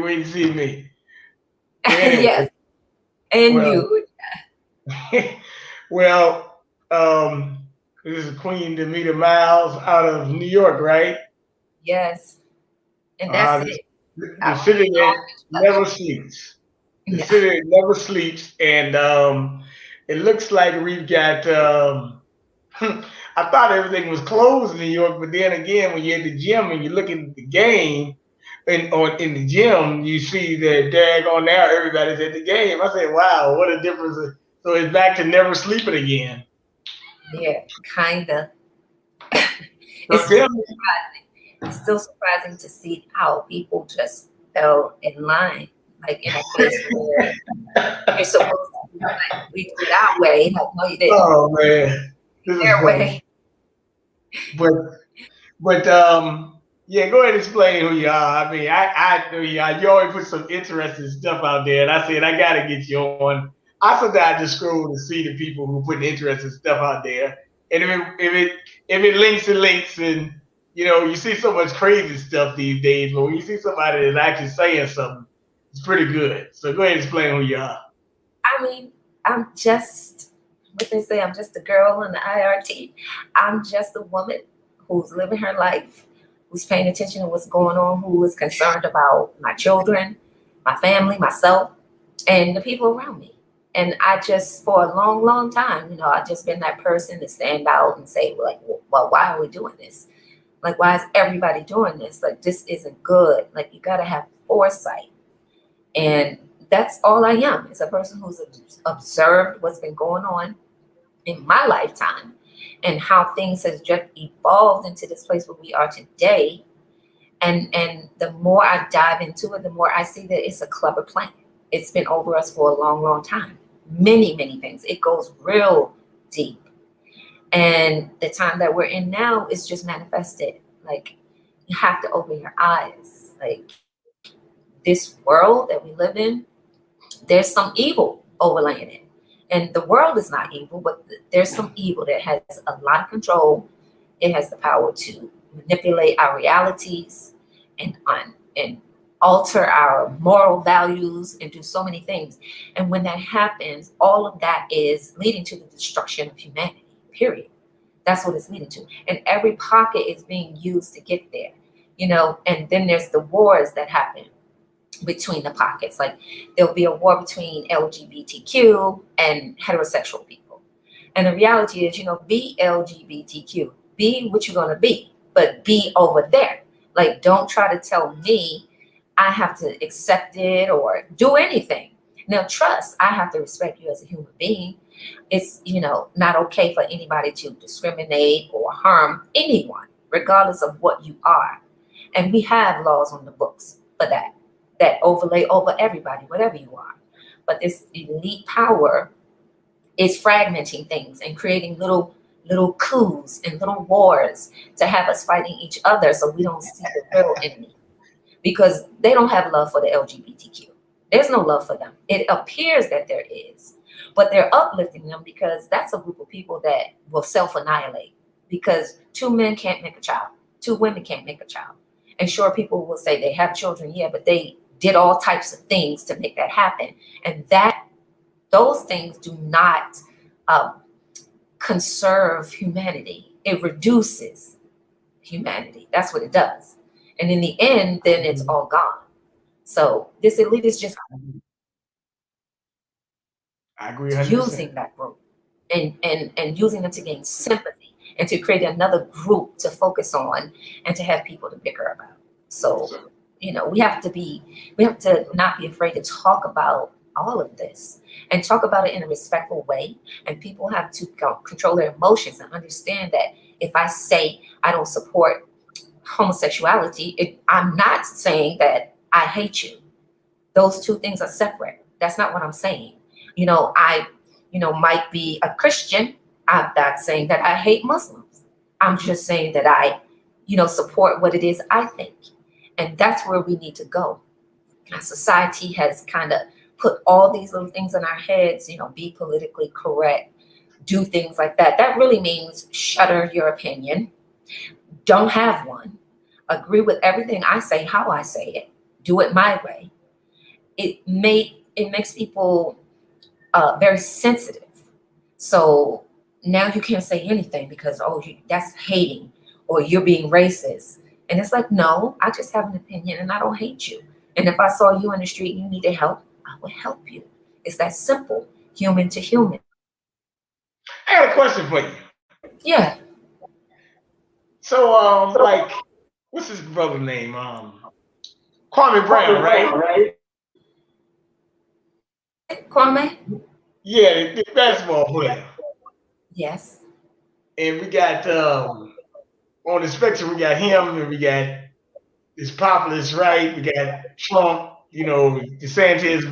wait to see me. But Yes, anyway, and well, you. well, this is Queen Demeter Miles out of New York, right? Yes, and that's Uh, it. the Our city that never introduction. sleeps. The Yeah. city that never sleeps, and it looks like we've got. I thought everything was closed in New York, but then again, when you're at the gym and you look at the game, in the gym, you see that daggone now everybody's at the game. I said, "Wow, what a difference!" So it's back to never sleeping again. Yeah, kinda. So It's still tell me, surprising. It's still surprising to see how people just fell in line, like in a place where you're supposed to do like we do it our way. Like, no, you didn't. oh man, this is Their funny. way. But but yeah, go ahead and explain who you are. I mean, I know you are. You always put some interesting stuff out there, and I said I gotta get you on. I sometimes just scroll to see the people who put interesting stuff out there, and if it links and links, and you see so much crazy stuff these days, but when you see somebody that's actually saying something, it's pretty good. So go ahead and explain who you are. I mean, I'm just what they say. I'm just a girl in the IRT. I'm just a woman who's living her life, who's paying attention to what's going on, who is concerned about my children, my family, myself, and the people around me. And I just, for a long, long time, I've just been that person to stand out and say, like, well, why are we doing this? Like, why is everybody doing this? Like, this isn't good. Like, you got to have foresight. And that's all I am. It's a person who's observed what's been going on in my lifetime and how things has just evolved into this place where we are today. And the more I dive into it, the more I see that it's a clever plan. It's been over us for a long, long time. Many, many things. It goes real deep. And the time that we're in now is just manifested. Like, you have to open your eyes. Like, this world that we live in, there's some evil overlaying it. And the world is not evil, but there's some evil that has a lot of control. It has the power to manipulate our realities and alter our moral values and do so many things. And when that happens, all of that is leading to the destruction of humanity, period. That's what it's leading to. And every pocket is being used to get there, and then there's the wars that happen between the pockets. Like, there'll be a war between LGBTQ and heterosexual people. And the reality is, be LGBTQ, be what you're going to be, but be over there. Like, don't try to tell me I have to accept it or do anything. Now, trust, I have to respect you as a human being. It's, not okay for anybody to discriminate or harm anyone, regardless of what you are. And we have laws on the books for that overlay over everybody, whatever you are. But this elite power is fragmenting things and creating little coups and little wars to have us fighting each other so we don't see the real enemy because they don't have love for the LGBTQ. There's no love for them. It appears that there is, but they're uplifting them because that's a group of people that will self annihilate because two men can't make a child, two women can't make a child. And sure, people will say they have children, yeah, but they did all types of things to make that happen. And those things do not um, conserve humanity. It reduces humanity. That's what it does. And in the end, then it's all gone. So this elite is just I agree 100%. using that group and using them to gain sympathy and to create another group to focus on and to have people to bicker about. So, we have to not be afraid to talk about all of this and talk about it in a respectful way. And people have to control their emotions and understand that if I say I don't support homosexuality, I'm not saying that I hate you. Those two things are separate. That's not what I'm saying. I, might be a Christian. I'm not saying that I hate Muslims. I'm just saying that I, support what it is I think. And that's where we need to go. Our society has kind of put all these little things in our heads, be politically correct, do things like that. That really means shutter your opinion, don't have one, agree with everything I say, how I say it, do it my way, it makes people very sensitive. So now you can't say anything because, oh, that's hating, or you're being racist. And it's like, no, I just have an opinion and I don't hate you. And if I saw you on the street and you needed help, I would help you. It's that simple, human to human. I got a question for you. Yeah. So, like, what's his brother name? Kwame Brown, right? Kwame? Yeah, the basketball player. Yes. And we got on the spectrum, we got him, and we got this populist right. We got Trump. You know, DeSantis.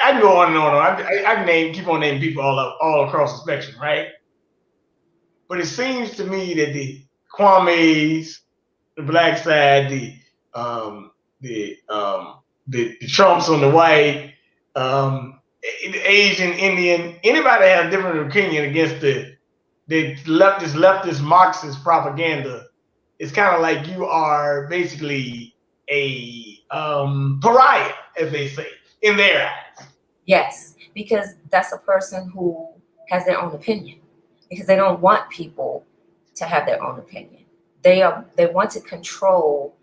I can go on and on. I can keep on naming people all across the spectrum, right? But it seems to me that the Kwame's, the black side, um, the the Trumps on the white, the Asian, Indian, anybody that has a different opinion against the leftist Marxist propaganda, it's kind of like you are basically a pariah, as they say, in their eyes. Yes, because that's a person who has their own opinion, because they don't want people to have their own opinion. They want to control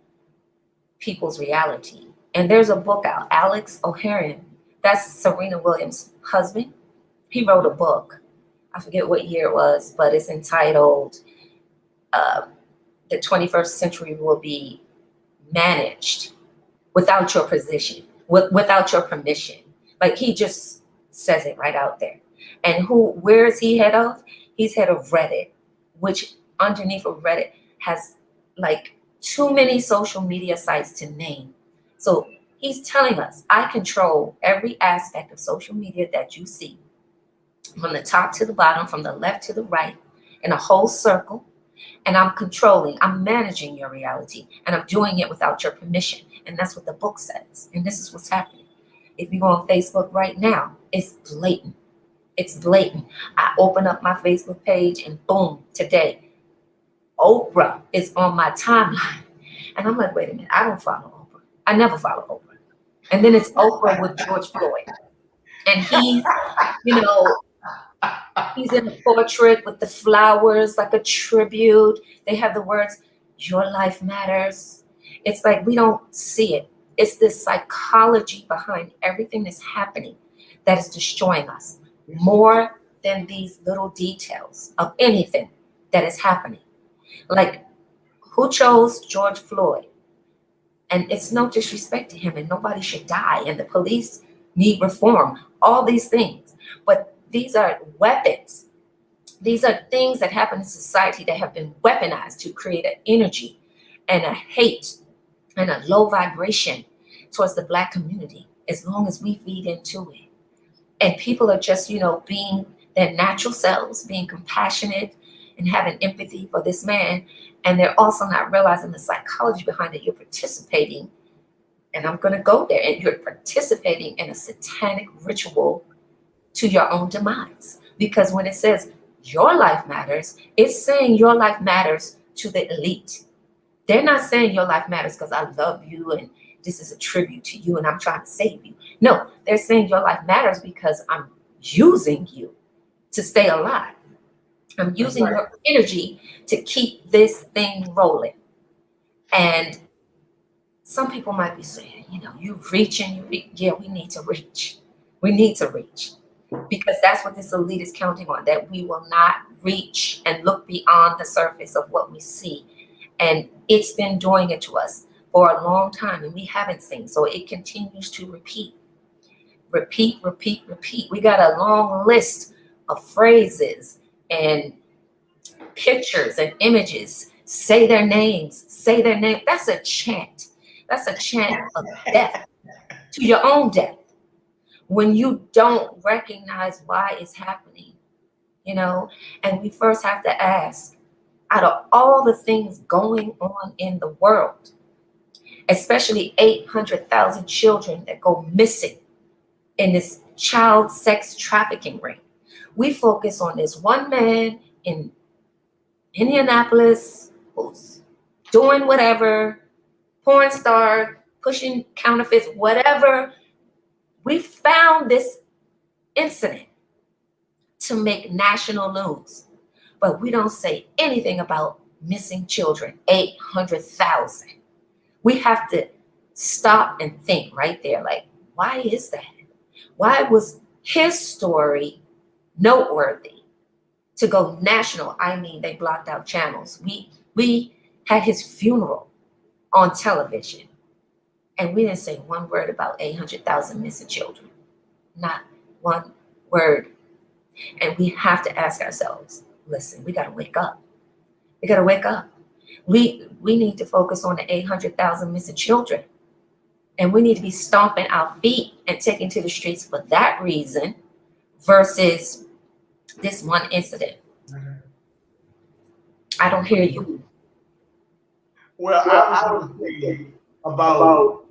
people's reality. And there's a book out, Alex O'Harian, that's Serena Williams' husband. He wrote a book. I forget what year it was, but it's entitled uh, "The 21st Century Will Be Managed Without Your Position, without your permission." Like, he just says it right out there. And where is he head of? He's head of Reddit, which underneath of Reddit has like too many social media sites to name. So he's telling us, I control every aspect of social media that you see, from the top to the bottom, from the left to the right, in a whole circle. And I'm managing your reality, and I'm doing it without your permission. And that's what the book says. And this is what's happening. If you go on Facebook right now, it's blatant. It's blatant. I open up my Facebook page and boom, today, Oprah is on my timeline. And I'm like, wait a minute, I don't follow Oprah. I never follow Oprah. And then it's Oprah with George Floyd. And you know, he's in a portrait with the flowers, like a tribute. They have the words, "Your life matters." It's like we don't see it. It's this psychology behind everything that's happening that is destroying us more than these little details of anything that is happening. Like, who chose George Floyd? And it's no disrespect to him, and nobody should die, and the police need reform, all these things. But these are weapons. These are things that happen in society that have been weaponized to create an energy and a hate and a low vibration towards the Black community, as long as we feed into it. And people are just, being their natural selves, being compassionate and having empathy for this man. And they're also not realizing the psychology behind it. You're participating, and I'm going to go there, and you're participating in a satanic ritual to your own demise. Because when it says your life matters, it's saying your life matters to the elite. They're not saying your life matters because I love you and this is a tribute to you and I'm trying to save you. No, they're saying your life matters because I'm using you to stay alive. I'm using your energy to keep this thing rolling. And some people might be saying, you reaching, yeah, we need to reach. We need to reach. Because that's what this elite is counting on, that we will not reach and look beyond the surface of what we see. And it's been doing it to us for a long time, and we haven't seen. So it continues to repeat, repeat, repeat, repeat. We got a long list of phrases and pictures and images. Say their names, say their name. That's a chant. That's a chant of death, to your own death, when you don't recognize why it's happening, and we first have to ask, out of all the things going on in the world, especially 800,000 children that go missing in this child sex trafficking ring, we focus on this one man in Indianapolis who's doing whatever, porn star, pushing counterfeits, whatever. We found this incident to make national news, but we don't say anything about missing children, 800,000. We have to stop and think right there, like, why is that? Why was his story noteworthy to go national? I mean, they blocked out channels. We had his funeral on television, and we didn't say one word about 800,000 missing children. Not one word. And we have to ask ourselves, listen, we got to wake up. We got to wake up. We need to focus on the 800,000 missing children. And we need to be stomping our feet and taking to the streets for that reason versus this one incident. I don't hear you. Well, I was going to say about,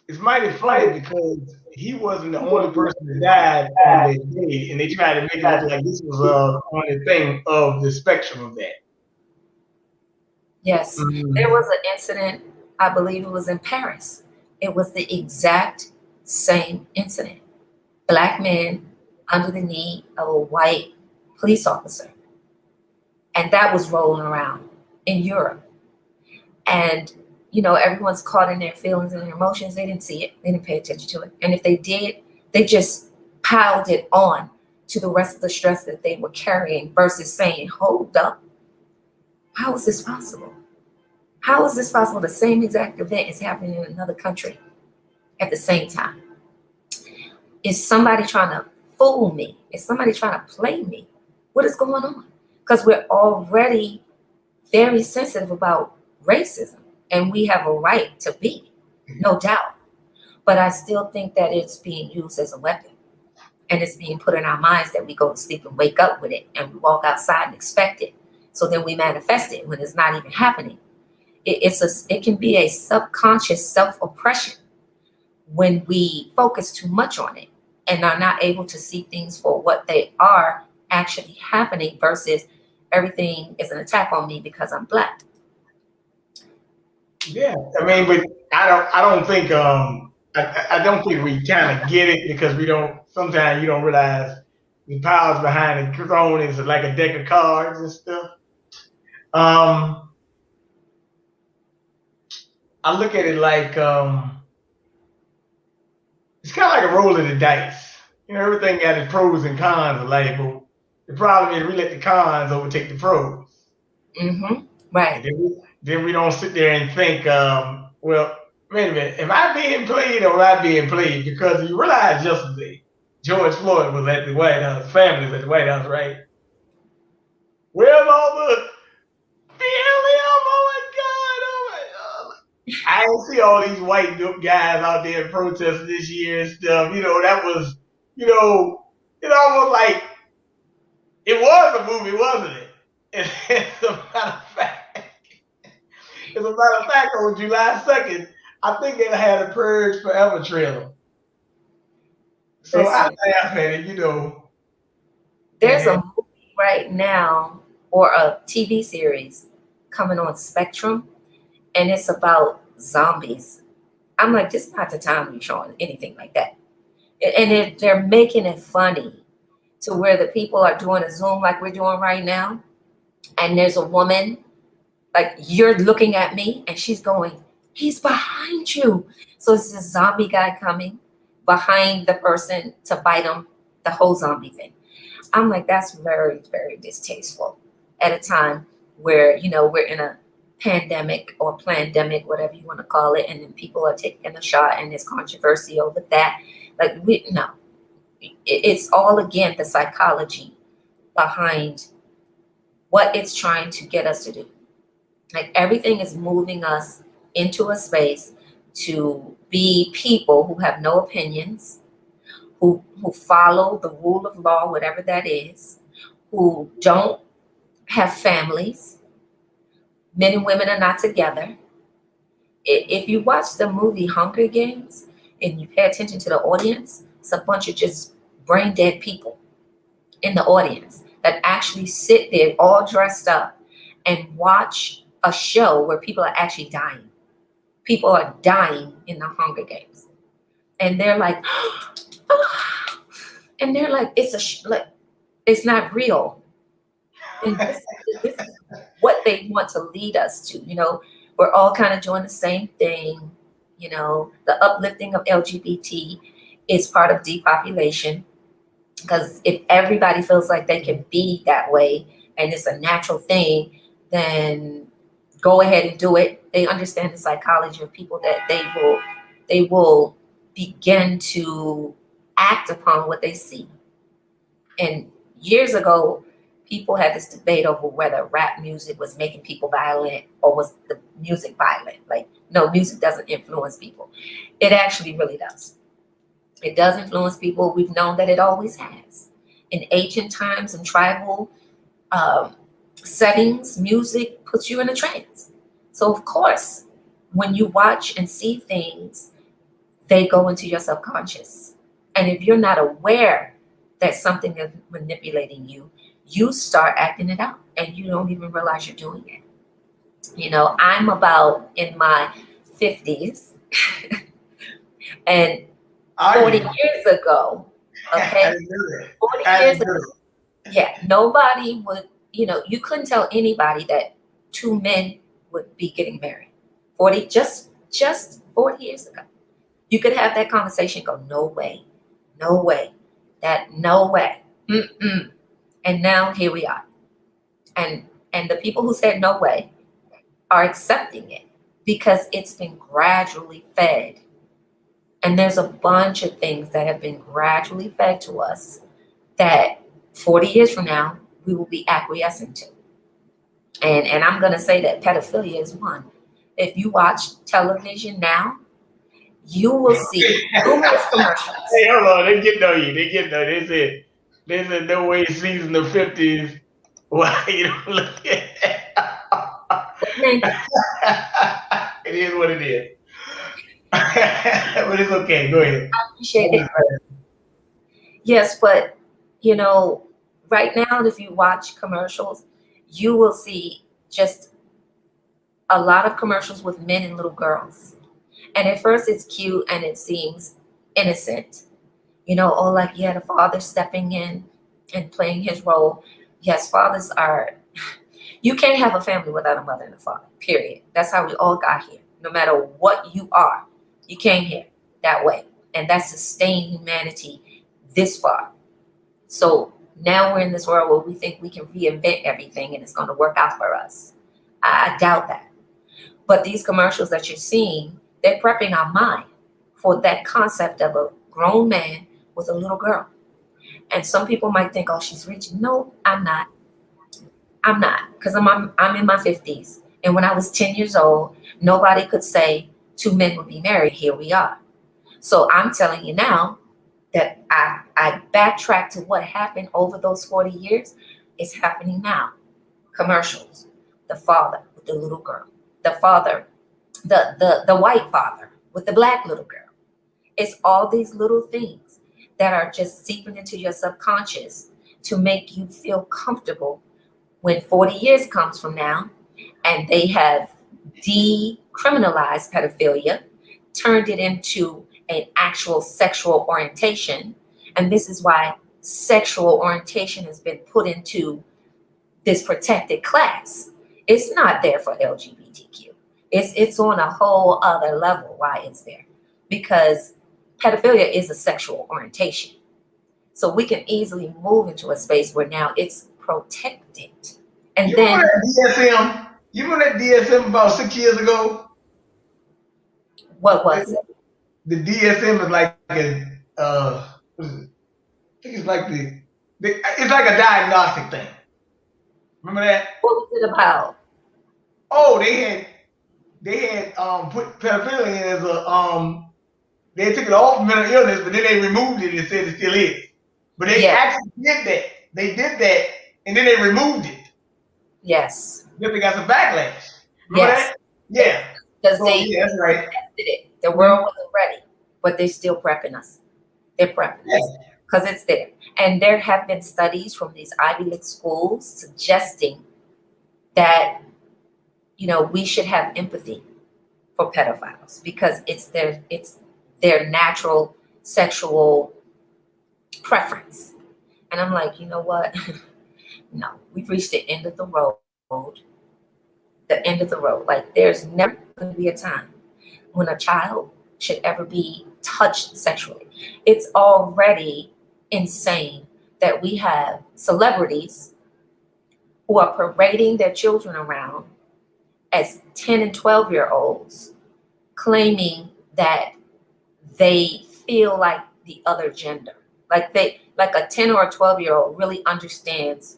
it's mighty funny because he wasn't the only person that died on that day, and they tried to make it look like this was on the thing of the spectrum of that. Yes, there was an incident, I believe it was in Paris. It was the exact same incident. Black man under the knee of a white police officer. And that was rolling around in Europe. And, you know, everyone's caught in their feelings and their emotions. They didn't see it. They didn't pay attention to it. And if they did, they just piled it on to the rest of the stress that they were carrying versus saying, hold up. How is this possible? How is this possible? The same exact event is happening in another country at the same time. Is somebody trying to fool me? Is somebody trying to play me? What is going on? Because we're already very sensitive about racism, and we have a right to be, no doubt. But I still think that it's being used as a weapon, and it's being put in our minds that we go to sleep and wake up with it, and we walk outside and expect it. So then we manifest it when it's not even happening. It can be a subconscious self-oppression when we focus too much on it and are not able to see things for what they are actually happening versus everything is an attack on me because I'm Black. Yeah, I mean, but I don't think I don't think we kind of get it because we don't. Sometimes you don't realize the powers behind the throne is like a deck of cards and stuff. Um, I look at it like it's kind of like a roll of the dice. You know, everything got its pros and cons of life, but the problem is we let the cons overtake the pros. Mm-hmm. And Right. then we don't sit there and think, well, wait a minute, am I being played or am I being played? Because you realize yesterday, George Floyd was at the White House, family was at the White House, right? Where's all the BLM? Oh my God, oh my God. I didn't see all these white guys out there protesting this year and stuff. You know, that was, you know, it almost like it was a movie, wasn't it? And as a matter of fact, on July 2nd, I think they had a Purge Forever trailer. So I Listen, laugh at it, you know. there's a And movie right now or a TV series coming on Spectrum, and it's about zombies. I'm like, this is not the time to be showing anything like that. And they're making it funny to where the people are doing a Zoom like we're doing right now. And there's a woman, like you're looking at me, and she's going, he's behind you. So it's this zombie guy coming behind the person to bite him, the whole zombie thing. I'm like, that's very, very distasteful at a time where, you know, we're in a pandemic or pandemic, whatever you want to call it, and then people are taking a shot and there's controversy over that. Like, no, it's all again the psychology behind what it's trying to get us to do. Like, everything is moving us into a space to be people who have no opinions, who follow the rule of law, whatever that is, who don't have families. Men and women are not together. If you watch the movie Hunger Games and you pay attention to the audience, it's a bunch of just brain dead people in the audience that actually sit there all dressed up and watch a show where people are actually dying. people are dying in the Hunger Games, and they're like, and they're like, like, it's not real. And this is what they want to lead us to. We're all kind of doing the same thing. The uplifting of LGBT is part of depopulation, because if everybody feels like they can be that way and it's a natural thing, then go ahead and do it. They understand the psychology of people, that they will begin to act upon what they see. And years ago, people had this debate over whether rap music was making people violent or was the music violent. Like, no, music doesn't influence people. It actually really does. It does influence people. We've known that it always has. In ancient times and tribal um, settings, music puts you in a trance. So, of course, when you watch and see things, they go into your subconscious. And if you're not aware that something is manipulating you, you start acting it out and you don't even realize you're doing it. I'm about in my 50s, and Are 40 you? years ago, I okay, didn't do that. 40 I years didn't ago, do it. yeah, nobody would, you couldn't tell anybody that two men would be getting married. 40, just 40 years ago. You could have that conversation, go, no way, no way, no way. Mm-mm. And now here we are. And the people who said no way are accepting it, because it's been gradually fed. And there's a bunch of things that have been gradually fed to us that 40 years from now, we will be acquiescing to. And I'm going to say that pedophilia is one. If you watch television now, you will see numerous commercials. Hey, hold on. They getting on you. They getting on you. They said no way season the 50s. Why you don't look at Thank you. it is what it is. But it's okay. Go ahead. I appreciate it. Yes, but you know, right now, if you watch commercials, you will see just a lot of commercials with men and little girls. And at first, it's cute and it seems innocent. Oh, like, yeah, the father stepping in and playing his role. Yes, fathers are, you can't have a family without a mother and a father, period. That's how we all got here. No matter what you are, you came here that way. And that sustained humanity this far. So now we're in this world where we think we can reinvent everything and it's going to work out for us. I doubt that. But these commercials that you're seeing, they're prepping our mind for that concept of a grown man with a little girl. And some people might think, oh, she's reaching. No, I'm not. I'm not, because I'm in my 50s. And when I was 10 years old, nobody could say two men would be married. Here we are. So I'm telling you now that I backtrack to what happened over those 40 years. It's happening now. Commercials. The father with the little girl. The father, the white father with the black little girl. It's all these little things that are just seeping into your subconscious to make you feel comfortable when 40 years comes from now and they have decriminalized pedophilia, turned it into an actual sexual orientation. And this is why sexual orientation has been put into this protected class. It's not there for LGBTQ. It's on a whole other level why it's there. Because pedophilia is a sexual orientation. So we can easily move into a space where now it's protected. And You then remember that DSM? You remember that DSM about 6 years ago? what was it? The DSM is like what is it? I think it's like it's like a diagnostic thing. Remember that? What was it about? Oh, they had put pedophilia in as a they took it off mental illness, but then they removed it and said it still is. But they Yeah, actually did that. They did that and then they removed it. yes, Then they got some backlash. Remember yes. that? Yeah. Because So they yeah, that's right. tested it. The Mhm. world wasn't ready, but they're still prepping us. They're prepping Yeah. us because it's there. And there have been studies from these Ivy League schools suggesting that, we should have empathy for pedophiles because it's their natural sexual preference. And I'm like, you know what? No, we've reached the end of the road. The end of the road. Like there's never going to be a time when a child should ever be touched sexually. It's already insane that we have celebrities who are parading their children around as 10 and 12-year-olds claiming that they feel like the other gender. Like a 10 or a 12-year-old really understands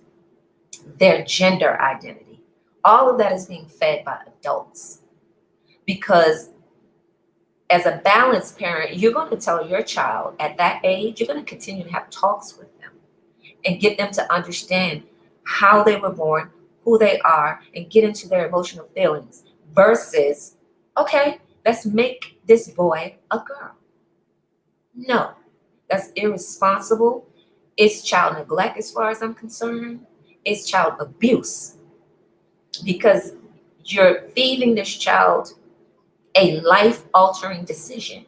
their gender identity. All of that is being fed by adults because as a balanced parent, you're going to tell your child at that age, you're going to continue to have talks with them and get them to understand how they were born, who they are, and get into their emotional feelings versus, okay, let's make this boy a girl. No, that's irresponsible. It's child neglect as far as I'm concerned. It's child abuse because you're feeding this child a life altering decision.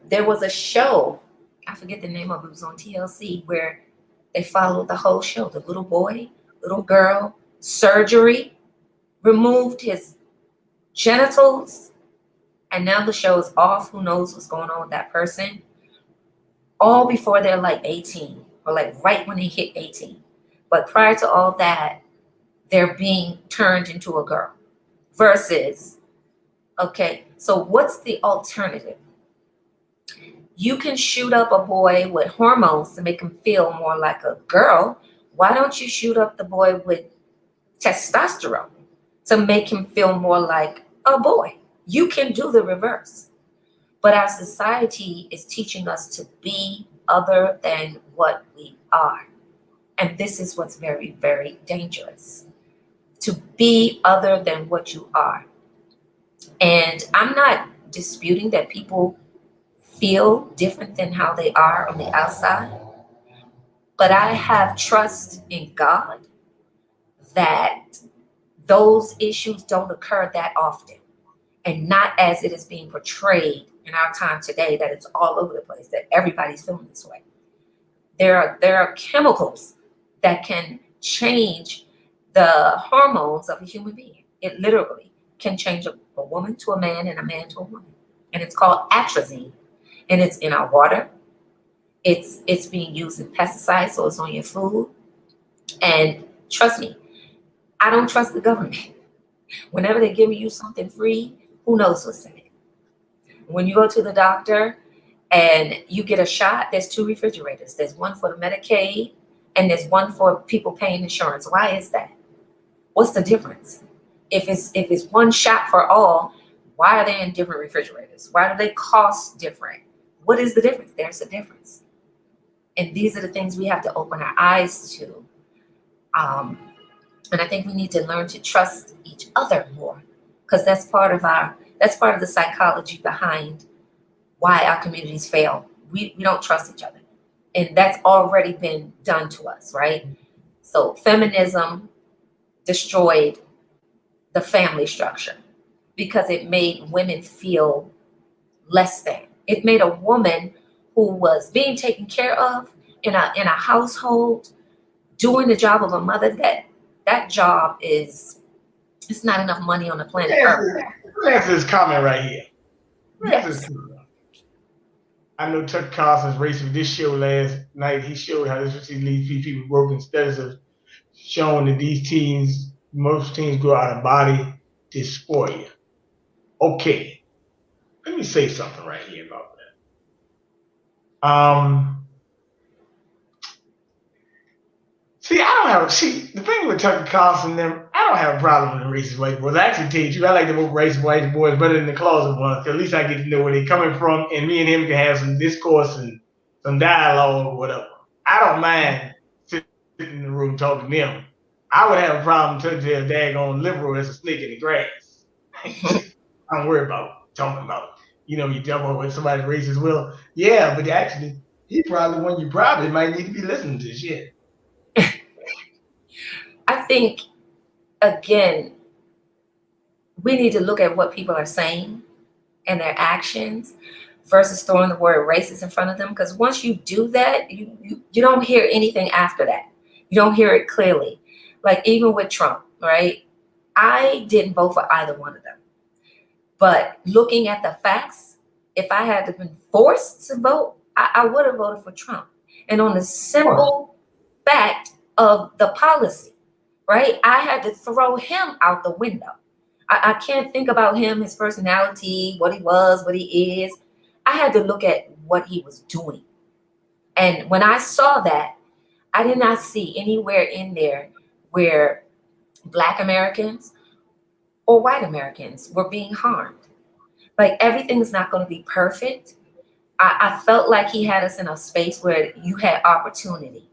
There was a show, I forget the name of it, was on TLC, where they followed the whole show. The little boy, little girl, surgery, removed his genitals, and now the show is off. Who knows what's going on with that person? All before they're like 18, or like right when they hit 18. But prior to all that, they're being turned into a girl. Versus, okay, so what's the alternative? You can shoot up a boy with hormones to make him feel more like a girl. Why don't you shoot up the boy with testosterone to make him feel more like a boy? You can do the reverse. But our society is teaching us to be other than what we are. And this is what's very, very dangerous. To be other than what you are. And I'm not disputing that people feel different than how they are on the outside, but I have trust in God that those issues don't occur that often and not as it is being portrayed in our time today, that it's all over the place, that everybody's feeling this way. There are chemicals that can change the hormones of a human being. It literally can change a woman to a man and a man to a woman. And it's called atrazine. And it's in our water. It's being used in pesticides, so it's on your food. And trust me, I don't trust the government. Whenever they're giving you something free, who knows what's in it? When you go to the doctor and you get a shot, there's two refrigerators. There's one for the Medicaid and there's one for people paying insurance. Why is that? What's the difference? If it's one shot for all, why are they in different refrigerators? Why do they cost different? What is the difference? There's a difference. And these are the things we have to open our eyes to. And I think we need to learn to trust each other more, because that's part of the psychology behind why our communities fail. We don't trust each other. And that's already been done to us, right? So feminism destroyed the family structure because it made women feel less than. It made a woman who was being taken care of in a household, doing the job of a mother, that job it's not enough money on the planet Earth. Let's this comment right here. Yes. I know Tucker Carlson's racing this show last night. He showed how this leads people broken studies of showing that most teens grow out of body dysphoria. Okay, let me say something right here about that. The thing with Tucker Carlson and them, I don't have a problem with the racist white boys. I actually tell you, I like the racist white boys better than the closet ones, because at least I get to know where they're coming from, and me and him can have some discourse and some dialogue or whatever. I don't mind sitting in the room talking to them. I would have a problem telling their daggone liberal as a snake in the grass. I don't worry about talking about, you jump over with somebody's racist will. Yeah, but actually, he probably one you probably might need to be listening to shit. I think, again, we need to look at what people are saying and their actions versus throwing the word racist in front of them. Because once you do that, you don't hear anything after that. You don't hear it clearly. Like even with Trump, right? I didn't vote for either one of them. But looking at the facts, if I had been forced to vote, I would have voted for Trump. And on the simple fact of the policy, right? I had to throw him out the window. I can't think about him, his personality, what he was, what he is. I had to look at what he was doing. And when I saw that, I did not see anywhere in there where Black Americans or white Americans were being harmed. Like everything's not going to be perfect. I felt like he had us in a space where you had opportunity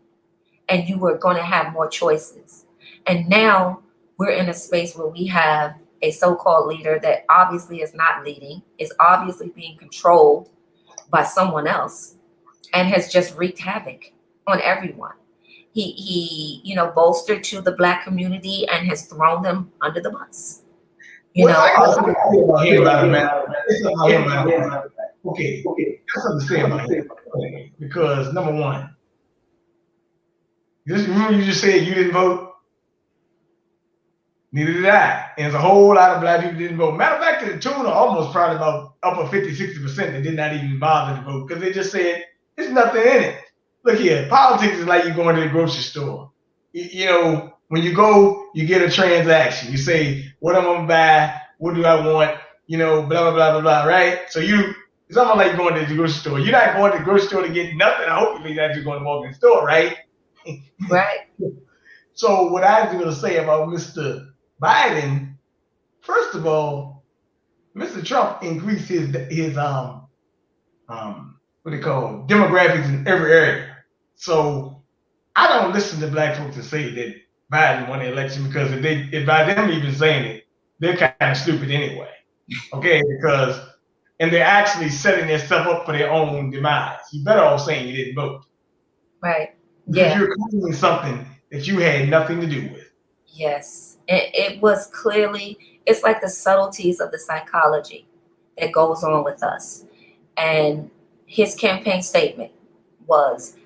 and you were going to have more choices. And now we're in a space where we have a so-called leader that obviously is not leading, is obviously being controlled by someone else, and has just wreaked havoc on everyone. He bolstered to the Black community and has thrown them under the bus. Well, I got something to say about him, about man. Okay, I got something to say about him. Because number one, remember you just said you didn't vote? Neither did I. And there's a whole lot of Black people didn't vote. Matter of fact, to the tune of almost probably about upper 50-60% that did not even bother to vote because they just said, there's nothing in it. Look here, politics is like you going to the grocery store. When you go, you get a transaction. You say, what am I going to buy? What do I want? Blah, blah, blah, blah, blah, right? So it's almost like going to the grocery store. You're not going to the grocery store to get nothing. I hope you're not just going to walk in the store, right? Right. So what I was going to say about Mr. Biden, first of all, Mr. Trump increased his what they call demographics in every area. So I don't listen to Black folks to say that Biden won the election because if by them even saying it, they're kind of stupid anyway. Okay, and they're actually setting themselves up for their own demise. You're better off saying you didn't vote. Right. Yeah. You're claiming something that you had nothing to do with. Yes. It was clearly, it's like the subtleties of the psychology that goes on with us. And his campaign statement was,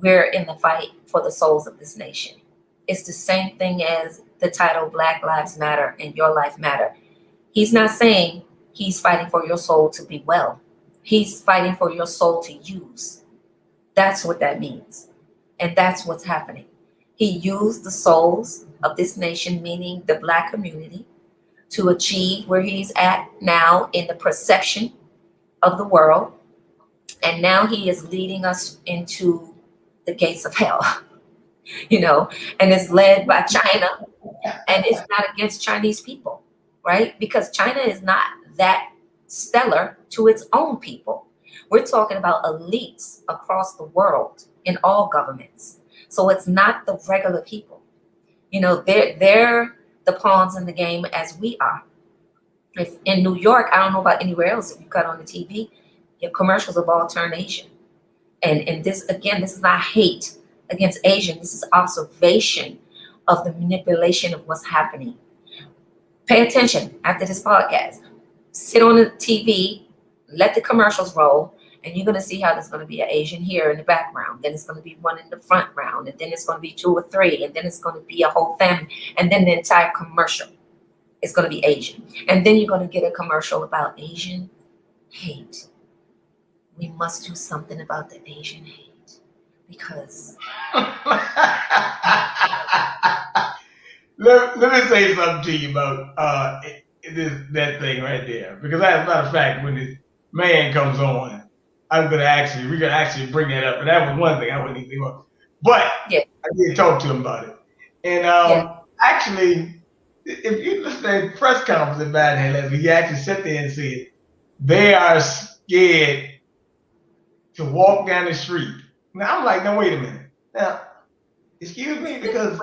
we're in the fight for the souls of this nation. It's the same thing as the title Black Lives Matter and Your Life Matter. He's not saying he's fighting for your soul to be well. He's fighting for your soul to use. That's what that means. And that's what's happening. He used the souls of this nation, meaning the Black community, to achieve where he's at now in the perception of the world. And now he is leading us into the gates of hell, and it's led by China. And it's not against Chinese people, right? Because China is not that stellar to its own people. We're talking about elites across the world in all governments. So it's not the regular people. They're the pawns in the game as we are. If in New York, I don't know about anywhere else, if you cut on the TV, your commercials have all turned Asian. And this, again, this is not hate against Asian. This is observation of the manipulation of what's happening. Pay attention after this podcast. Sit on the TV, let the commercials roll, and you're going to see how there's going to be an Asian here in the background. Then it's going to be one in the front round, and then it's going to be 2 or 3, and then it's going to be a whole family, and then the entire commercial is going to be Asian. And then you're going to get a commercial about Asian hate. We must do something about the Asian hate because... Let me say something to you about that thing right there. Because as a matter of fact, when this man comes on, we're gonna actually bring that up. And that was one thing I wouldn't even think about. But yeah. I did talk to him about it. And actually, if you listen to the press conference that Biden had last week, he actually sat there and said they are scared to walk down the street. Now I'm like, no, wait a minute. Now, excuse me, because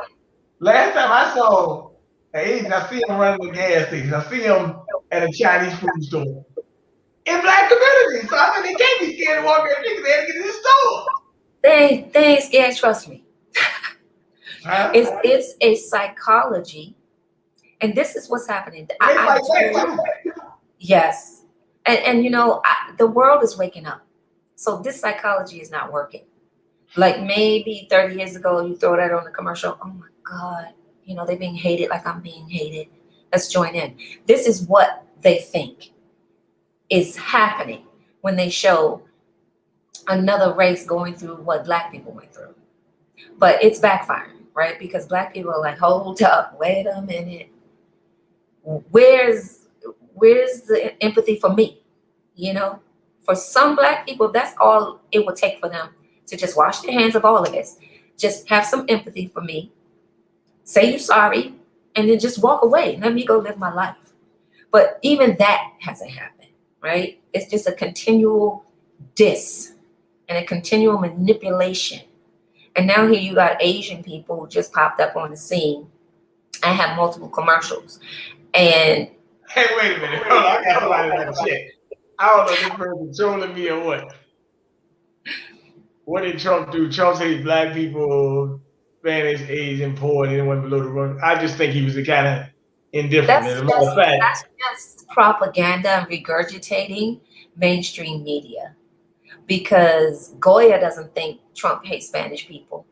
last time I saw an Asian, I see him running the gas station. I see him at a Chinese food store in Black communities. So I mean, they can't be scared to walk there because they had to get in the store. They ain't scared, trust me. Huh? It's a psychology, And this is what's happening. They fight back too. Yes. And the world is waking up. So this psychology is not working. Like maybe 30 years ago, you throw that on the commercial. Oh my God, they're being hated like I'm being hated. Let's join in. This is what they think is happening when they show another race going through what Black people went through. But it's backfiring, right? Because Black people are like, hold up, wait a minute. Where's the empathy for me? For some Black people, that's all it would take for them to just wash their hands of all of this. Just have some empathy for me. Say you're sorry, and then just walk away. Let me go live my life. But even that hasn't happened, right? It's just a continual diss and a continual manipulation. And now here you got Asian people who just popped up on the scene and have multiple commercials. And hey, wait a minute. Hold on, I got somebody in the chat. I don't know if this person trolling me or what. What did Trump do? Trump said Black people, Spanish, Asian, poor, and anyone below the rung. I just think he was a kind of indifferent. As a matter of fact, that's just propaganda and regurgitating mainstream media. Because Goya doesn't think Trump hates Spanish people.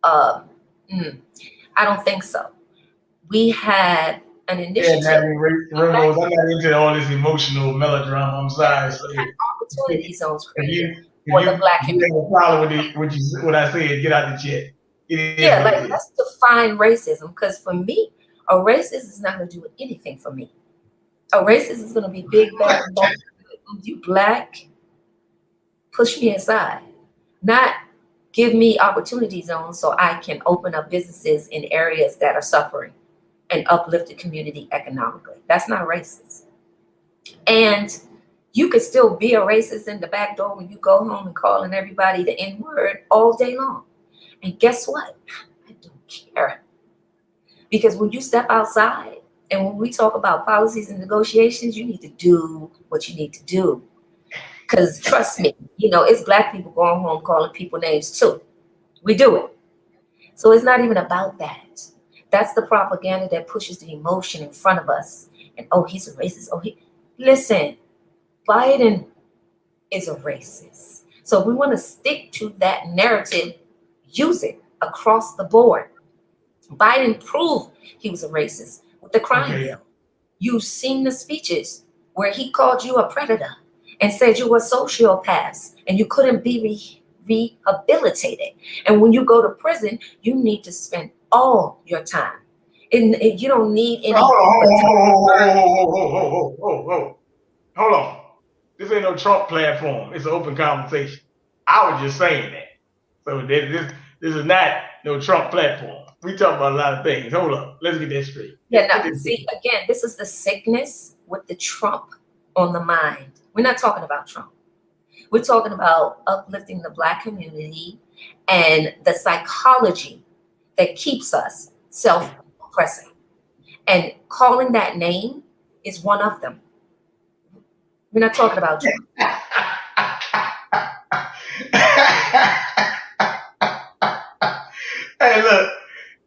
I don't think so. We had an initiative. Rainbows. I'm not into all this emotional melodrama. I'm sorry. So opportunity zones if for the Black community. If you have a problem with what I said, get out the chat. Yeah, like let's define racism, because for me, a racist is not going to do anything for me. A racist is going to be big, bad, you Black, push me aside, not give me opportunity zones so I can open up businesses in areas that are suffering and uplift the community economically. That's not racist. And you could still be a racist in the back door when you go home and calling everybody the N-word all day long. And guess what? I don't care. Because when you step outside and when we talk about policies and negotiations, you need to do what you need to do. Because trust me, it's Black people going home calling people names too. We do it. So it's not even about that. That's the propaganda that pushes the emotion in front of us. And he's a racist. Listen, Biden is a racist. So if we want to stick to that narrative, use it across the board. Biden proved he was a racist with the crime bill. You've seen the speeches where he called you a predator and said you were sociopaths and you couldn't be rehabilitated. And when you go to prison, you need to spend all your time. And you don't need any. Hold on. This ain't no Trump platform. It's an open conversation. I was just saying that. So this is not no Trump platform. We talk about a lot of things. Hold up. Let's get that straight. Yeah, no, see, again, this is the sickness with the Trump on the mind. We're not talking about Trump. We're talking about uplifting the Black community and the psychology that keeps us self-oppressing. And calling that name is one of them. We're not talking about Trump. Hey, look,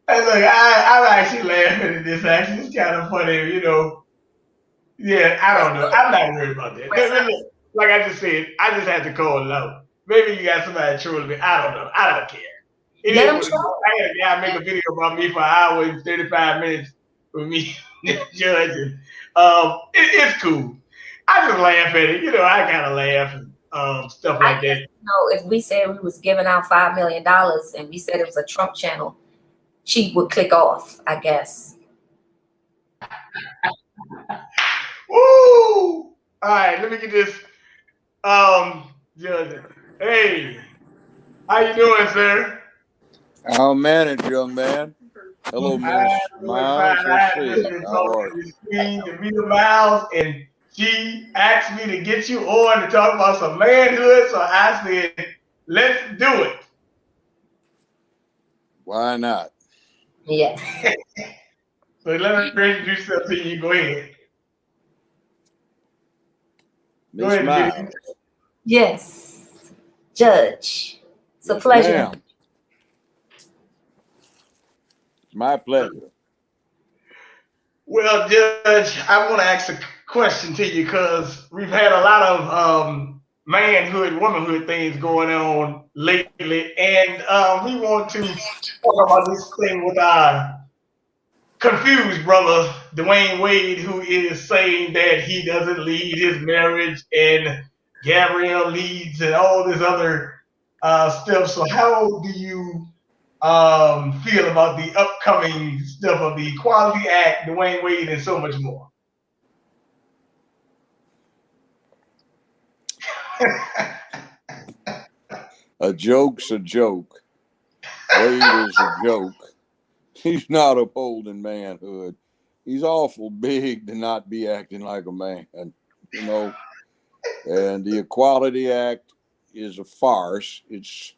I'm actually laughing at this. Actually, it's kind of funny, Yeah, I don't know. I'm not worried about that. Like I just said, I just had to call it out. Maybe you got somebody trolling me. I don't know. I don't care. I had a guy make a video about me for an hour and 35 minutes with me judging. It's cool. I just laugh at it. I kind of laugh and stuff like that. If we said we was giving out $5 million and we said it was a Trump channel, she would click off, I guess. Woo! All right, let me get this. Judge. Hey, how you doing, sir? I'll manage, young man. Hello, Miss Miles. Let's see. How are you? To meet Miles, and she asked me to get you on to talk about some manhood, so I said, let's do it. Why not? Yes. So let me introduce yourself to you. Go ahead. Miss Miles. Yes. Judge. It's a pleasure. Ma'am. My pleasure. Well, Judge, I want to ask a question to you because we've had a lot of manhood, womanhood things going on lately, and we want to talk about this thing with our confused brother Dwayne Wade, who is saying that he doesn't lead his marriage, and Gabrielle leads, and all this other stuff. So, how do you feel about the upcoming stuff of the Equality Act, Dwayne Wade, and so much more? A joke's a joke. Wade is a joke. He's not upholding manhood. He's awful big to not be acting like a man, you know. And the Equality Act is a farce. It's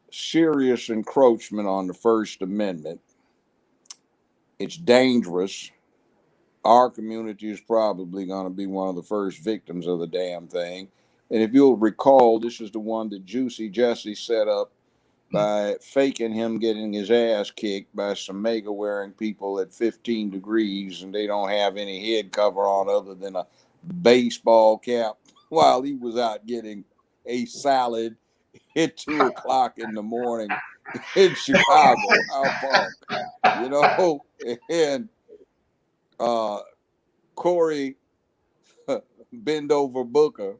serious encroachment on the First Amendment. It's dangerous. Our community is probably going to be one of the first victims of the damn thing. And if you'll recall, this is the one that Juicy Jesse set up by faking him getting his ass kicked by some mega wearing people at 15 degrees, and they don't have any head cover on other than a baseball cap while he was out getting a salad at 2 o'clock in the morning in Chicago. How punk, you know? And uh, Corey Bend Over Booker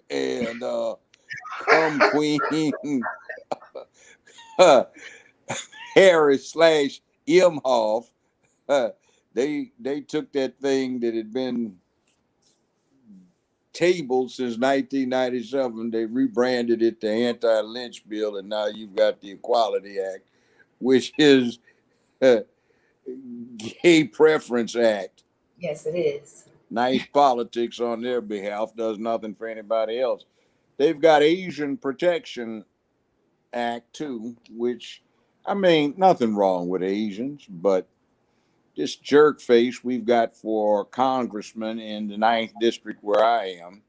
and Come Queen Harris slash Imhoff. They took that thing that had been tabled since 1997. They rebranded it the Anti-Lynch Bill, and now you've got the Equality Act, which is uh, Gay Preference Act. Yes, it is. Nice politics on their behalf, does nothing for anybody else. They've got Asian Protection Act too, which, I mean, nothing wrong with Asians, but this jerk face we've got for congressman in the 9th district where I am.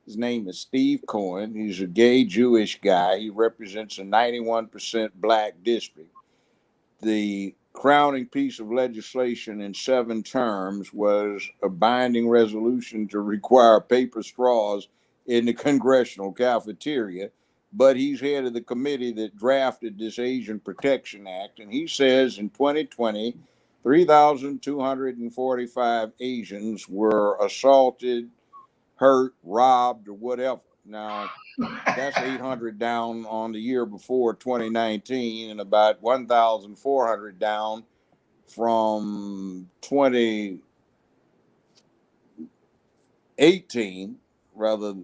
His name is Steve Cohen. He's a gay Jewish guy. He represents a 91% black district. The crowning piece of legislation in 7 terms was a binding resolution to require paper straws in the congressional cafeteria. But he's head of the committee that drafted this Asian Protection Act, and he says in 2020, 3,245 Asians were assaulted, hurt, robbed, or whatever. Now, that's 800 down on the year before 2019 and about 1,400 down from 2018, rather.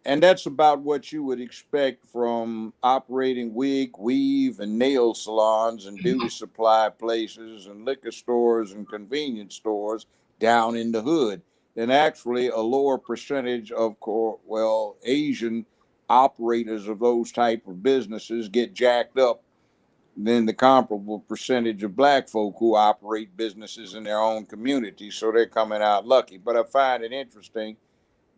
And that's about what you would expect from operating wig, weave, and nail salons and beauty supply places and liquor stores and convenience stores down in the hood. And actually, a lower percentage of, Asian operators of those type of businesses get jacked up than the comparable percentage of black folk who operate businesses in their own community. So they're coming out lucky. But I find it interesting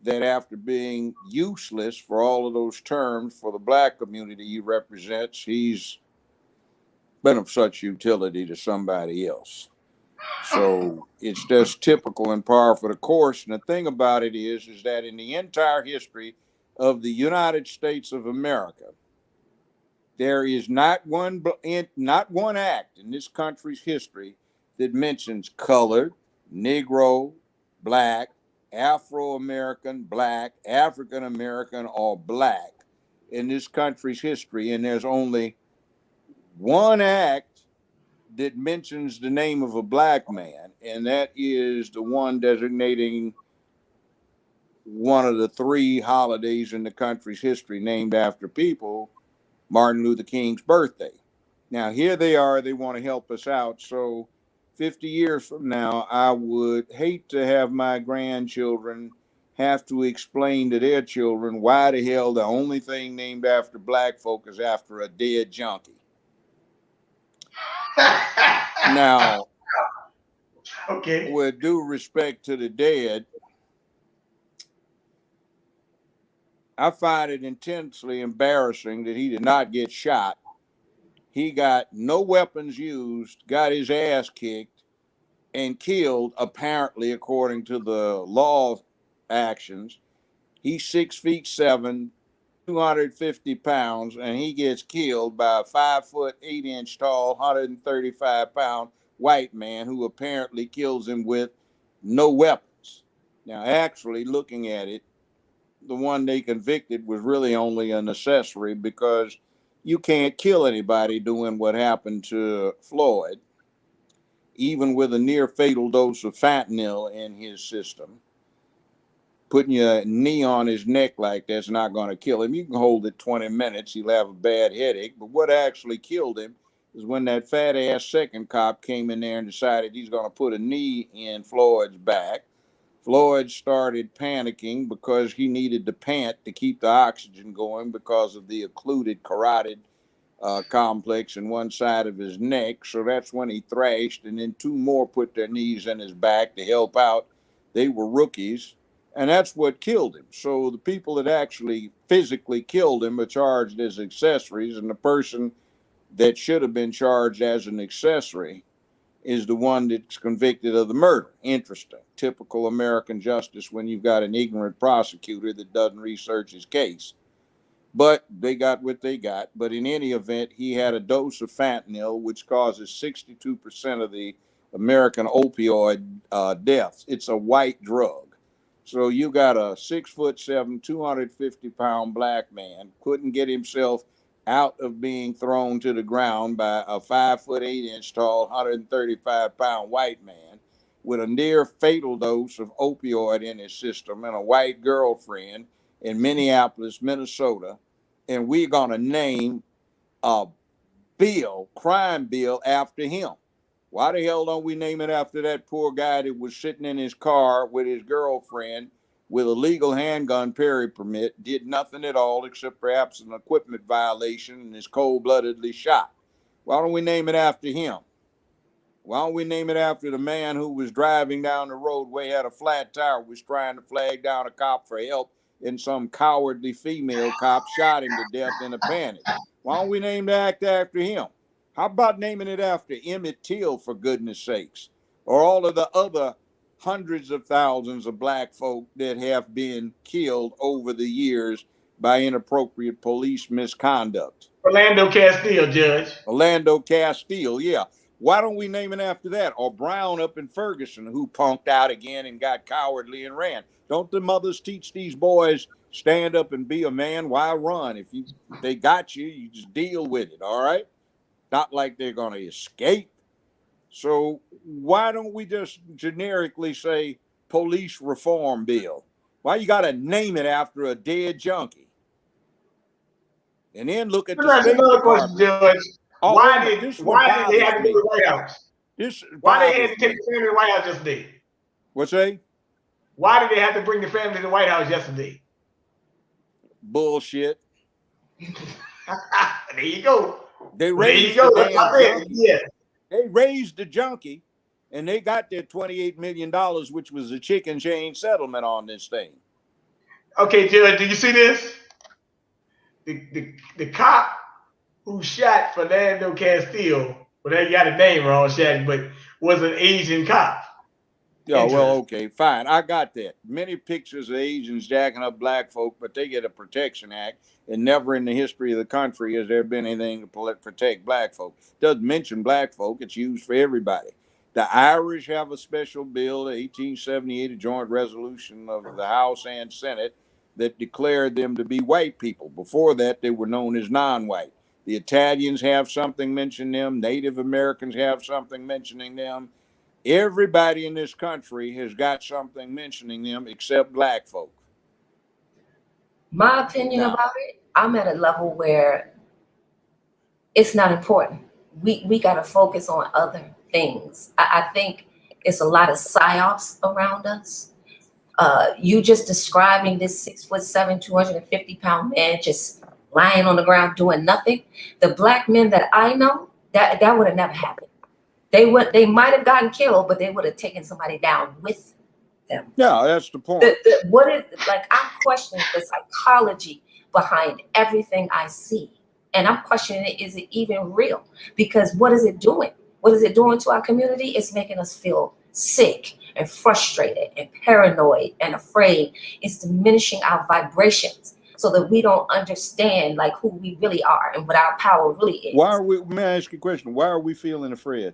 that after being useless for all of those terms for the black community he represents, he's been of such utility to somebody else. So it's just typical and par for the course. And the thing about it is that in the entire history of the United States of America, there is not one act in this country's history that mentions colored, Negro, black, Afro American, black, African American, or black in this country's history. And there's only one act that mentions the name of a black man, and that is the one designating one of the 3 holidays in the country's history named after people, Martin Luther King's birthday. Now, here they are, they want to help us out. So 50 years from now, I would hate to have my grandchildren have to explain to their children why the hell the only thing named after black folk is after a dead junkie. Now, okay. With due respect to the dead, I find it intensely embarrassing that he did not get shot. He got no weapons used, got his ass kicked, and killed, apparently, according to the law actions. He's 6'7", 250 pounds, and he gets killed by a 5'8" tall, 135-pound white man who apparently kills him with no weapons. Now, actually, looking at it, the one they convicted was really only an accessory, because you can't kill anybody doing what happened to Floyd, even with a near fatal dose of fentanyl in his system. Putting your knee on his neck like that's not going to kill him. You can hold it 20 minutes, he'll have a bad headache. But what actually killed him is when that fat ass second cop came in there and decided he's going to put a knee in Floyd's back. Floyd started panicking because he needed to pant to keep the oxygen going because of the occluded carotid complex in one side of his neck. So that's when he thrashed, and then two more put their knees in his back to help out. They were rookies, and that's what killed him. So the people that actually physically killed him are charged as accessories, and the person that should have been charged as an accessory is the one that's convicted of the murder. Interesting. Typical American justice when you've got an ignorant prosecutor that doesn't research his case. But they got what they got. But in any event, he had a dose of fentanyl, which causes 62% of the American opioid deaths. It's a white drug. So you got a 6'7", 250-pound black man, couldn't get himself out of being thrown to the ground by a 5'8" tall, 135-pound white man with a near fatal dose of opioid in his system and a white girlfriend in Minneapolis, Minnesota. And we're going to name a crime bill after him. Why the hell don't we name it after that poor guy that was sitting in his car with his girlfriend with a legal handgun permit, did nothing at all except perhaps an equipment violation, and is cold-bloodedly shot? Why don't we name it after him? Why don't we name it after the man who was driving down the roadway, had a flat tire, was trying to flag down a cop for help, and some cowardly female cop shot him to death in a panic? Why don't we name the act after him? How about naming it after Emmett Till, for goodness sakes, or all of the other hundreds of thousands of black folk that have been killed over the years by inappropriate police misconduct? Orlando Castile, Judge. Orlando Castile, yeah. Why don't we name it after that? Or Brown up in Ferguson, who punked out again and got cowardly and ran. Don't the mothers teach these boys, stand up and be a man? Why run? If they got you, you just deal with it, all right? Not like they're going to escape. So why don't we just generically say police reform bill? Why you got to name it after a dead junkie? And then look at the State another Department. question, Judge. Oh, why did they have to bothers go to me. the White House? Why they had to take the family to the White House yesterday? What's that? Why did they have to bring the family to the White House yesterday? Bullshit. There you go. They Well, there you raised go. the That's what I damn said. junkie. Yeah. They raised the junkie, and they got their $28 million, which was a chicken chain settlement on this thing. Okay, Judge, do you see this? The cop who shot Fernando Castillo, well, they got a name wrong, Shaq, but was an Asian cop. Yeah, well, okay, fine. I got that. Many pictures of Asians jacking up black folk, but they get a protection act, and never in the history of the country has there been anything to protect black folk. Doesn't mention black folk. It's used for everybody. The Irish have a special bill, the 1878, a joint resolution of the House and Senate, that declared them to be white people. Before that, they were known as non-white. The Italians have something mentioning them. Native Americans have something mentioning them. Everybody in this country has got something mentioning them except black folk. My opinion about it, I'm at a level where it's not important. We got to focus on other things. I think it's a lot of psyops around us. You just describing this 6'7", 250-pound man just lying on the ground doing nothing. The black men that I know, that would have never happened. They might have gotten killed, but they would have taken somebody down with them. Yeah, that's the point. What is, like, I'm questioning the psychology behind everything I see. And I'm questioning it, is it even real? Because what is it doing? What is it doing to our community? It's making us feel sick and frustrated and paranoid and afraid. It's diminishing our vibrations so that we don't understand like who we really are and what our power really Why is. are we? May I ask you a question? Why are we feeling afraid?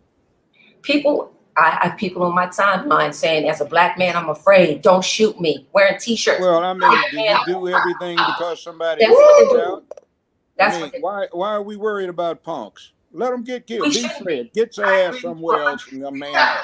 People, I have people on my timeline saying, as a black man, I'm afraid. Don't shoot me. Wearing t-shirts. Well, I mean, do you And do everything because somebody that's what they finds do. out? I That's what mean, they do. why are we worried about punks? Let them get killed. We Be shouldn't be. Fred. Get your I ass agree with somewhere you. else and man up.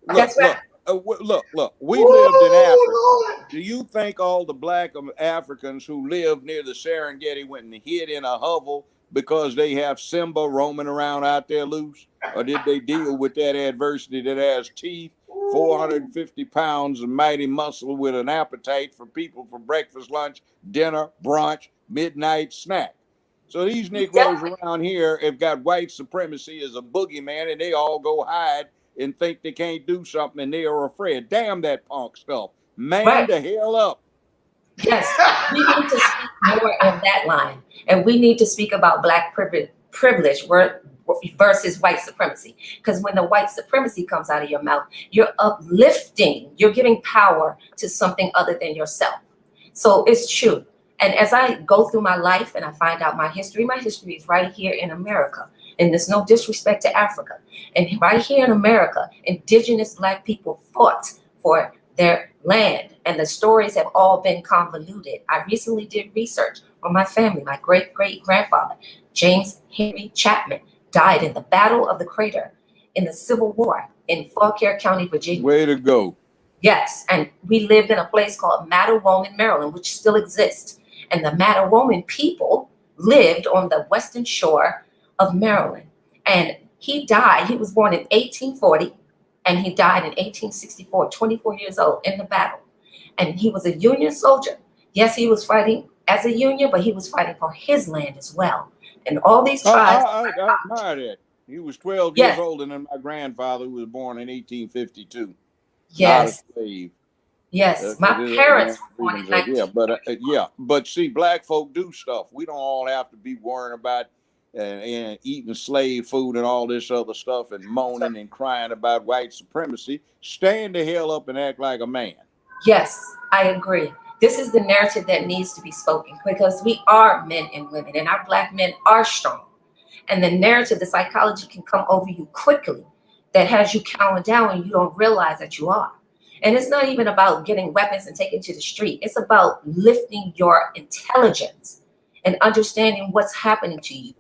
Look, That's right. look, look. We lived in Africa. Ooh, Lord. Do you think all the black Africans who lived near the Serengeti went and hid in a hovel because they have Simba roaming around out there loose? Or did they deal with that adversity that has teeth, Ooh. 450 pounds of mighty muscle with an appetite for people for breakfast, lunch, dinner, brunch, midnight snack? So these Negroes Definitely. around here have got white supremacy as a boogeyman and they all go hide and think they can't do something and they are afraid. Damn that punk stuff. Man Right. the hell up. Yes. We need to speak more in that line. And we need to speak about black privilege versus white supremacy. Because when the white supremacy comes out of your mouth, you're uplifting, you're giving power to something other than yourself. So it's true. And as I go through my life and I find out my history is right here in America. And there's no disrespect to Africa. And right here in America, indigenous black people fought for their land. And the stories have all been convoluted. I recently did research on my family. My great great grandfather, James Henry Chapman, died in the Battle of the Crater in the Civil War in Fauquier County, Virginia. Way to go. Yes, and we lived in a place called Mattawoman, Maryland, which still exists. And the Mattawoman people lived on the western shore of Maryland. And he died, he was born in 1840, and he died in 1864, 24 years old in the battle. And he was a Union soldier. Yes, he was fighting as a Union, but he was fighting for his land as well. And all these tribes, I admire that. He was 12 years yes, older than my grandfather, who was born in 1852, not a yes, slave. yes. My Man, parents were born in freedom's up. 19. Yeah, but see, black folk do stuff. We don't all have to be worrying about and eating slave food and all this other stuff and moaning and crying about white supremacy. Stand the hell up and act like a man. Yes, I agree. This is the narrative that needs to be spoken because we are men and women, and our black men are strong. And the narrative, the psychology can come over you quickly that has you counting down and you don't realize that you are. And it's not even about getting weapons and taking to the street. It's about lifting your intelligence and understanding what's happening to you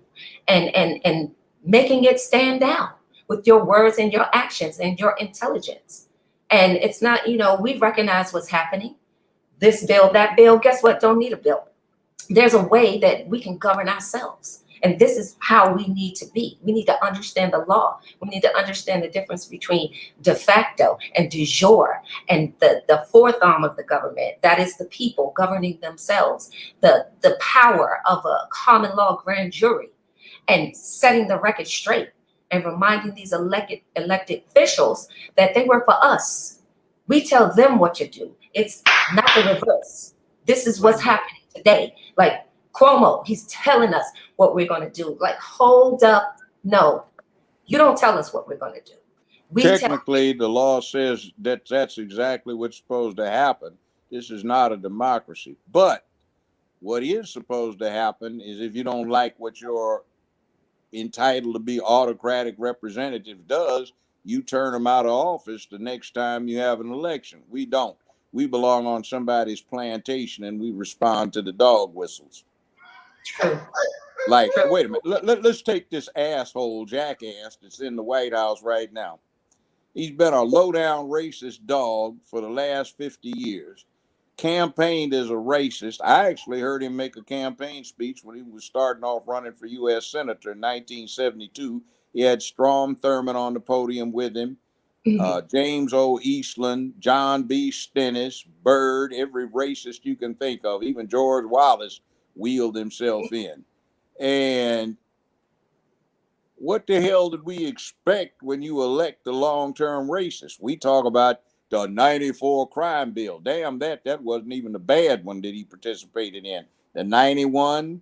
and making it stand down with your words and your actions and your intelligence. And it's not, we recognize what's happening. This bill, that bill, guess what? Don't need a bill. There's a way that we can govern ourselves. And this is how we need to be. We need to understand the law. We need to understand the difference between de facto and de jure and the fourth arm of the government. That is the people governing themselves, the power of a common law grand jury and setting the record straight and reminding these elected officials that they work for us. We tell them what to do. It's not the reverse. This is what's happening today. Like Cuomo, he's telling us what we're going to do. Like, hold up. No, you don't tell us what we're going to do. We tell. Technically, the law says that that's exactly what's supposed to happen. This is not a democracy. But what is supposed to happen is if you don't like what your entitled to be autocratic representative does, you turn them out of office the next time you have an election. We don't. We belong on somebody's plantation and we respond to the dog whistles. True. Like, wait a minute. Let's take this asshole jackass that's in the White House right now. He's been a low down racist dog for the last 50 years. Campaigned as a racist. I actually heard him make a campaign speech when he was starting off running for U.S. Senator in 1972. He had Strom Thurmond on the podium with him, James O. Eastland, John B. Stennis, Byrd, every racist you can think of. Even George Wallace wheeled himself in. And what the hell did we expect when you elect the long-term racist? We talk about the 94 crime bill. Damn, that wasn't even the bad one that he participated in. The 91,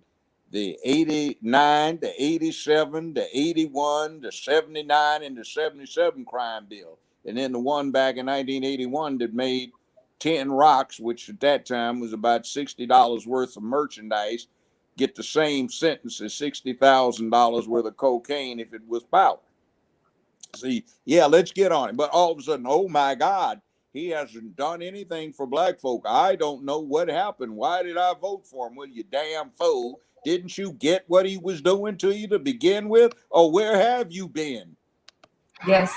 the 89, the 87, the 81, the 79, and the 77 crime bill. And then the one back in 1981 that made 10 rocks, which at that time was about $60 worth of merchandise, get the same sentence as $60,000 worth of cocaine if it was powder. See, yeah, let's get on it. But all of a sudden, oh my God, he hasn't done anything for black folk. I don't know what happened. Why did I vote for him? Well, you damn fool. Didn't you get what he was doing to you to begin with? Or where have you been? Yes.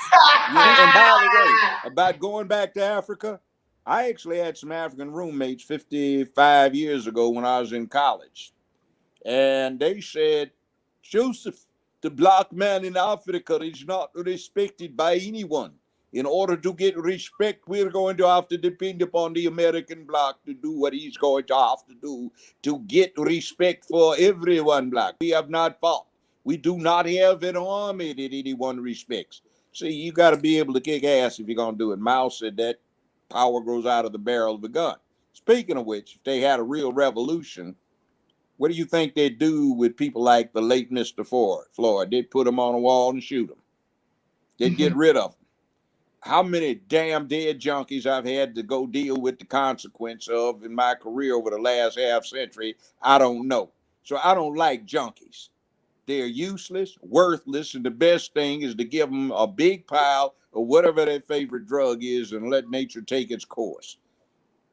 And by the way, about going back to Africa, I actually had some African roommates 55 years ago when I was in college. And they said, Joseph, the black man in Africa is not respected by anyone. In order to get respect, we're going to have to depend upon the American black to do what he's going to have to do to get respect for everyone black. We have not fought. We do not have an army that anyone respects. See, you got to be able to kick ass if you're going to do it. Mao said that power grows out of the barrel of a gun. Speaking of which, if they had a real revolution, what do you think they'd do with people like the late Mr. Floyd? They'd put them on a wall and shoot them. They'd get rid of them. How many damn dead junkies I've had to go deal with the consequence of in my career over the last half century, I don't know. So I don't like junkies. They're useless, worthless, and the best thing is to give them a big pile of whatever their favorite drug is and let nature take its course.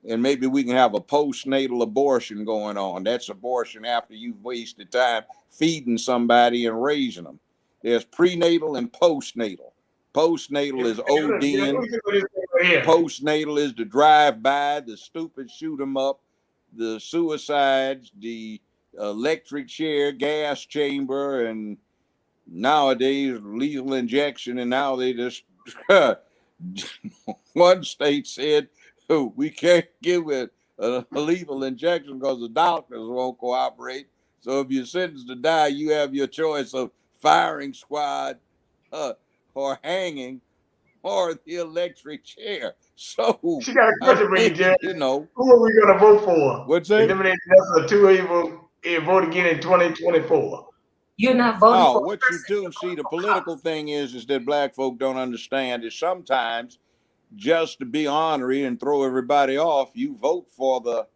And maybe we can have a postnatal abortion going on. That's abortion after you've wasted time feeding somebody and raising them. There's prenatal and postnatal. Postnatal is ODing. Postnatal is the drive-by, the stupid shoot 'em up, the suicides, the electric chair, gas chamber, and nowadays lethal injection. And now they just one state said, oh, we can't give it a lethal injection because the doctors won't cooperate. So if you're sentenced to die, you have your choice of firing squad or hanging or the electric chair. So she got a question for you, Judge. you know, who are we going to vote for? What's that? Eliminate the two evil and vote again in 2024. You're not voting for what you do, see, the political thing is that black folk don't understand is sometimes just to be ornery and throw everybody off, you vote for the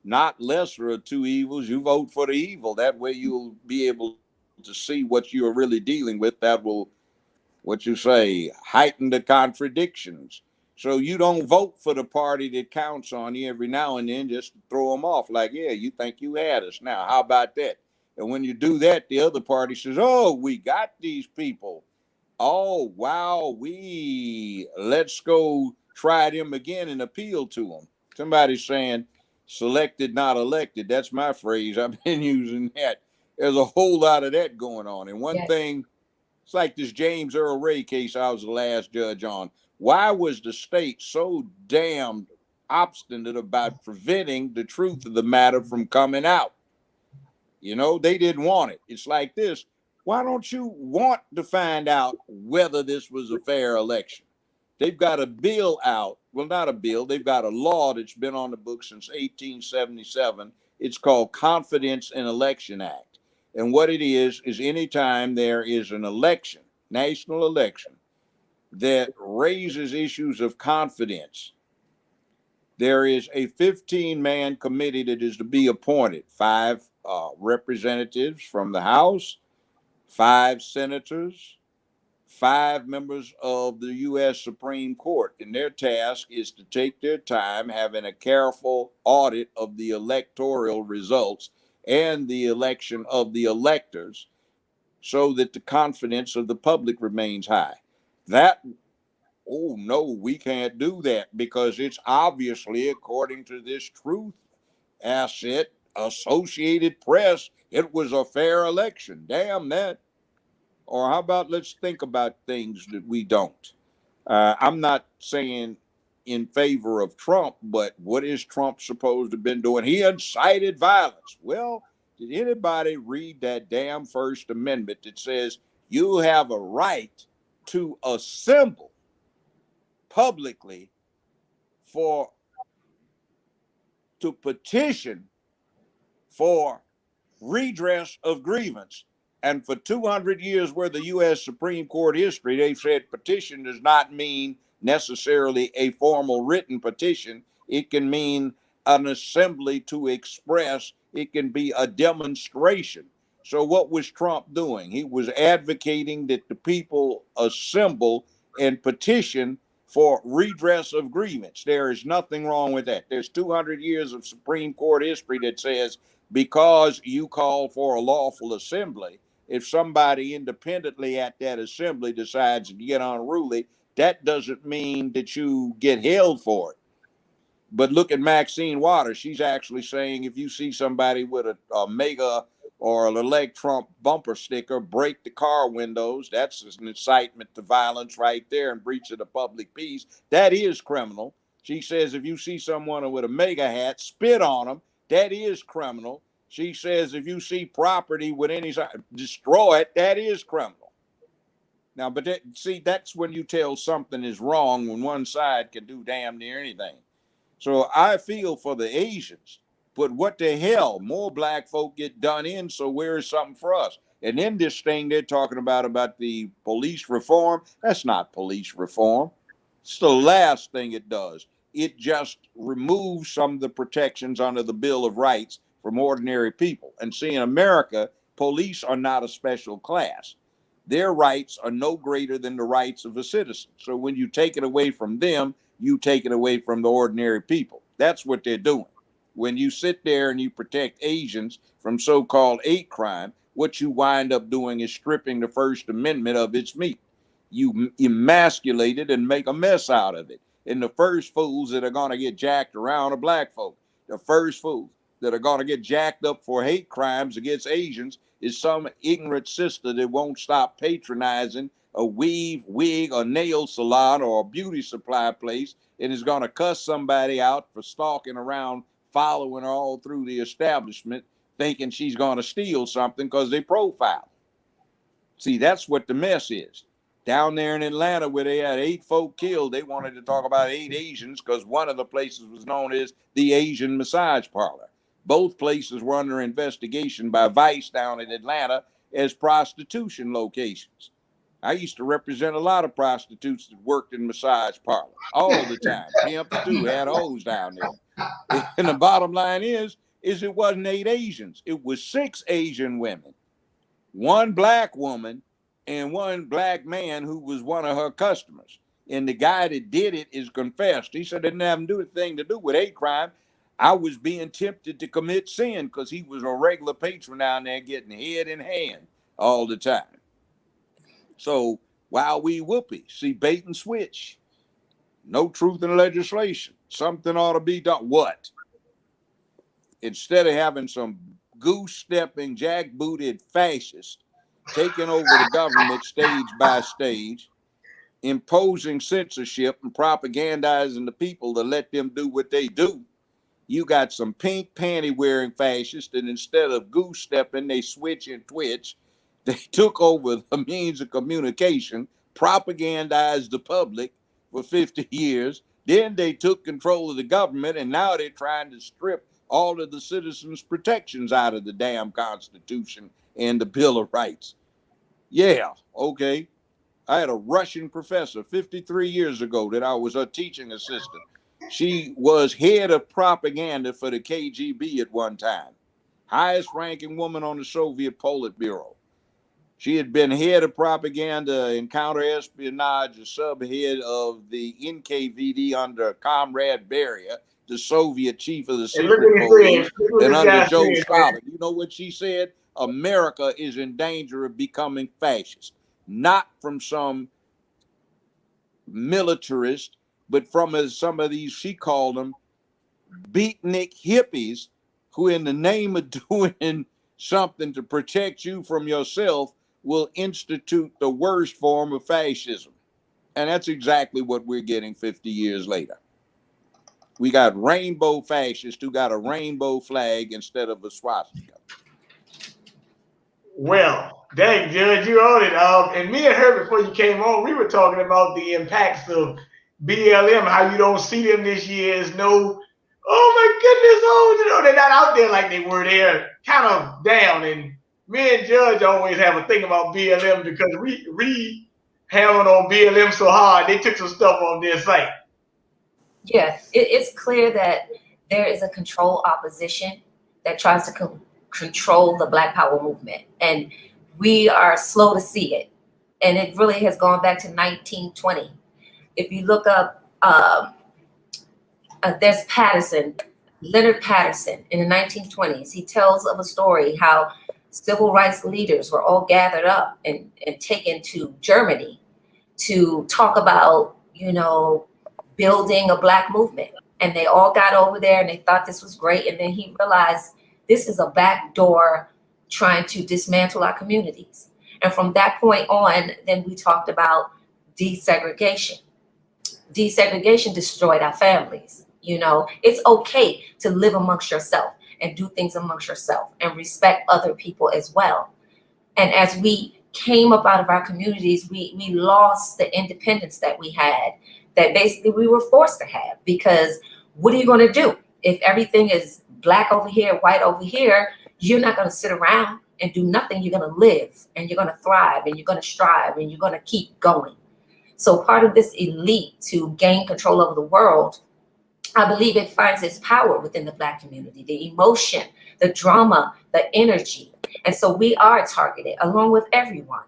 not lesser of two evils. You vote for the evil. That way you'll be able to see what you're really dealing with. That will, what you say, heighten the contradictions. So you don't vote for the party that counts on you every now and then just to throw them off. Like, yeah, you think you had us. Now, how about that? And when you do that, the other party says, oh, we got these people. Oh, wow, let's go try them again and appeal to them. Somebody's saying selected, not elected. That's my phrase. I've been using that. There's a whole lot of that going on. And one thing, it's like this James Earl Ray case I was the last judge on. Why was the state so damn obstinate about preventing the truth of the matter from coming out? You know, they didn't want it. It's like this. Why don't you want to find out whether this was a fair election? They've got a bill out. Well, not a bill. They've got a law that's been on the books since 1877. It's called Confidence in Election Act. And what it is anytime there is an election, national election, that raises issues of confidence, there is a 15-man committee that is to be appointed. 5 representatives from the House, 5 senators, 5 members of the U.S. Supreme Court. And their task is to take their time having a careful audit of the electoral results and the election of the electors so that the confidence of the public remains high. That, oh no, we can't do that because it's obviously, according to this truth asset, Associated Press, it was a fair election. Damn that. Or how about let's think about things that we don't. I'm not saying in favor of Trump, but what is Trump supposed to have been doing? He incited violence. Well, did anybody read that damn First Amendment that says you have a right to assemble publicly to petition for redress of grievance. And for 200 years worth of U.S. Supreme Court history, they've said petition does not mean necessarily a formal written petition. It can mean an assembly to express, it can be a demonstration. So, what was Trump doing? He was advocating that the people assemble and petition for redress of grievance. There is nothing wrong with that. There's 200 years of Supreme Court history that says because you call for a lawful assembly, if somebody independently at that assembly decides to get unruly, that doesn't mean that you get held for it. But look at Maxine Waters. She's actually saying if you see somebody with a mega or an elect Trump bumper sticker, break the car windows. That's an incitement to violence right there and breach of the public peace. That is criminal. She says if you see someone with a mega hat, spit on them. That is criminal. She says if you see property with any destroy it. That is criminal. Now, but see, that's when you tell something is wrong when one side can do damn near anything. So I feel for the Asians, but what the hell? More black folk get done in, so where is something for us? And then this thing they're talking about the police reform, that's not police reform. It's the last thing it does. It just removes some of the protections under the Bill of Rights from ordinary people. And see, in America, police are not a special class. Their rights are no greater than the rights of a citizen. So when you take it away from them, you take it away from the ordinary people. That's what they're doing. When you sit there and you protect Asians from so-called hate crime, what you wind up doing is stripping the First Amendment of its meat. You emasculate it and make a mess out of it. And the first fools that are going to get jacked around are black folk. The first fools that are going to get jacked up for hate crimes against Asians is some ignorant sister that won't stop patronizing a weave, wig, or nail salon or a beauty supply place and is going to cuss somebody out for stalking around, following her all through the establishment, thinking she's going to steal something because they profile. See, that's what the mess is. Down there in Atlanta where they had 8 folk killed, they wanted to talk about 8 Asians because one of the places was known as the Asian massage parlor. Both places were under investigation by Vice down in Atlanta as prostitution locations. I used to represent a lot of prostitutes that worked in massage parlors all the time. Pimps too had hoes down there. And the bottom line is it wasn't 8 Asians. It was 6 Asian women, 1 black woman, and 1 black man who was one of her customers. And the guy that did it is confessed. He said it didn't have anything to do with hate crime. I was being tempted to commit sin because he was a regular patron down there getting head in hand all the time. So while we whoopee, see bait and switch, no truth in legislation. Something ought to be done. What? Instead of having some goose-stepping, jack-booted fascists taking over the government stage by stage, imposing censorship and propagandizing the people to let them do what they do, you got some pink panty-wearing fascists that instead of goose-stepping, they switch and twitch. They took over the means of communication, propagandized the public for 50 years. Then they took control of the government, and now they're trying to strip all of the citizens' protections out of the damn Constitution and the Bill of Rights. Yeah, okay. I had a Russian professor 53 years ago that I was her teaching assistant. She was head of propaganda for the KGB at one time, highest ranking woman on the Soviet Politburo. She had been head of propaganda and counterespionage, a subhead of the NKVD under Comrade Beria, the Soviet chief of the secret police, and under Joe Stalin. You know what she said? America is in danger of becoming fascist, not from some militarist, but from some of these, she called them beatnik hippies, who in the name of doing something to protect you from yourself will institute the worst form of fascism. And that's exactly what we're getting 50 years later. We got rainbow fascists who got a rainbow flag instead of a swastika. Well, dang, Judge, you own it. And me and her, before you came on, we were talking about the impacts of BLM, how you don't see them this year. There's no Oh my goodness! Oh, they're not out there like they were. They're kind of down. And me and Judge always have a thing about BLM because we hammered on BLM so hard they took some stuff off their site. Yeah, it's clear that there is a control opposition that tries to control the Black Power movement, and we are slow to see it. And it really has gone back to 1920. If you look up, there's Patterson, Leonard Patterson in the 1920s. He tells of a story how civil rights leaders were all gathered up and taken to Germany to talk about, building a Black movement. And they all got over there and they thought this was great. And then he realized this is a back door trying to dismantle our communities. And from that point on, then we talked about desegregation. Desegregation destroyed our families. It's okay to live amongst yourself and do things amongst yourself and respect other people as well. And as we came up out of our communities, we lost the independence that we had, that basically we were forced to have, because what are you going to do if everything is Black over here, white over here? You're not going to sit around and do nothing. You're going to live and you're going to thrive and you're going to strive and you're going to keep going. So part of this elite to gain control over the world, I believe it finds its power within the Black community, the emotion, the drama, the energy. And so we are targeted along with everyone.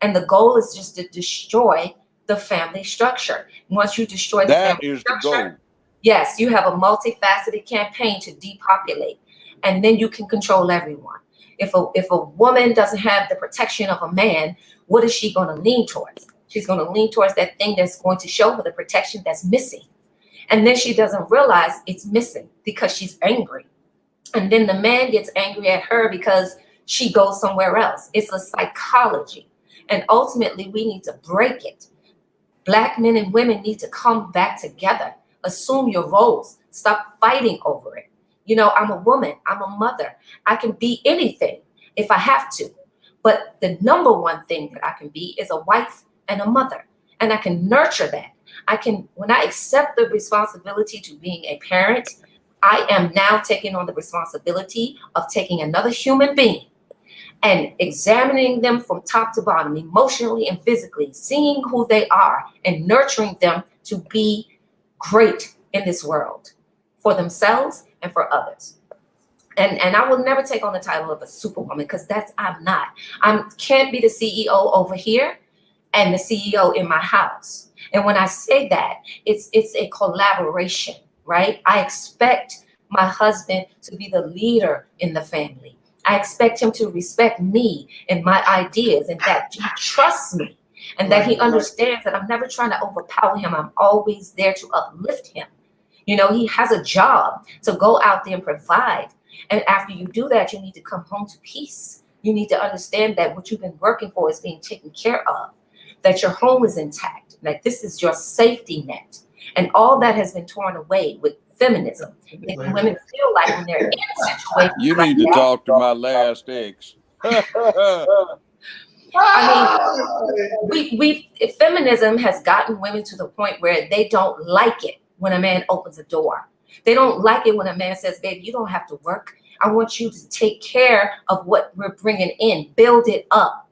And the goal is just to destroy the family structure. Once you destroy the family structure, yes, you have a multifaceted campaign to depopulate, and then you can control everyone. If a woman doesn't have the protection of a man, what is she going to lean towards? She's going to lean towards that thing that's going to show her the protection that's missing. And then she doesn't realize it's missing because she's angry. And then the man gets angry at her because she goes somewhere else. It's a psychology. And ultimately, we need to break it. Black men and women need to come back together. Assume your roles. Stop fighting over it. I'm a woman. I'm a mother. I can be anything if I have to. But the number one thing that I can be is a wife and a mother. And I can nurture that. When I accept the responsibility to being a parent, I am now taking on the responsibility of taking another human being and examining them from top to bottom, emotionally and physically, seeing who they are and nurturing them to be great in this world for themselves and for others. And I will never take on the title of a superwoman, because I'm not. I can't be the CEO over here and the CEO in my house. And when I say that, it's a collaboration, right? I expect my husband to be the leader in the family. I expect him to respect me and my ideas, and that he trusts me, and that he understands that I'm never trying to overpower him. I'm always there to uplift him. He has a job to go out there and provide. And after you do that, you need to come home to peace. You need to understand that what you've been working for is being taken care of, that your home is intact, that this is your safety net. And all that has been torn away with feminism. Making women feel like when they're in a situation. You need to talk to my last ex. Feminism has gotten women to the point where they don't like it when a man opens a door. They don't like it when a man says, babe, you don't have to work. I want you to take care of what we're bringing in, build it up.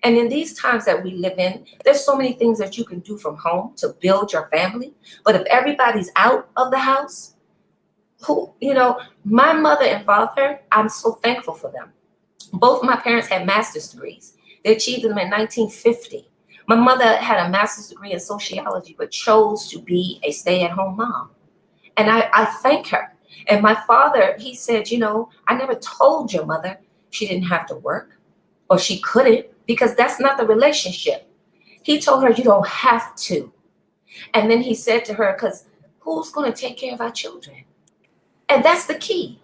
And in these times that we live in, there's so many things that you can do from home to build your family. But if everybody's out of the house, my mother and father, I'm so thankful for them. Both my parents had master's degrees. They achieved them in 1950. My mother had a master's degree in sociology, but chose to be a stay-at-home mom. And I thank her. And my father, he said, I never told your mother she didn't have to work or she couldn't, because that's not the relationship. He told her, you don't have to. And then he said to her, because who's going to take care of our children? And that's the key.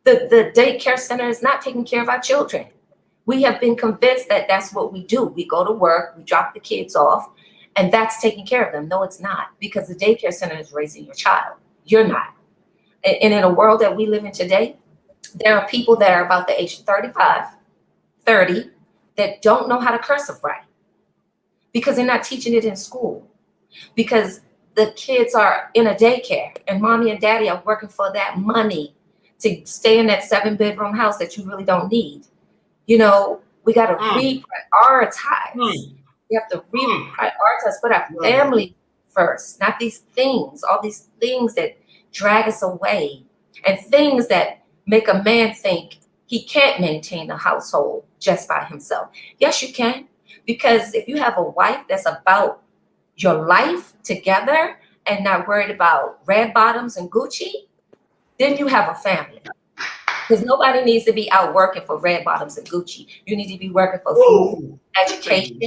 The daycare center is not taking care of our children. We have been convinced that that's what we do. We go to work, we drop the kids off, and that's taking care of them. No, it's not, because the daycare center is raising your child. You're not. And in a world that we live in today, there are people that are about the age of 35, 30, that don't know how to cursive right, because they're not teaching it in school. Because the kids are in a daycare and mommy and daddy are working for that money to stay in that 7-bedroom house that you really don't need. You know, we got to Mm, reprioritize. mm, We have to mm. reprioritize, put our Love it. family first, not these things, all these things that drag us away, and things that make a man think he can't maintain a household just by himself. Yes, you can. Because if you have a wife that's about your life together and not worried about red bottoms and Gucci, then you have a family. Because nobody needs to be out working for red bottoms and Gucci. You need to be working for food, Whoa. Take it, education,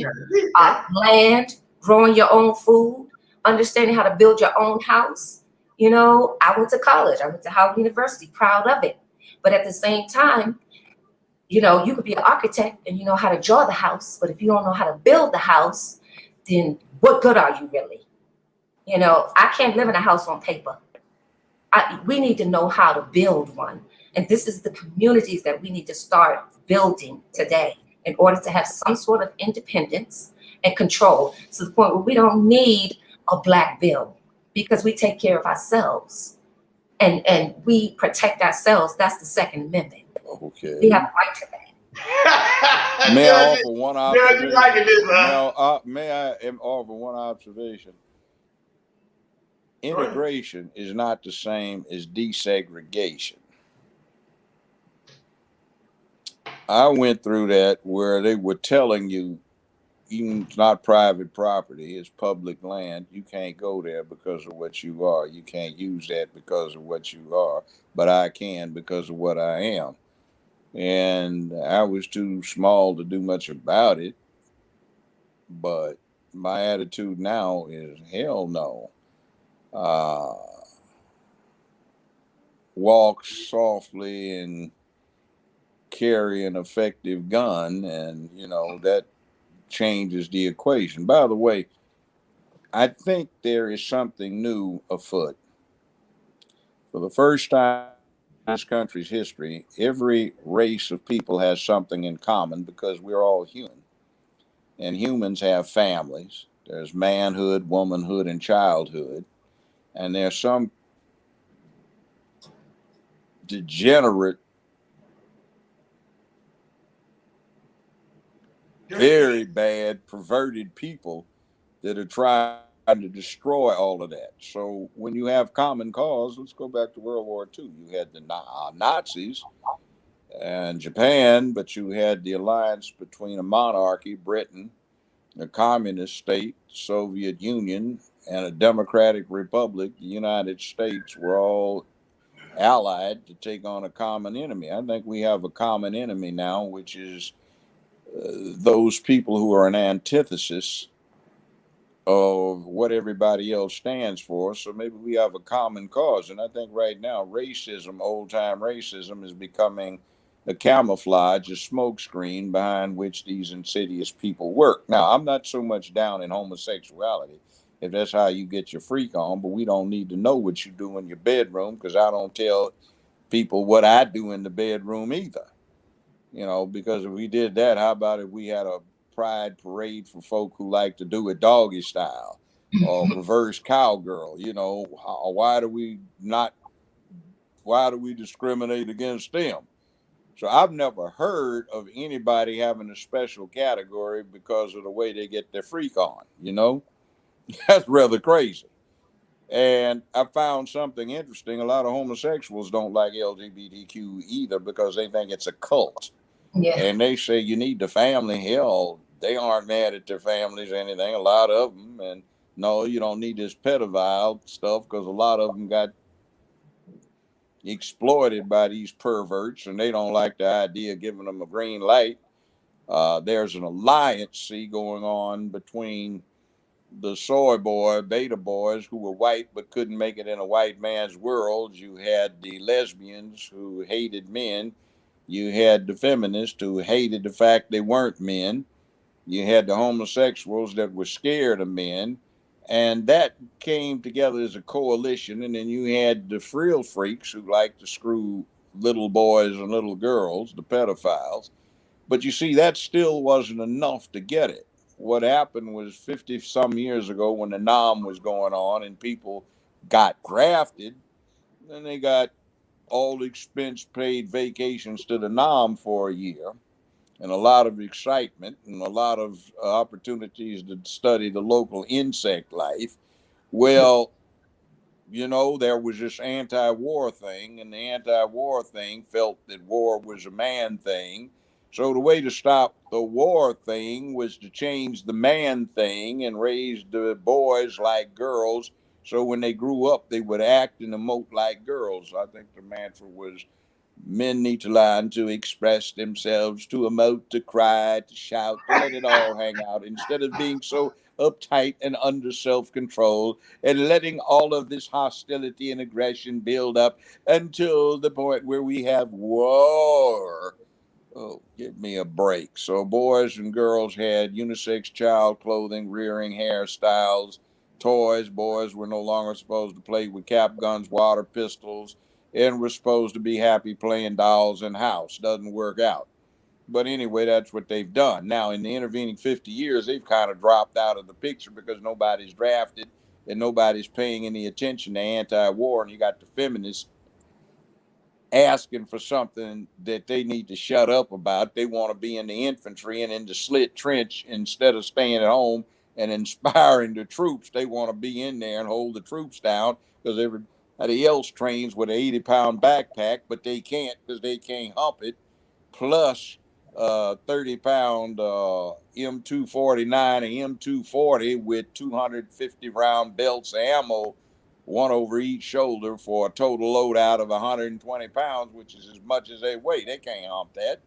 okay. land, growing your own food, understanding how to build your own house. You know, I went to college. I went to Howard University, proud of it. But at the same time, you know, you could be an architect and you know how to draw the house, but if you don't know how to build the house, then what good are you really? You know, I can't live in a house on paper. We need to know how to build one. And this is the communities that we need to start building today in order to have some sort of independence and control to the point where we don't need a black bill because we take care of ourselves and we protect ourselves. That's the Second Amendment. We have Okay. a right to that. May I Judge, offer one Judge, you liking observation? this, huh? May I offer one observation? Go ahead. Integration is not the same as desegregation. I went through that where they were telling you, even it's not private property, it's public land. You can't go there because of what you are. You can't use that because of what you are, but I can because of what I am. And I was too small to do much about it, but my attitude now is hell no. Uh, Walk softly and carry an effective gun, and that changes the equation. By the way, I think there is something new afoot. For the first time in this country's history, every race of people has something in common because we're all human. And humans have families. There's manhood, womanhood, and childhood. And there's some degenerate, very bad, perverted people that are trying to destroy all of that. So when you have common cause, let's go back to World War II. You had the Nazis and Japan, but you had the alliance between a monarchy, Britain, a communist state, Soviet Union, and a democratic republic, the United States, were all allied to take on a common enemy. I think we have a common enemy now, which is those people who are an antithesis of what everybody else stands for. So maybe we have a common cause. And I think right now, racism, old time racism, is becoming a camouflage, a smokescreen behind which these insidious people work. Now, I'm not so much down in homosexuality, if that's how you get your freak on, but we don't need to know what you do in your bedroom because I don't tell people what I do in the bedroom either. Because if we did that, how about if we had a pride parade for folk who like to do it doggy style or reverse cowgirl? Why do we not? Why do we discriminate against them? So I've never heard of anybody having a special category because of the way they get their freak on. That's rather crazy. And I found something interesting. A lot of homosexuals don't like LGBTQ either because they think it's a cult. Yeah. And they say you need the family. Hell, they aren't mad at their families or anything. A lot of them, and no, you don't need this pedophile stuff because a lot of them got exploited by these perverts, and they don't like the idea of giving them a green light. There's an alliance, see, going on between the soy boy, beta boys who were white but couldn't make it in a white man's world. You had the lesbians who hated men. You had the feminists who hated the fact they weren't men. You had the homosexuals that were scared of men. And that came together as a coalition. And then you had the frill freaks who like to screw little boys and little girls, the pedophiles. But you see, that still wasn't enough to get it. what happened was 50 some years ago when the NOM was going on and people got drafted, then they got all expense paid vacations to the NOM for a year and a lot of excitement and a lot of opportunities to study the local insect life. Well, there was this anti-war thing, and the anti-war thing felt that war was a man thing. So the way to stop the war thing was to change the man thing and raise the boys like girls. So when they grew up, they would act and emote like girls. I think the mantra was men need to learn to express themselves, to emote, to cry, to shout, to let it all hang out instead of being so uptight and under self control and letting all of this hostility and aggression build up until the point where we have war. Oh, give me a break. So, boys and girls had unisex child clothing, rearing hairstyles, toys. Boys were no longer supposed to play with cap guns, water pistols, and were supposed to be happy playing dolls in house. Doesn't work out. But anyway, that's what they've done. Now, in the intervening 50 years, they've kind of dropped out of the picture because nobody's drafted and nobody's paying any attention to anti war. And you got the feminists asking for something that they need to shut up about. They want to be in the infantry and in the slit trench instead of staying at home and inspiring the troops. They want to be in there and hold the troops down because everybody else trains with an 80-pound backpack, but they can't because they can't hump it. Plus 30-pound M249 and M240 with 250 round belts of ammo, one over each shoulder for a total loadout of 120 pounds, which is as much as they weigh. They can't hump that.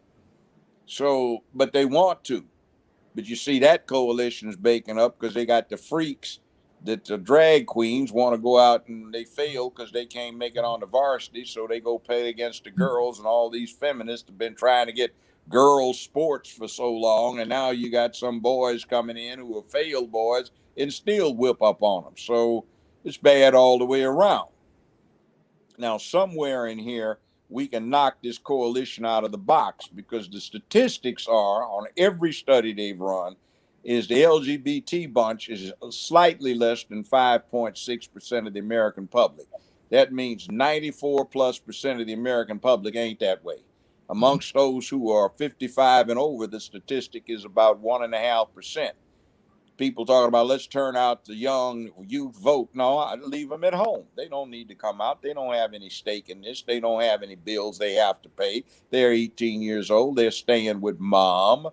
So, but they want to. But you see, that coalition is baking up because they got the freaks that the drag queens want to go out and they fail because they can't make it on the varsity. So they go play against the girls, and all these feminists have been trying to get girls' sports for so long. And now you got some boys coming in who are failed boys and still whip up on them. So it's bad all the way around. Now, somewhere in here, we can knock this coalition out of the box because the statistics are on every study they've run is the LGBT bunch is slightly less than 5.6% of the American public. That means 94 plus percent of the American public ain't that way. Amongst those who are 55 and over, the statistic is about 1.5%. People talking about let's turn out the young youth vote. No, I leave them at home. They don't need to come out. They don't have any stake in this. They don't have any bills they have to pay. They're 18 years old. They're staying with mom,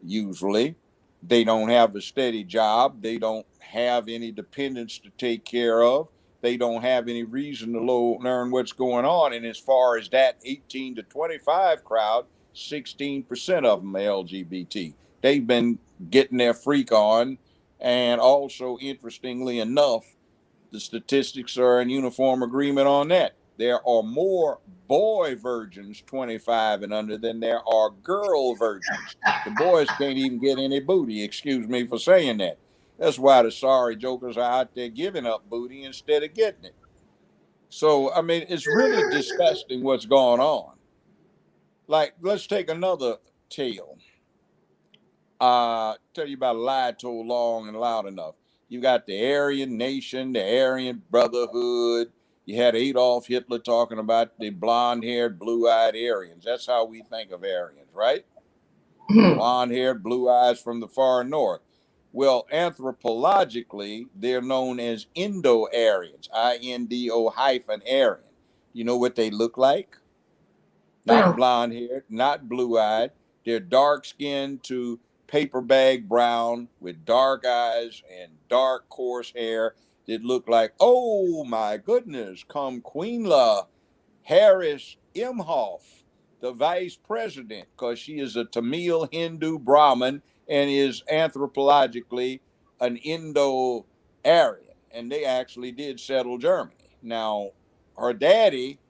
usually. They don't have a steady job. They don't have any dependents to take care of. They don't have any reason to learn what's going on. And as far as that 18 to 25 crowd, 16% of them are LGBT. They've been getting their freak on. And also, interestingly enough, the statistics are in uniform agreement on that. There are more boy virgins 25 and under than there are girl virgins. The boys can't even get any booty. Excuse me for saying that. That's why the sorry jokers are out there giving up booty instead of getting it. So, I mean, it's really disgusting what's going on. Like, let's take another tale. Tell you about a lie told long and loud enough. You got the Aryan nation, the Aryan brotherhood. You had Adolf Hitler talking about the blonde haired, blue eyed Aryans. That's how we think of Aryans, right? Blonde haired, blue eyes from the far north. Well, anthropologically, they're known as Indo Aryans, INDO hyphen Aryan. You know what they look like? Not No. blonde haired, not blue eyed. They're dark skinned to paper bag brown with dark eyes and dark coarse hair that look like, oh my goodness, come Queenla Harris Imhoff, the vice president, because she is a Tamil Hindu Brahmin and is anthropologically an Indo Aryan. And they actually did settle Germany. Now, her daddy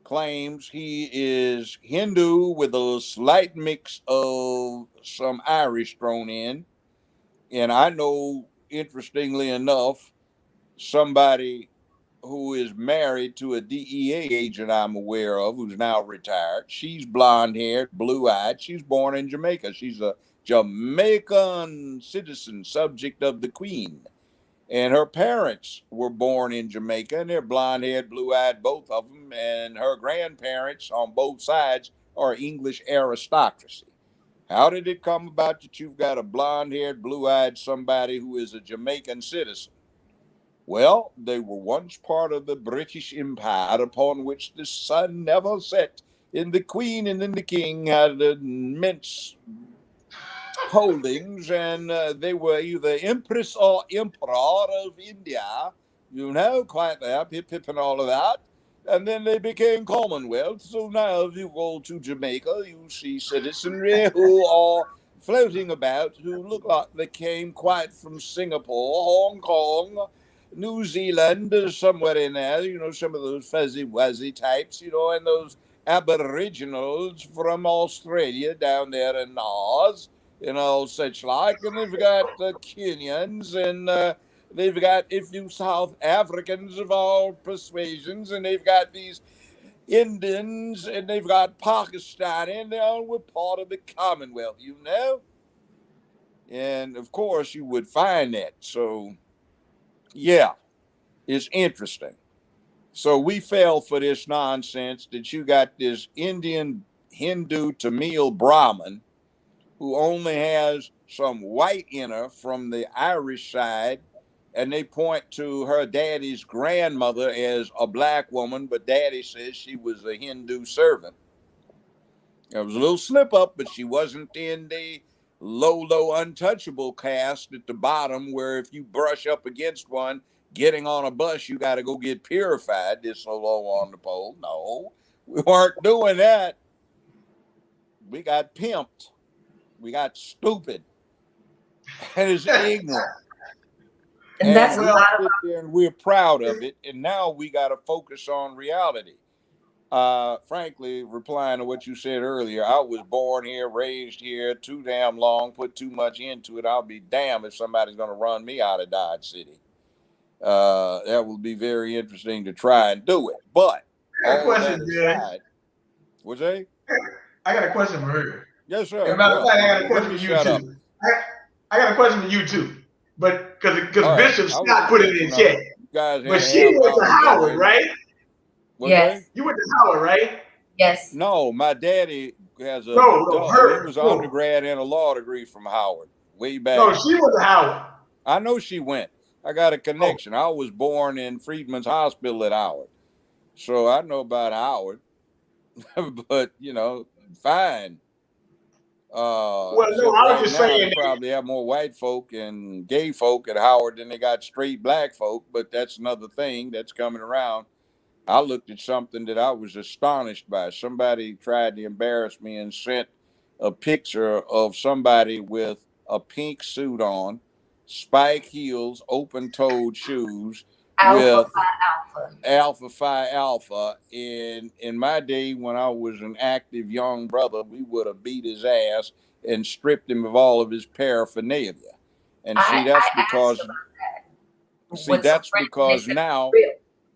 claims he is Hindu with a slight mix of some Irish thrown in. And I know, interestingly enough, somebody who is married to a DEA agent I'm aware of who's now retired. She's blonde haired, blue eyed. She's born in Jamaica. She's a Jamaican citizen, subject of the Queen. And her parents were born in Jamaica, and they're blonde haired, blue eyed, both of them. And her grandparents on both sides are English aristocracy. How did it come about that you've got a blonde haired, blue eyed somebody who is a Jamaican citizen? Well, they were once part of the British Empire upon which the sun never set, and the Queen and then the King had immense holdings, and they were either Empress or Emperor of India, quite that, pip pip and all of that. And then they became Commonwealth. So now, if you go to Jamaica, you see citizenry who are floating about, who look like they came quite from Singapore, Hong Kong, New Zealand, somewhere in there, some of those fuzzy wuzzy types, and those aboriginals from Australia down there in Oz, such like. And they've got the Kenyans, and they've got a few South Africans of all persuasions, and they've got these Indians, and they've got Pakistani, and they all were part of the Commonwealth. And of course, you would find that. So, yeah, it's interesting. So we fell for this nonsense that you got this Indian Hindu Tamil Brahmin who only has some white in her from the Irish side, and they point to her daddy's grandmother as a black woman, but daddy says she was a Hindu servant. It was a little slip up, but she wasn't in the low, untouchable caste at the bottom where if you brush up against one, getting on a bus, you got to go get purified. This so low on the pole. No, we weren't doing that. We got pimped. We got stupid. And it's ignorant. And that's a lot of. And we're proud of it. And now we got to focus on reality. Frankly, replying to what you said earlier, I was born here, raised here, too damn long, put too much into it. I'll be damned if somebody's going to run me out of Dodge City. That will be very interesting to try and do it. But all that aside, what's that? I got a question for her. Yes, sir. As a matter of fact, I got a question for you too. I got a question for you too. But because Bishop Scott put it in chat. But she went to Howard, right? Yes. You went to Howard, right? Yes. No, my daddy has a. Her. He was an undergrad and a law degree from Howard way back. No, she went to Howard. I know she went. I got a connection. I was born in Freedman's Hospital at Howard. So I know about Howard. But, fine. Well, no, I was just saying they probably have more white folk and gay folk at Howard than they got straight black folk, but that's another thing that's coming around. I looked at something that I was astonished by. Somebody tried to embarrass me and sent a picture of somebody with a pink suit on, spike heels, open-toed shoes, Alpha Phi Alpha. In my day, when I was an active young brother, we would have beat his ass and stripped him of all of his paraphernalia. And that's because now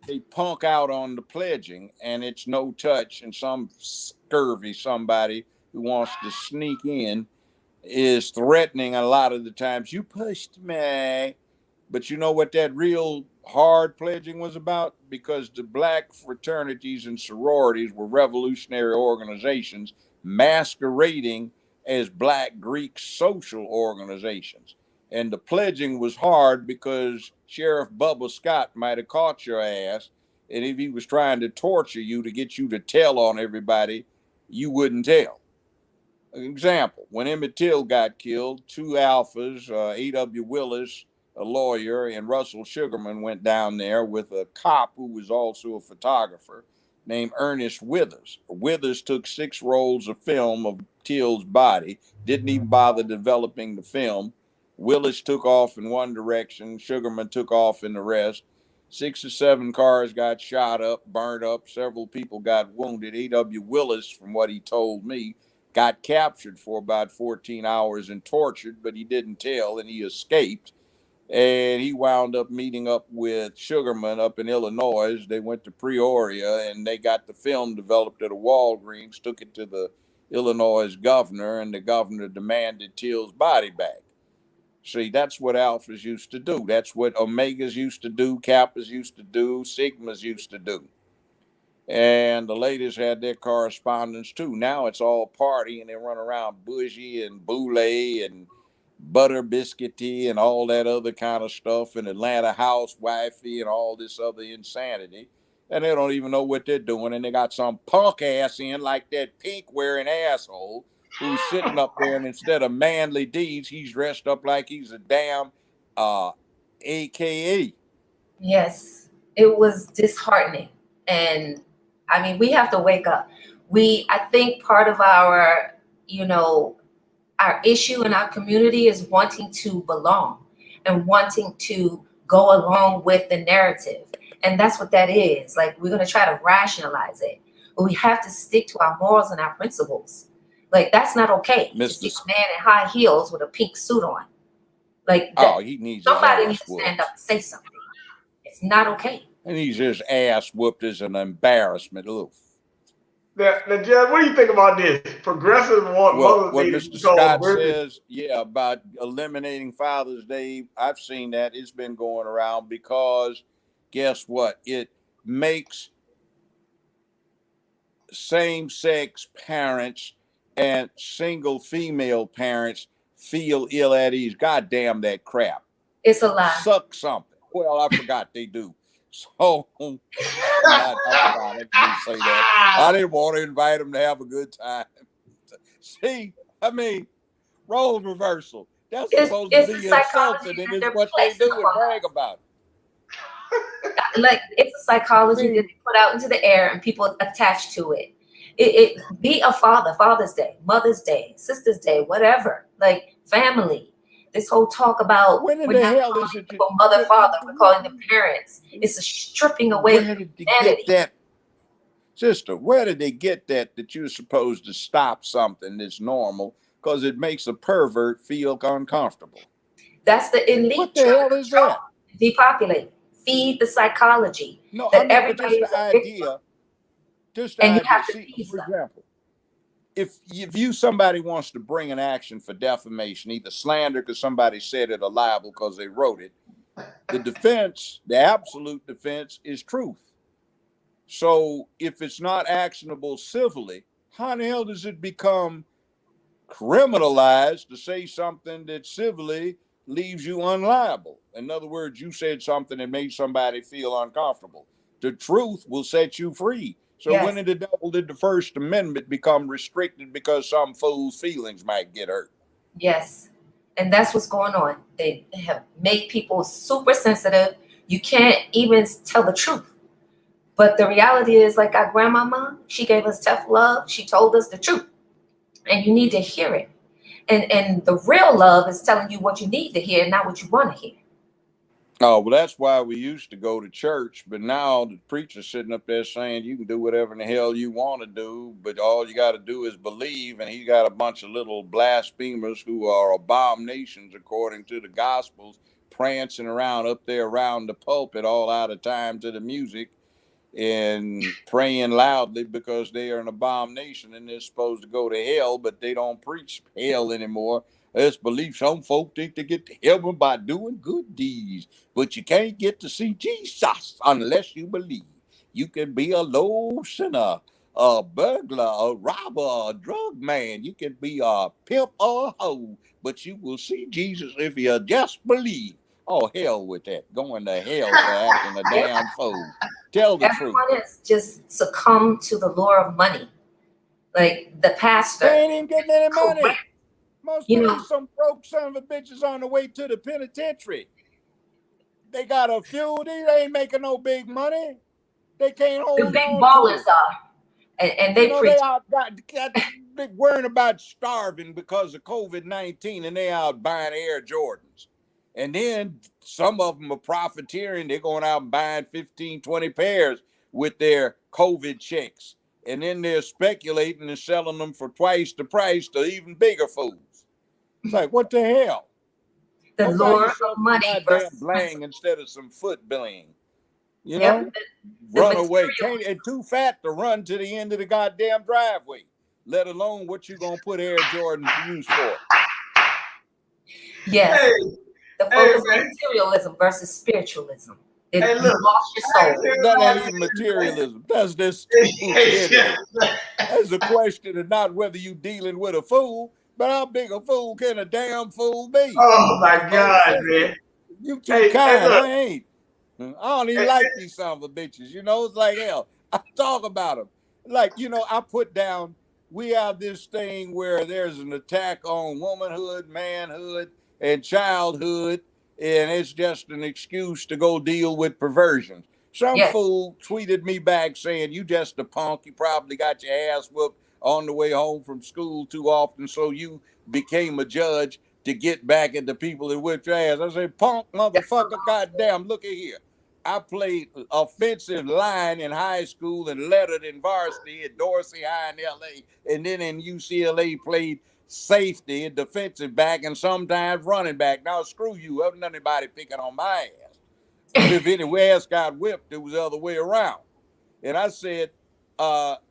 they punk out on the pledging, and it's no touch, and some scurvy somebody who wants to sneak in is threatening a lot of the times. You pushed me. But you know what that real hard pledging was about? Because the black fraternities and sororities were revolutionary organizations masquerading as black Greek social organizations. And the pledging was hard because Sheriff Bubba Scott might have caught your ass. And if he was trying to torture you to get you to tell on everybody, you wouldn't tell. An example, when Emmett Till got killed, two alphas, A.W. Willis, a lawyer, and Russell Sugarman went down there with a cop who was also a photographer named Ernest Withers. Withers took 6 rolls of film of Till's body, didn't even bother developing the film. Willis took off in one direction, Sugarman took off in the rest. 6 or 7 cars got shot up, burned up, several people got wounded. A.W. Willis, from what he told me, got captured for about 14 hours and tortured, but he didn't tell, and he escaped. And he wound up meeting up with Sugarman up in Illinois. They went to Peoria, and they got the film developed at a Walgreens, took it to the Illinois' governor, and the governor demanded Till's body back. See, that's what alphas used to do. That's what omegas used to do, kappas used to do, sigmas used to do. And the ladies had their correspondence too. Now it's all party, and they run around bougie and boule and butter biscuity and all that other kind of stuff, and Atlanta housewifey and all this other insanity. And they don't even know what they're doing. And they got some punk ass in like that pink wearing asshole who's sitting up there, and instead of manly deeds, he's dressed up like he's a damn AKA. Yes, it was disheartening. And I mean, we have to wake up. I think part of our, our issue in our community is wanting to belong and wanting to go along with the narrative. And that's what that is. Like, we're going to try to rationalize it, but we have to stick to our morals and our principles. Like, that's not okay to see a man in high heels with a pink suit on. Like, he needs somebody needs to stand up and say something. It's not okay. And he's just ass whooped as an embarrassment. Look. Now, Judge, what do you think about this? Progressive want Mother's what Day Mr. Scott says, about eliminating Father's Day, I've seen that. It's been going around because guess what? It makes same-sex parents and single female parents feel ill at ease. God damn that crap. It's a lie. Suck something. Well, I forgot they do. So I didn't want to invite them to have a good time. See, I mean, role reversal. That's supposed to be insulting, and it's what they do and brag about. Like, it's a psychology that they put out into the air and people attach to it. Be a father, Father's Day, Mother's Day, Sister's Day, whatever. Like, family. This whole talk about when in the hell is it mother, father, we're calling them parents. It's a stripping away of humanity. Sister, where did they get that you're supposed to stop something that's normal because it makes a pervert feel uncomfortable? That's the elite. What the hell is that? Depopulate. Feed the psychology. No, that everybody just the idea. Just the and idea. You have to see, for example, if somebody wants to bring an action for defamation, either slander because somebody said it or libel because they wrote it, the defense, the absolute defense, is truth. So if it's not actionable civilly, how in the hell does it become criminalized to say something that civilly leaves you unliable? In other words, you said something that made somebody feel uncomfortable. The truth will set you free. So when in the devil did the First Amendment become restricted because some fool's feelings might get hurt? Yes. And that's what's going on. They have made people super sensitive. You can't even tell the truth. But the reality is, like our grandmama, she gave us tough love. She told us the truth. And you need to hear it. And the real love is telling you what you need to hear, not what you want to hear. Oh, well, that's why we used to go to church, but now the preacher's sitting up there saying you can do whatever in the hell you want to do, but all you got to do is believe, and he got a bunch of little blasphemers who are abominations according to the Gospels, prancing around up there around the pulpit all out of time to the music and praying loudly because they are an abomination and they're supposed to go to hell, but they don't preach hell anymore. Let's believe some folk think they get to heaven by doing good deeds, but you can't get to see Jesus unless you believe. You can be a low sinner, a burglar, a robber, a drug man. You can be a pimp or a hoe, but you will see Jesus if you just believe. Oh, hell with that. Going to hell for acting a damn fool. Tell the truth. Everyone has just succumbed to the lure of money. Like the pastor. They ain't even getting any money. Most of these some broke son of a bitches on the way to the penitentiary. They got a few. They ain't making no big money. They can't hold on. The big ballers are, and they preach. They got big worrying about starving because of COVID-19, and they out buying Air Jordans. And then some of them are profiteering. They're going out and buying 15, 20 pairs with their COVID checks. And then they're speculating and selling them for twice the price to even bigger fools. It's like, what the hell? The lure of money versus bling instead of some foot bling. You know? Run away. And too fat to run to the end of the goddamn driveway. let alone what you gonna put Air Jordan use for. Yes. Hey, The hey, focus on man. materialism versus spiritualism. Hey, You look. lost your I ain't soul. saying That ain't nobody even business, materialism. That's just man. It's stupidity. just- That's a question of not whether you dealing with a fool, but how big a fool can a damn fool be? oh my That's God, 450. man. You too Hey, kind. look. I ain't. I don't even Hey, like these son of a bitches. You know, it's like hell. I talk about them. Like, I put down, we have this thing where there's an attack on womanhood, manhood, and childhood, and it's just an excuse to go deal with perversions. Some Yes. fool tweeted me back saying, "You just a punk. You probably got your ass whooped on the way home from school too often, so you became a judge to get back at the people that whipped your ass." I say, "Punk motherfucker, goddamn, look at here. I played offensive line in high school and lettered in varsity at Dorsey High in LA, and then in UCLA played safety, defensive back, and sometimes running back. Now screw you. Wasn't anybody picking on my ass. If any ass got whipped, it was the other way around." And I said,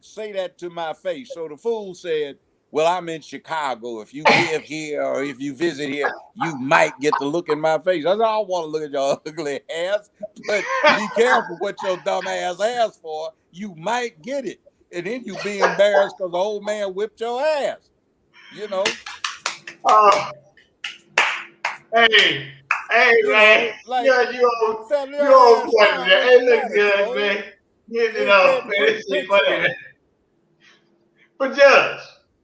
say that to my face. So the fool said, "Well, I'm in Chicago. If you live here or if you visit here, you might get to look in my face." I said, "I don't want to look at your ugly ass, but be careful what your dumb ass asks for. You might get it. And then you be embarrassed because the old man whipped your ass." You know, oh, hey, hey, man. like Yeah, settle you your on ass point, down. man. What's Hey, the look matter, good, Chloe? man. Get it It's off, that man. quick This shit pick funny, stuff. man.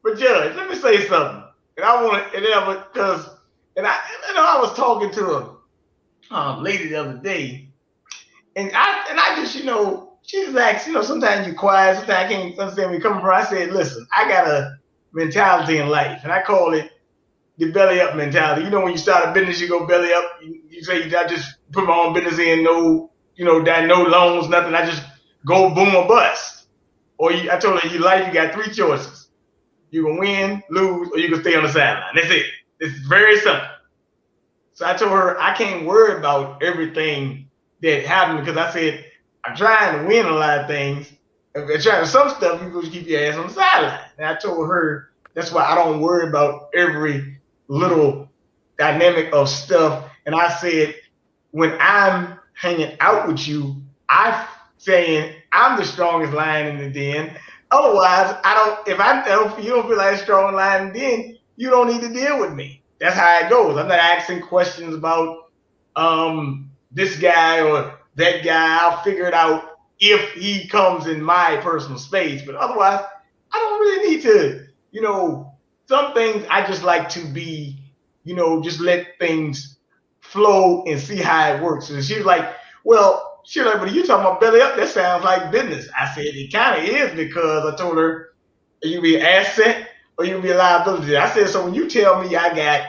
But Judge, let me say something. And I want to, and then because, I was talking to a lady the other day, and I just, she just asked, sometimes you're quiet, sometimes I can't understand where you're coming from. I said, listen, I got a mentality in life, and I call it the belly up mentality. When you start a business, you go belly up. You say, I just put my own business in, that no loans, nothing. I just go boom or bust. Or I told her, in your life, you got three choices. You can win, lose, or you can stay on the sideline. That's it. It's very simple. So I told her I can't worry about everything that happened because I said I'm trying to win a lot of things. If I'm trying some stuff, you just keep your ass on the sideline. And I told her that's why I don't worry about every little dynamic of stuff. And I said when I'm hanging out with you, I'm saying I'm the strongest lion in the den. Otherwise, I don't. If I don't, you don't feel like a strong lion in the den, you don't need to deal with me. That's how it goes. I'm not asking questions about this guy or that guy. I'll figure it out if he comes in my personal space. But otherwise, I don't really need to. Some things I just like to be. Just let things flow and see how it works. And she was like, "Well, she was like, but you talking about belly up? That sounds like business." I said, "It kind of is because I told her you be an asset or you be a liability." I said, "So when you tell me I got,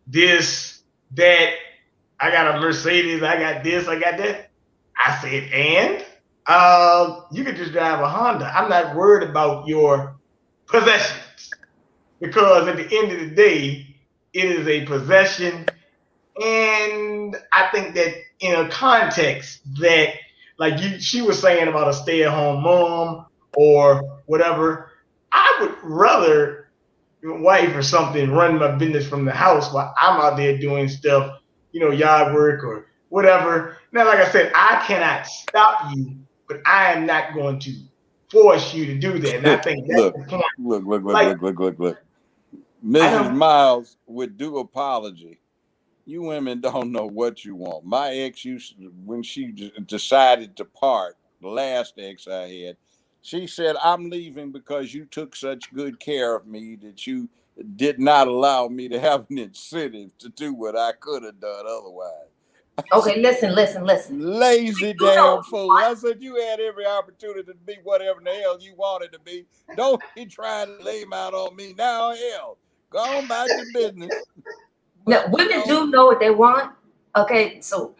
this, that, I got a Mercedes, I got this, I got that," I said, "And you could just drive a Honda. I'm not worried about your possessions because at the end of the day, it is a possession." And I think that in a context that, like she was saying about a stay-at-home mom or whatever, I would rather your wife or something run my business from the house while I'm out there doing stuff, yard work or whatever. Now, like I said, I cannot stop you, but I am not going to force you to do that. And I think that's Look, the point. Like look. I Mrs. know. Miles, with due apology, you women don't know what you want. My ex when she decided to part, the last ex I had, she said, "I'm leaving because you took such good care of me that you did not allow me to have an incentive to do what I could have done otherwise." Okay, listen. Lazy You know damn fool. I said, you had every opportunity to be whatever the hell you wanted to be. Don't be trying to lay him out on me now. Hell, go on about your business. now, But, women do know what they want. Okay, so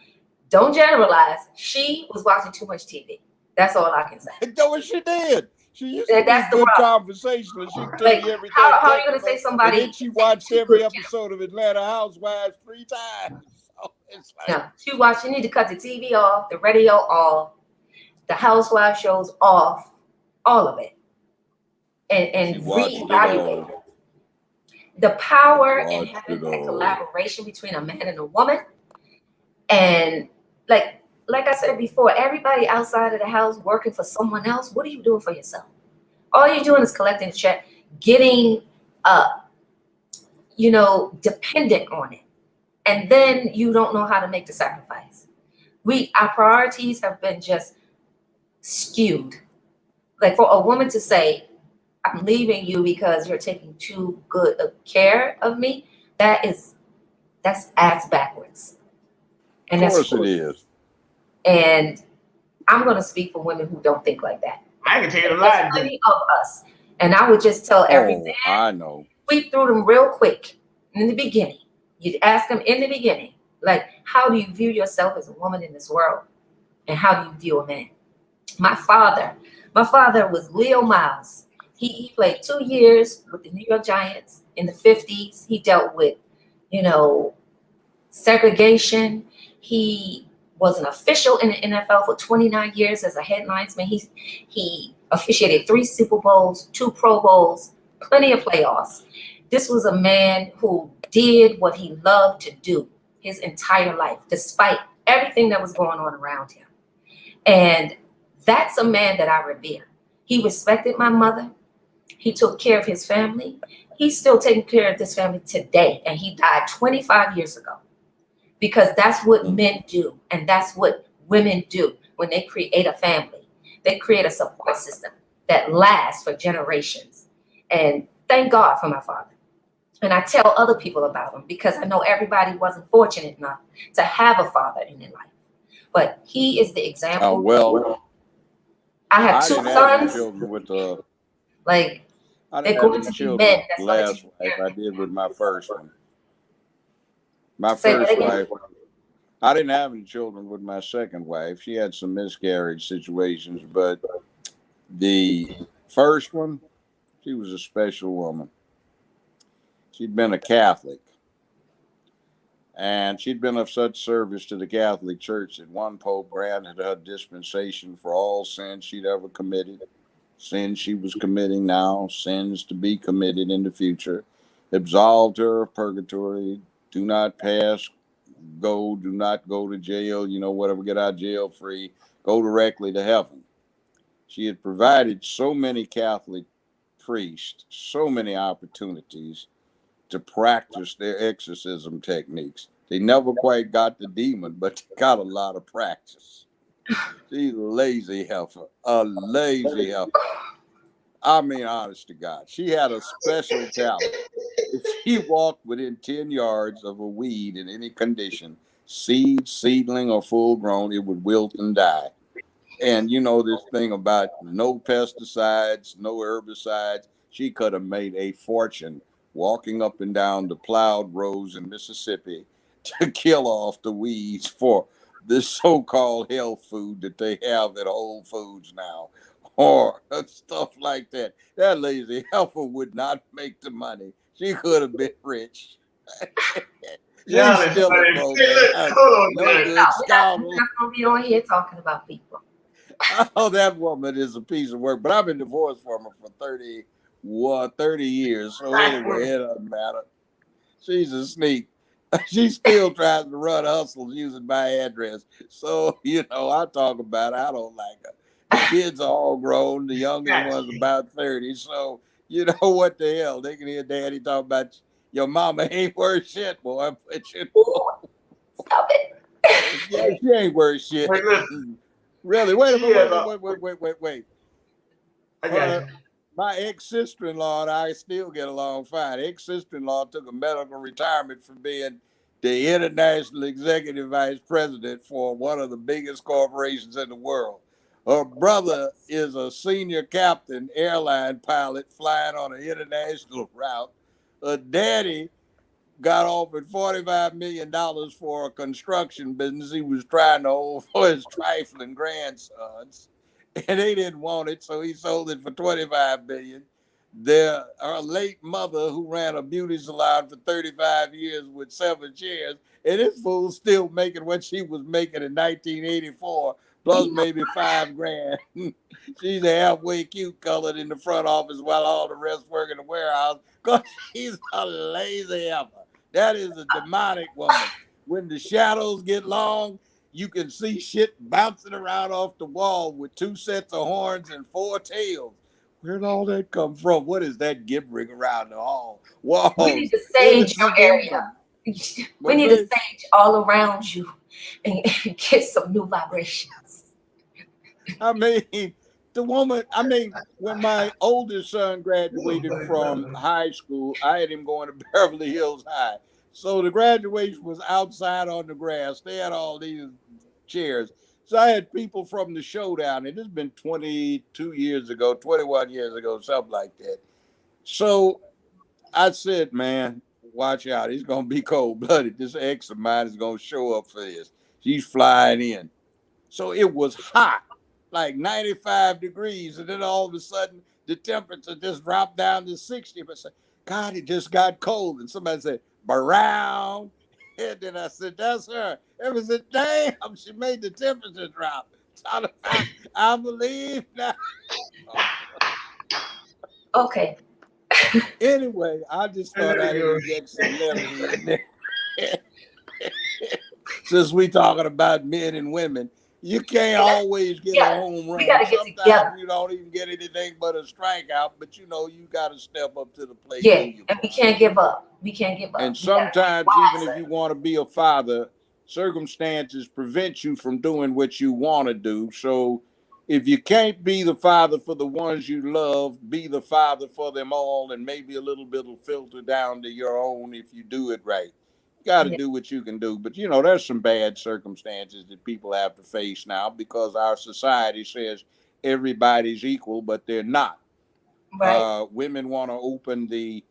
don't generalize. She was watching too much TV. That's all I can say. that's what she did. She used to be a That's the good problem. conversationalist. She can tell Like, you everything how are you gonna say technical. And then somebody she taking watched too every good care? episode of Atlanta Housewives 3 times. So it's like, No, she watched. You need to cut the TV off, the radio off, the housewife shows off, all of it. She and watched it reevaluate all. the power in Watched having it that all. collaboration between a man and a woman. And like I said before, everybody outside of the house working for someone else, what are you doing for yourself? All you're doing is collecting a check, getting dependent on it. And then you don't know how to make the sacrifice. Our priorities have been just skewed. Like for a woman to say, I'm leaving you because you're taking too good of care of me, that's ass backwards. Of And that's course it foolish. is. And I'm gonna speak for women who don't think like that. I can tell you a There's lot. plenty of us. And I would just tell every man, Oh, I know. sweep through them real quick in the beginning. You'd ask them in the beginning, like, how do you view yourself as a woman in this world? And how do you view a man? My father was Leo Miles. He played 2 years with the New York Giants in the 50s. He dealt with, you know, segregation. He was an official in the NFL for 29 years as a headlinesman. He officiated 3 Super Bowls, 2 Pro Bowls, plenty of playoffs. This was a man who did what he loved to do his entire life, despite everything that was going on around him. And that's a man that I revere. He respected my mother. He took care of his family. He's still taking care of this family today. And he died 25 years ago. Because that's what men do. And that's what women do when they create a family. They create a support system that lasts for generations. And thank God for my father. And I tell other people about him because I know everybody wasn't fortunate enough to have a father in their life. But he is the example. Well, I have I 2 didn't have any sons. children with the. Like, I they're didn't have going any to be children men with the that's going to last take wife. care I of did with my first one. My Say that first again. wife. I didn't have any children with my second wife. She had some miscarriage situations, but the first one, she was a special woman. She'd been a Catholic, and she'd been of such service to the Catholic Church that one pope granted her dispensation for all sins she'd ever committed, sins she was committing now, sins to be committed in the future, absolved her of purgatory, do not pass, do not go to jail, whatever, get out jail free, go directly to heaven. She had provided so many Catholic priests so many opportunities to practice their exorcism techniques. They never quite got the demon, but they got a lot of practice. She's a lazy heifer, a lazy heifer. I mean, honest to God, she had a special talent. If she walked within 10 yards of a weed in any condition, seed, seedling, or full grown, it would wilt and die. And this thing about no pesticides, no herbicides, she could have made a fortune walking up and down the plowed roads in Mississippi to kill off the weeds for this so-called health food that they have at Whole Foods now, or stuff like that. That lazy heifer would not make the money. She could have been rich. She's Y'all is still a funny. broke Hey, look, ass, hold on, no guys. No, good we're scoundrel. not going to be on here talking about people. Oh, that woman is a piece of work. But I've been divorced from her for 30 years. So anyway, it doesn't matter. She's a sneak. She still tries to run hustles using my address. So, I talk about it. I don't like her. The kids are all grown. The youngest one's about 30. So, what the hell? They can hear daddy talk about your mama ain't worth shit, boy. But Ooh, stop it. yeah, she ain't worth shit. Wait, listen. Really? Wait a She minute. has Wait, a. wait, wait, wait, wait, wait. I got Her, you. my ex-sister-in-law and I still get along fine. Ex-sister-in-law took a medical retirement from being the international executive vice president for one of the biggest corporations in the world. Her brother is a senior captain, airline pilot flying on an international route. Her daddy got offered $45 million for a construction business he was trying to hold for his trifling grandsons, and they didn't want it, so he sold it for $25 million. Our late mother, who ran a beauty salon for 35 years with 7 chairs, and this fool's still making what she was making in 1984 plus maybe $5,000. She's a halfway cute colored in the front office while all the rest work in the warehouse because she's a lazy heifer. That is a demonic woman. When the shadows get long, you can see shit bouncing around off the wall with 2 sets of horns and 4 tails. Where'd all that come from? What is that gibbering around the hall? We need Walls, to sage your innocent woman. area. We What need to they sage all around you and get some new vibrations. I mean, the woman, I mean, when my oldest son graduated from high school, I had him going to Beverly Hills High. So the graduation was outside on the grass. They had all these chairs. So I had people from the showdown, and this has been 22 years ago, 21 years ago, something like that. So I said, man, watch out. He's going to be cold blooded. This ex of mine is going to show up for this. She's flying in. So it was hot, like 95 degrees. And then all of a sudden, the temperature just dropped down to 60%. God, it just got cold. And somebody said, Brown. And then I said, that's her. Everyone said, damn, she made the temperature drop. I believe now. Okay. Anyway, I just thought I'd inject some levity in there. Since we talking about men and women, you can't always get a Yeah, home we run. got to get Sometimes together. you don't even get anything but a strikeout, but you know you got to step up to the plate and Yeah, do your and we part. can't give up. We can't give And up. We got to get sometimes, even if wiser. you want to be a father, circumstances prevent you from doing what you want to do. So if you can't be the father for the ones you love, be the father for them all, and maybe a little bit will filter down to your own if you do it right. You got to Yeah, do what you can do. But, you know, there's some bad circumstances that people have to face now because our society says everybody's equal, but they're not. right. Women want to open the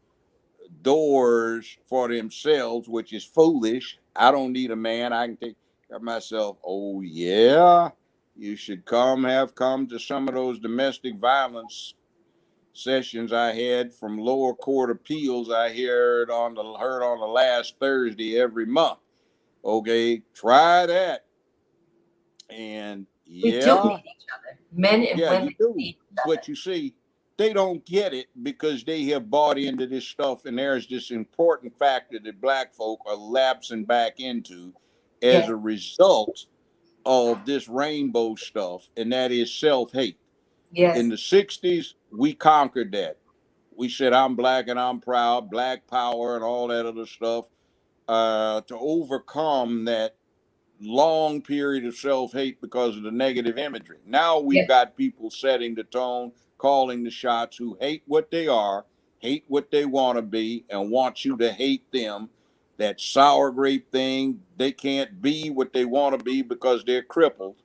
doors for themselves, which is foolish. I don't need a man. I can take care of myself. Oh, yeah. You should have come to some of those domestic violence sessions I had from lower court appeals I heard on the last Thursday every month. Okay, try that. And We do yeah, need each other. Men and yeah, women you do. need each But other. you see, they don't get it because they have bought into this stuff, and there's this important factor that black folk are lapsing back into as Yes, a result of this rainbow stuff, and that is self-hate. In yes, the 60s, we conquered that. We said, I'm black and I'm proud, black power, and all that other stuff to overcome that long period of self hate because of the negative imagery. Now we've yes, got people setting the tone, calling the shots who hate what they are, hate what they want to be, and want you to hate them. That sour grape thing, they can't be what they want to be because they're crippled.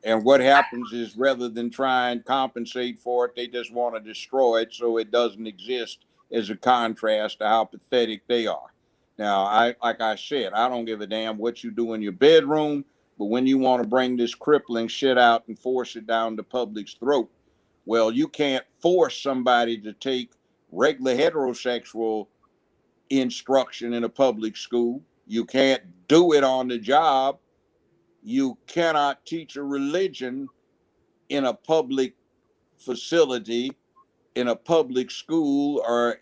And what happens is rather than try and compensate for it, they just want to destroy it so it doesn't exist as a contrast to how pathetic they are. Now, like I said, I don't give a damn what you do in your bedroom, but when you want to bring this crippling shit out and force it down the public's throat, well, you can't force somebody to take regular heterosexual instruction in a public school. You can't do it on the job. You cannot teach a religion in a public facility, in a public school, or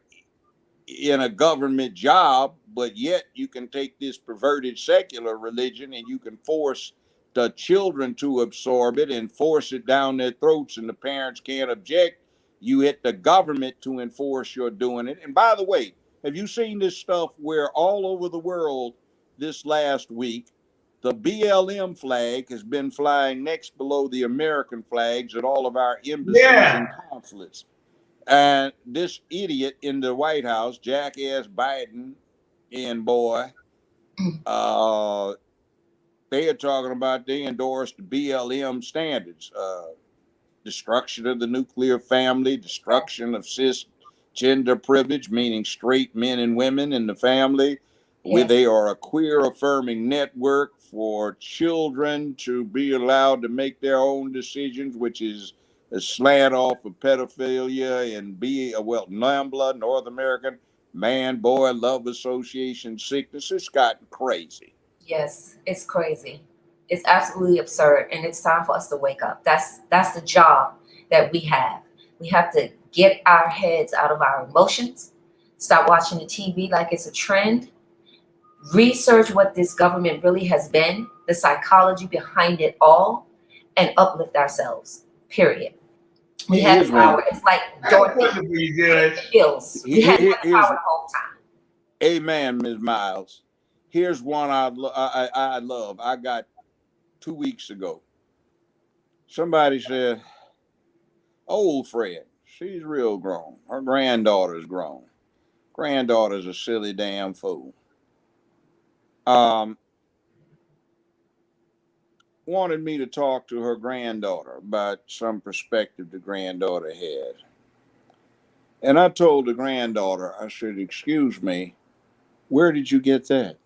in a government job, but yet you can take this perverted secular religion and you can force the children to absorb it and force it down their throats, and the parents can't object. You hit the government to enforce your doing it. And by the way, have you seen this stuff where all over the world this last week, the BLM flag has been flying next below the American flags at all of our embassies Yeah. and consulates? And this idiot in the White House, jackass Biden, and boy, uh, they are talking about they endorsed BLM standards, destruction of the nuclear family, destruction of cisgender privilege, meaning straight men and women in the family, where yes, they are a queer affirming network for children to be allowed to make their own decisions, which is a slant off of pedophilia and NAMBLA, North American Man Boy Love Association sickness. It's gotten crazy. yes. It's crazy. It's absolutely absurd, and it's time for us to wake up. That's the job that we have. We have to get our heads out of our emotions, stop watching the TV like it's a trend, research what this government really has been, the psychology behind it all, and uplift ourselves. Period. We had the Here's one. power. It's like I got a Dorothy question for you, with Judge. the hills. We had the Here's power the whole time. amen, Ms. Miles. Here's one I love. I got 2 weeks ago. Somebody said, old Fred, she's real grown. Her granddaughter's grown. Granddaughter's a silly damn fool. Um, Wanted me to talk to her granddaughter about some perspective the granddaughter had. And I told the granddaughter, I said, excuse me, where did you get that?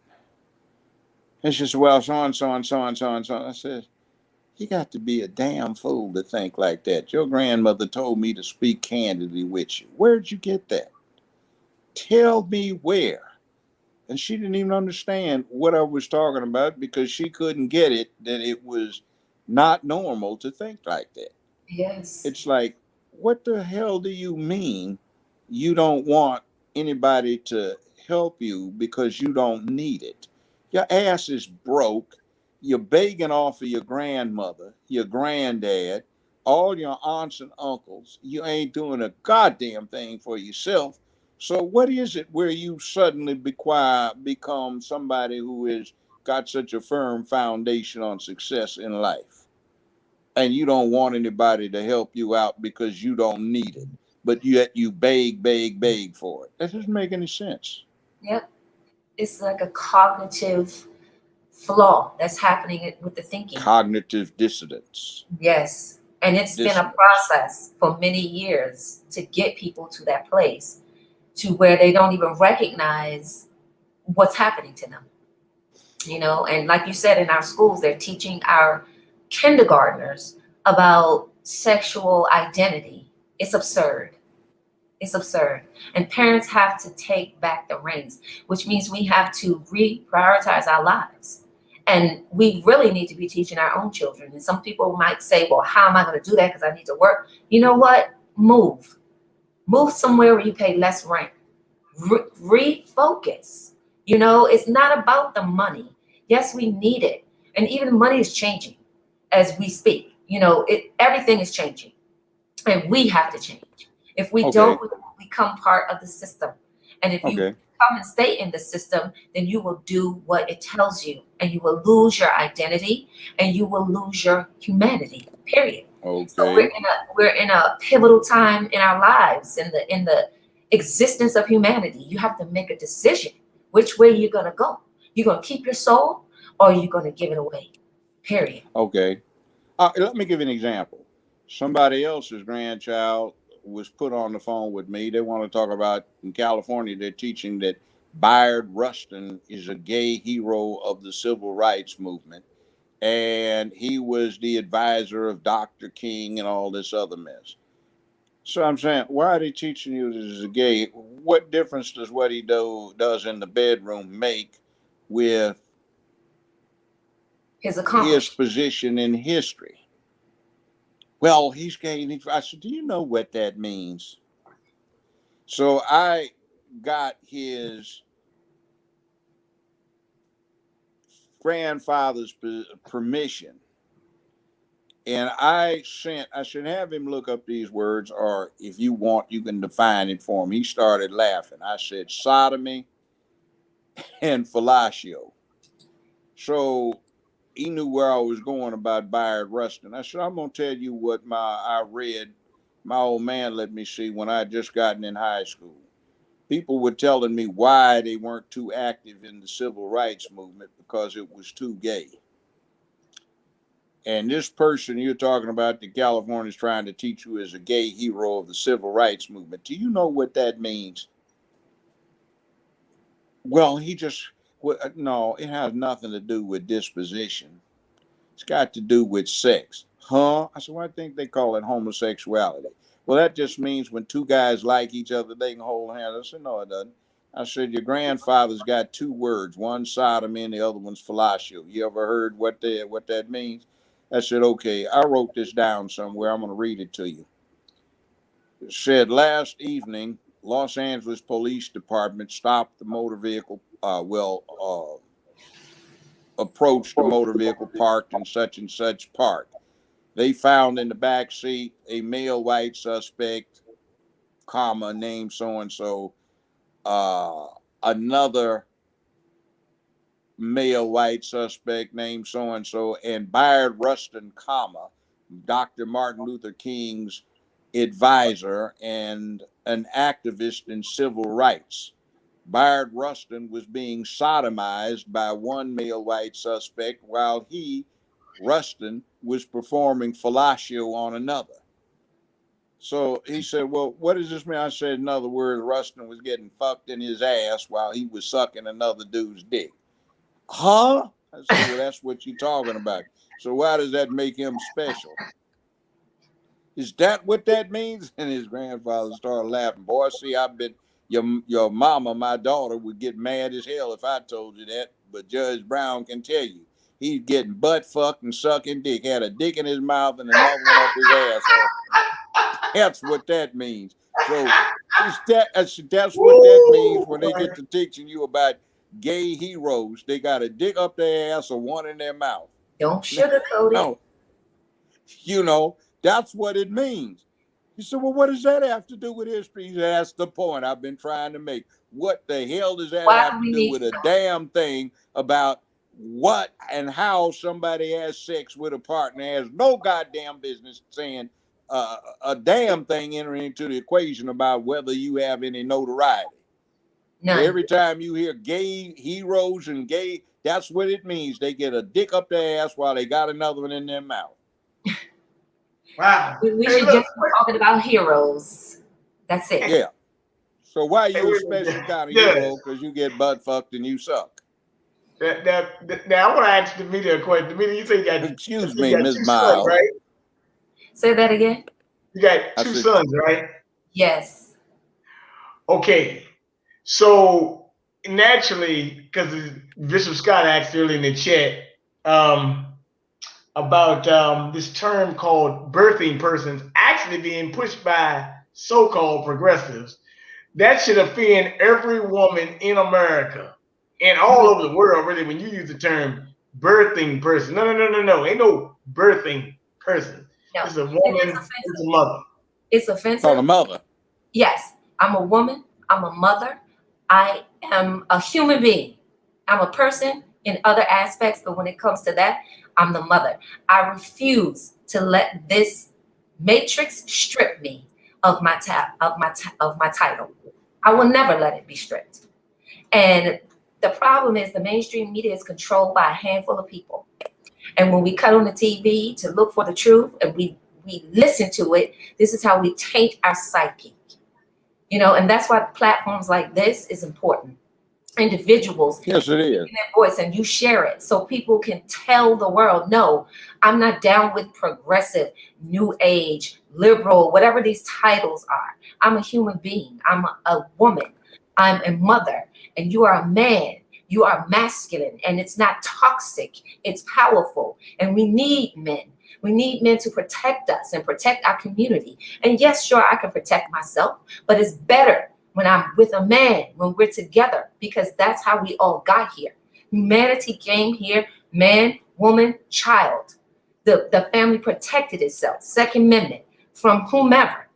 And she said, well, so and so and so and so and so. I said, you got to be a damn fool to think like that. Your grandmother told me to speak candidly with you. Where'd you get that? Tell me where. And she didn't even understand what I was talking about because she couldn't get it that it was not normal to think like that. Yes. It's like, what the hell do you mean you don't want anybody to help you because you don't need it? Your ass is broke. You're begging off of your grandmother, your granddad, all your aunts and uncles. You ain't doing a goddamn thing for yourself. So what is it where you suddenly become somebody who has got such a firm foundation on success in life? And you don't want anybody to help you out because you don't need it, but yet you beg for it. That doesn't make any sense. Yep. It's like a cognitive flaw that's happening with the thinking. Cognitive dissonance. Yes. And it's been a Dissonance. process for many years to get people to that place to where they don't even recognize what's happening to them. And like you said, in our schools, they're teaching our kindergartners about sexual identity. It's absurd. It's absurd. And parents have to take back the reins, which means we have to reprioritize our lives. And we really need to be teaching our own children. And some people might say, well, how am I going to do that? Because I need to work. You know what? Move. Move somewhere where you pay less rent. Refocus. It's not about the money. Yes, we need it. And even money is changing as we speak. Everything is changing. And we have to change. If we don't, Okay. we will become part of the system. And if you Okay. come and stay in the system, then you will do what it tells you, and you will lose your identity, and you will lose your humanity. Period. So we're Okay. in a we're in a pivotal time in our lives, in the existence of humanity. You have to make a decision which way you're gonna go. You're gonna keep your soul, or you're gonna give it away. Period. Okay. Let me give you an example. Somebody else's grandchild was put on the phone with me. They want to talk about in California, they're teaching that Bayard Rustin is a gay hero of the civil rights movement. And he was the advisor of Dr. King and all this other mess. So I'm saying, why are they teaching you this is a gay? What difference does what he does in the bedroom make with His his accomplishment. position in history? Well, he's gay. I said, do you know what that means? So I got his grandfather's permission, and I should have him look up these words, or if you want, you can define it for him. He started laughing. I said sodomy and fellatio. So he knew where I was going about Bayard Rustin. I said, I'm gonna tell you what I read. My old man let me see when I had just gotten in high school. People were telling me why they weren't too active in the civil rights movement because it was too gay. And this person you're talking about that California is trying to teach you is a gay hero of the civil rights movement. Do you know what that means? Well, no, it has nothing to do with disposition. It's got to do with sex. Huh? I said, well, I think they call it homosexuality. Well, that just means when two guys like each other, they can hold hands. I said, no, it doesn't. I said, your grandfather's got two words, one sodomy and the other one's fellatio. You ever heard what that means? I said, okay, I wrote this down somewhere. I'm going to read it to you. It said, last evening, Los Angeles Police Department stopped the motor vehicle, approached the motor vehicle parked in such and such park. They found in the back seat a male white suspect, comma, named so-and-so, another male white suspect named so-and-so, and Bayard Rustin, comma, Dr. Martin Luther King's advisor and an activist in civil rights. Bayard Rustin was being sodomized by one male white suspect while he, Rustin, was performing fellatio on another. So he said, well, what does this mean? I said, in other words, Rustin was getting fucked in his ass while he was sucking another dude's dick. Huh? I said, well, that's what you're talking about. So why does that make him special? Is that what that means? And his grandfather started laughing. Boy, see, I bet your mama, my daughter, would get mad as hell if I told you that. But Judge Brown can tell you. He's getting butt fucked and sucking dick. Had a dick in his mouth and another one up his asshole. That's what that means. So that's what that means when they get to teaching you about gay heroes. They got a dick up their ass or one in their mouth. Don't sugarcoat it. No. You know, that's what it means. He said, well, what does that have to do with history? He said, that's the point I've been trying to make. What the hell does that have to do with a damn thing about what and how somebody has sex with a partner? Has no goddamn business saying a damn thing entering into the equation about whether you have any notoriety. So every time you hear gay heroes and gay, that's what it means. They get a dick up their ass while they got another one in their mouth. Wow. We should just be talking about heroes. That's it. Yeah. So why are you a special kind of hero? Because you get butt fucked and you suck. Now I want to ask Demeter a question. Demeter, you say you got Excuse me, Ms. Miles. Sons, right? Say that again. You got two sons, right? Yes. Okay. So naturally, because Bishop Scott asked earlier in the chat about this term called birthing persons actually being pushed by so-called progressives. That should offend every woman in America and all over the world, really, when you use the term birthing person. No. Ain't no birthing person. No. It's a woman, it's a mother. It's offensive. Called a mother. Yes. I'm a woman. I'm a mother. I am a human being. I'm a person in other aspects, but when it comes to that, I'm the mother. I refuse to let this matrix strip me of my title. I will never let it be stripped. And the problem is the mainstream media is controlled by a handful of people. And when we cut on the TV to look for the truth and we listen to it, this is how we taint our psyche. You know, and that's why platforms like this is important. Individuals, yes, it is, their voice, and you share it so people can tell the world, no, I'm not down with progressive, new age, liberal, whatever these titles are. I'm a human being. I'm a woman. I'm a mother, and you are a man. You are masculine, and it's not toxic. It's powerful, and we need men. We need men to protect us and protect our community. And yes, sure, I can protect myself, but it's better when I'm with a man, when we're together, because that's how we all got here. Humanity came here, man, woman, child. The family protected itself, Second Amendment, from whomever.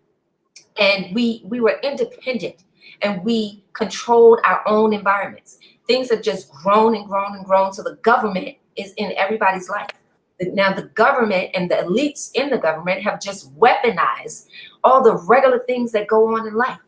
And we were independent, and we controlled our own environments. Things have just grown and grown and grown, so the government is in everybody's life. Now the government and the elites in the government have just weaponized all the regular things that go on in life.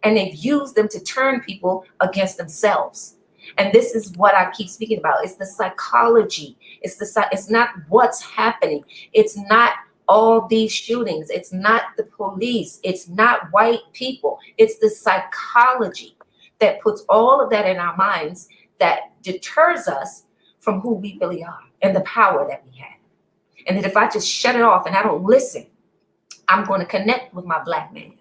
And they've used them to turn people against themselves. And this is what I keep speaking about. It's the psychology. It's not what's happening. It's not all these shootings. It's not the police. It's not white people. It's the psychology that puts all of that in our minds that deters us from who we really are and the power that we have. And that if I just shut it off and I don't listen, I'm going to connect with my black man.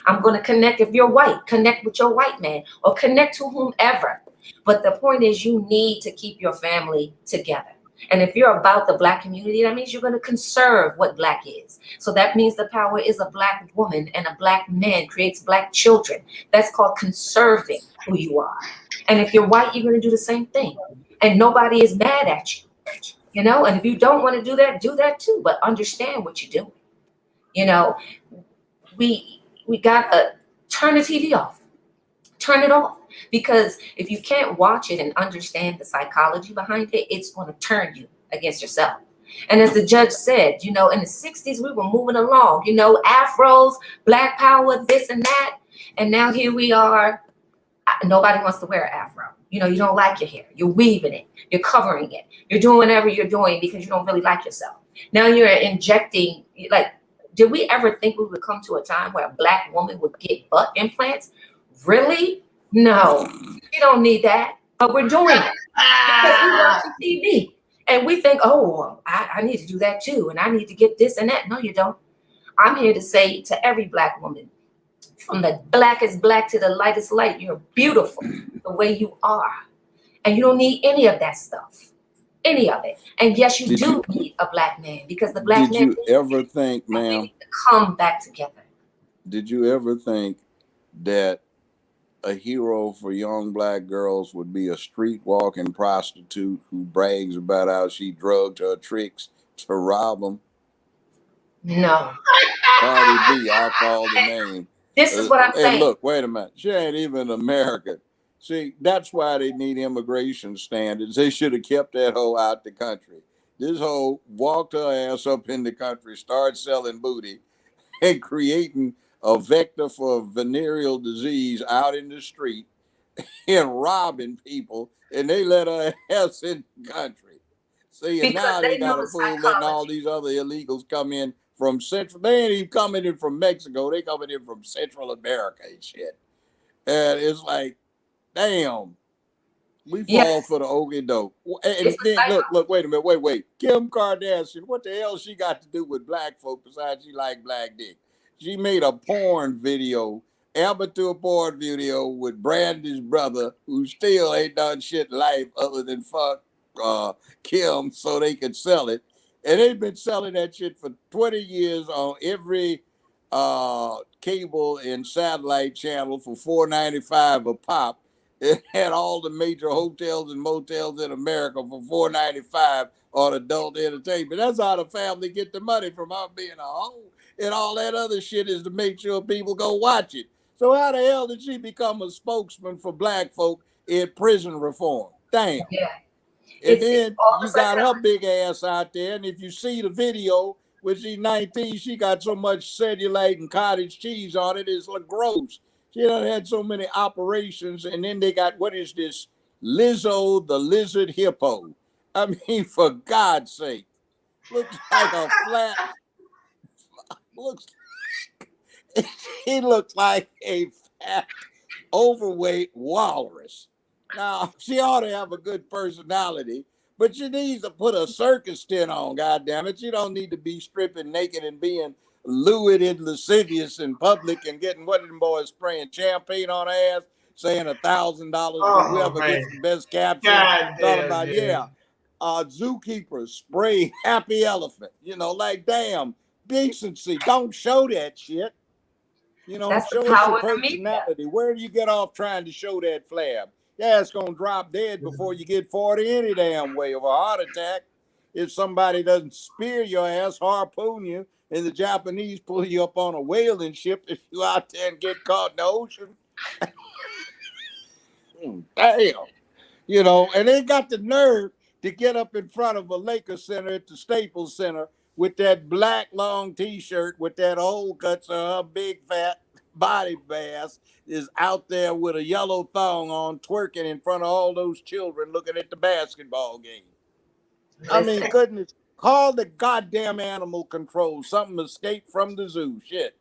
I'm going to connect. If you're white, connect with your white man or connect to whomever. But the point is, you need to keep your family together. And if you're about the Black community, that means you're going to conserve what Black is. So that means the power is a Black woman and a Black man creates Black children. That's called conserving who you are. And if you're white, you're going to do the same thing. And nobody is mad at you, you know? And if you don't want to do that too, but understand what you're doing. You know, we got to turn the TV off. Turn it off. Because if you can't watch it and understand the psychology behind it, it's going to turn you against yourself. And as the judge said, you know, in the 60s, we were moving along, you know, afros, Black power, this and that. And now here we are. Nobody wants to wear an afro. You know, you don't like your hair. You're weaving it. You're covering it. You're doing whatever you're doing because you don't really like yourself. Now you're injecting, like, did we ever think we would come to a time where a Black woman would get butt implants? Really? No, you don't need that, but we're doing it because we watch TV and we think, oh, I need to do that too, and I need to get this and that. No, you don't. I'm here to say to every Black woman, from the blackest black to the lightest light, you're beautiful the way you are, and you don't need any of that stuff, any of it. And yes, you do need a Black man because the Black man. Did you ever think, ma'am, to come back together? Did you ever think that a hero for young Black girls would be a street walking prostitute who brags about how she drugged her tricks to rob them? No. Cardi B, I'll call the name. This is what I'm saying. And look, wait a minute. She ain't even American. See, that's why they need immigration standards. They should have kept that hoe out the country. This hoe walked her ass up in the country, started selling booty, and creating a vector for venereal disease out in the street and robbing people, and they let her ass in the country. See, and because now they got a the fool letting all these other illegals come in from Central. They ain't even coming in from Mexico. They coming in from Central America and shit. And it's like, damn, we fall for the okie doke. And then look, wait a minute, wait. Kim Kardashian, what the hell she got to do with Black folk besides she like Black dick? She made a porn video, amateur porn video with Brandy's brother, who still ain't done shit in life other than fuck Kim so they could sell it. And they've been selling that shit for 20 years on every cable and satellite channel for $4.95 a pop. It had all the major hotels and motels in America for $4.95 on adult entertainment. That's how the family get the money from out being a hoe. And all that other shit is to make sure people go watch it. So how the hell did she become a spokesman for Black folk in prison reform? Damn. Yeah. And then you got her big ass out there. And if you see the video, when she's 19, she got so much cellulite and cottage cheese on it, it's like gross. She done had so many operations. And then they got, what is this? Lizzo, the lizard hippo. I mean, for God's sake. Looks like a flat... He looks like a fat, overweight walrus. Now, she ought to have a good personality, but she needs to put a circus tent on, goddammit. She don't need to be stripping naked and being lewd and lascivious in public and getting what them boys spraying champagne on her ass, saying $1,000 for whoever gets the best caption. Talking about, zookeepers spray happy elephant. You know, like, damn. Decency. Don't show that shit. You know, show us your personality. Where do you get off trying to show that flab? Yeah, it's gonna drop dead before you get 40 any damn way of a heart attack. If somebody doesn't spear your ass, harpoon you, and the Japanese pull you up on a whaling ship if you out there and get caught in the ocean. Damn. You know, and they got the nerve to get up in front of a Lakers Center at the Staples Center with that black long t-shirt with that hole cut so her big fat body bass is out there with a yellow thong on twerking in front of all those children looking at the basketball game. I mean, goodness, call the goddamn animal control. Something escaped from the zoo. Shit.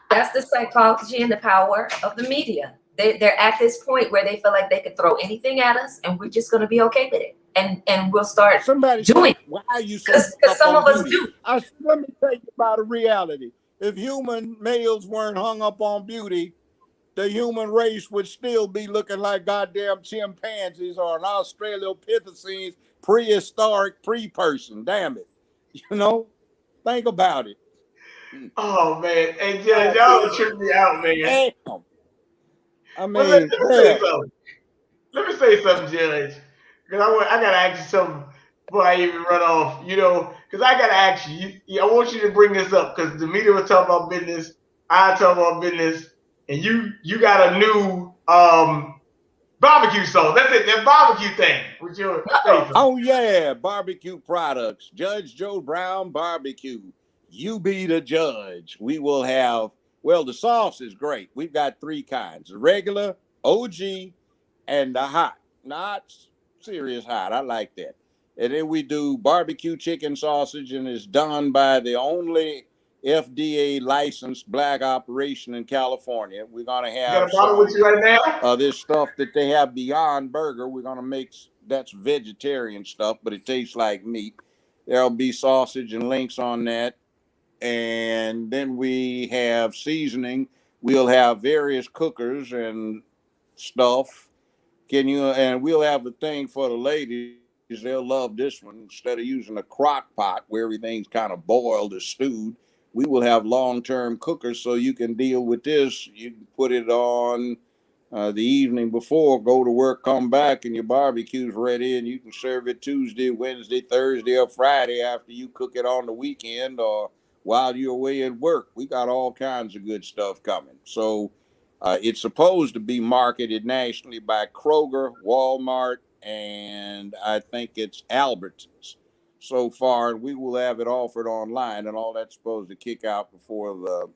That's the psychology and the power of the media. They're at this point where they feel like they could throw anything at us and we're just going to be okay with it. And we'll start doing it. Why are you so because some of us do. Let me tell you about a reality. If human males weren't hung up on beauty, the human race would still be looking like goddamn chimpanzees or an Australopithecines prehistoric pre-person. Damn it. You know? Think about it. Oh man, hey Judge, God y'all trip me out, man. damn. I Well, mean, let me say hell, something. Let me say something, Judge. Because I gotta ask you something before I even run off. Because I gotta ask you. I want you to bring this up because the media was talking about business. I talk about business, and you got a new barbecue sauce. That's it. That barbecue thing. With your say Oh, something. oh yeah, barbecue products. Judge Joe Brown barbecue. You be the judge. We will have, well, the sauce is great. We've got three kinds: the regular, OG, and the hot. Not serious hot. I like that. And then we do barbecue chicken sausage, and it's done by the only FDA licensed black operation in California. We're gonna You got have a bottle with some you right now? this stuff that they have Beyond Burger. We're gonna make that's vegetarian stuff, but it tastes like meat. There'll be sausage and links on that, and then we have seasoning. We'll have various cookers and stuff. Can you? And we'll have a thing for the ladies. They'll love this one. Instead of using a crock pot where everything's kind of boiled or stewed, we will have long-term cookers so you can deal with this. You can put it on the evening before, go to work, come back, and your barbecue's ready, and you can serve it Tuesday, Wednesday, Thursday, or Friday after you cook it on the weekend or while you're away at work. We got all kinds of good stuff coming. So it's supposed to be marketed nationally by Kroger, Walmart, and I think it's Albertsons so far. And we will have it offered online, and all that's supposed to kick out before the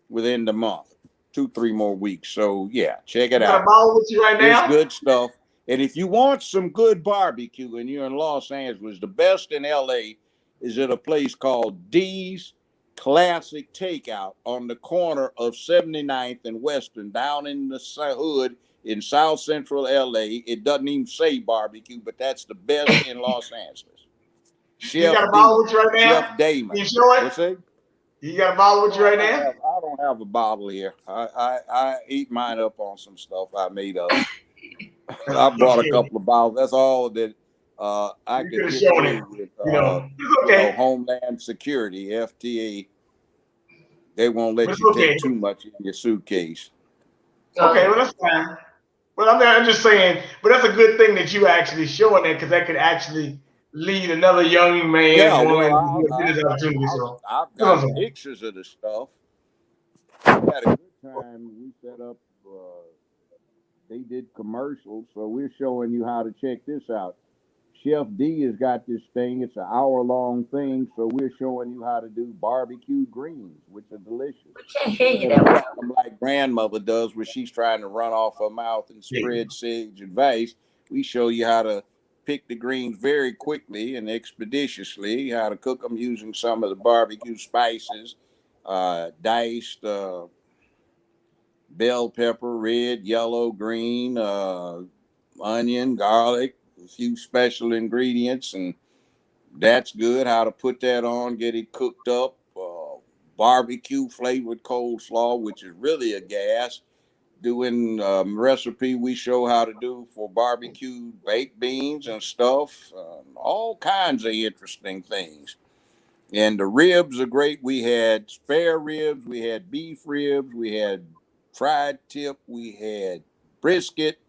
within the month, 2, 3 more weeks. So yeah, check it You got a out. bottle with you right It's now? good stuff. And if you want some good barbecue and you're in Los Angeles, the best in LA is at a place called D's Classic Takeout on the corner of 79th and Western, down in the hood in South Central LA. It doesn't even say barbecue, but that's the best in Los Angeles. You Chef got a bottle D, with you right Chef now? Damon. You show it? What's that? You got a bottle with you No, right now? I don't have a bottle here. I eat mine up on some stuff I made up. I brought a Okay. couple of bottles. That's all that I You could could have get shown away it. with. It's okay. Homeland Security, FTA, they won't But let it's you okay. take too much in your suitcase. oh Okay, yeah. well that's fine. Well, I'm just saying, but that's a good thing that you actually showing that because that could actually lead another young man, Yeah, woman well, to a business opportunity. So, I've you know what got I'm saying? pictures of the stuff. We had a good time. We set up. They did commercials, so we're showing you how to check this out. Chef D has got this thing. It's an hour-long thing, so we're showing you how to do barbecue greens, which are delicious. We can't hear you Instead that of well. cooking them like grandmother does, where she's trying to run off her mouth and Yeah. spread sage and vice, we show you how to pick the greens very quickly and expeditiously, how to cook them using some of the barbecue spices, diced bell pepper, red, yellow, green, onion, garlic, a few special ingredients, and that's good. How to put that on, get it cooked up. Barbecue flavored coleslaw, which is really a gas. Doing recipe we show how to do for barbecue baked beans and stuff. All kinds of interesting things. And the ribs are great. We had spare ribs, we had beef ribs, we had fried tip, we had brisket,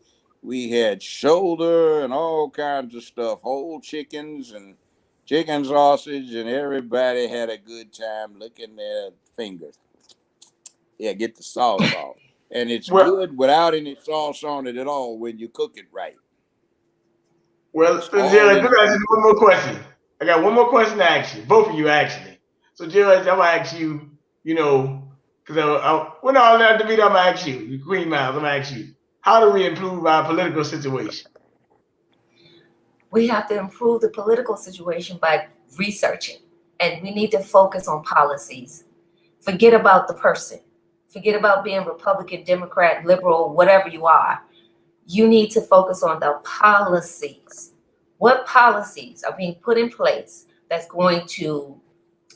we had shoulder, and all kinds of stuff. Whole chickens and chicken sausage, and everybody had a good time licking their fingers. Yeah, get the sauce off. And it's Well, good without any sauce on it at all when you cook it right. well, It's all Judge, in let the me ask you one liquid. more question. I got one more question to ask you, both of you actually. So, Judge, I'm gonna ask you. Because well, no, not David, I'm gonna ask you, Queen Miles. I'm gonna ask you, how do we improve our political situation? We have to improve the political situation by researching, and we need to focus on policies. Forget about the person. Forget about being Republican, Democrat, liberal, whatever you are. You need to focus on the policies. What policies are being put in place that's going to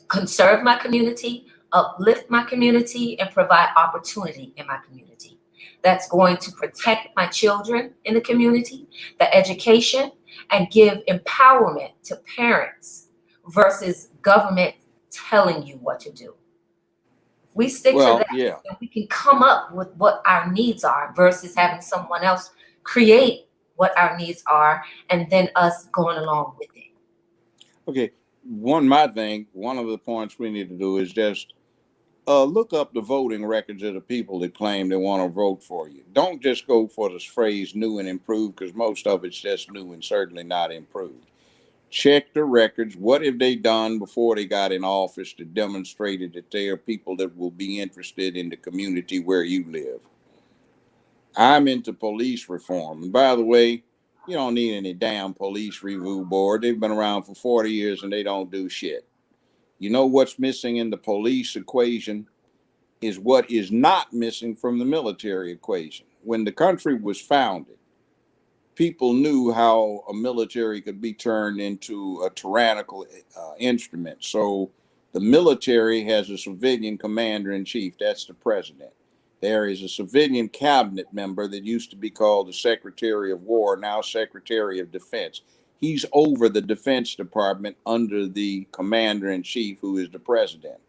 conserve my community, uplift my community and provide opportunity in my community. That's going to protect my children in the community, the education, and give empowerment to parents versus government telling you what to do. If we stick to Well, that, yeah. then we can come up with what our needs are versus having someone else create what our needs are and then us going along with it. Okay. One of the points we need to do is just look up the voting records of the people that claim they want to vote for you. Don't just go for this phrase new and improved, because most of it's just new and certainly not improved. Check the records. What have they done before they got in office that demonstrated that they are people that will be interested in the community where you live? I'm into police reform. And by the way, you don't need any damn police review board. They've been around for 40 years and they don't do shit. You know what's missing in the police equation is what is not missing from the military equation. When the country was founded, people knew how a military could be turned into a tyrannical instrument. So the military has a civilian commander in chief, that's the president. There is a civilian cabinet member that used to be called the Secretary of War, now Secretary of Defense. He's over the Defense Department under the commander in chief, who is the president.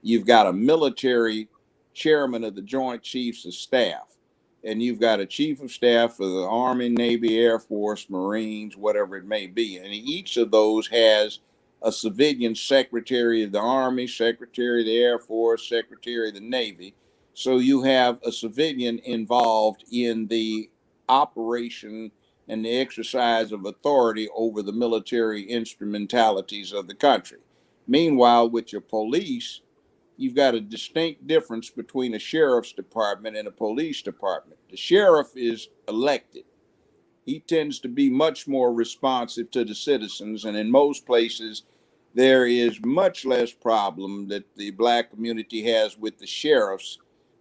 You've got a military chairman of the Joint Chiefs of Staff, and you've got a chief of staff for the Army, Navy, Air Force, Marines, whatever it may be. And each of those has a civilian secretary of the Army, secretary of the Air Force, secretary of the Navy. So you have a civilian involved in the operation and the exercise of authority over the military instrumentalities of the country. Meanwhile, with your police, you've got a distinct difference between a sheriff's department and a police department. The sheriff is elected. He tends to be much more responsive to the citizens, and in most places, there is much less problem that the black community has with the sheriffs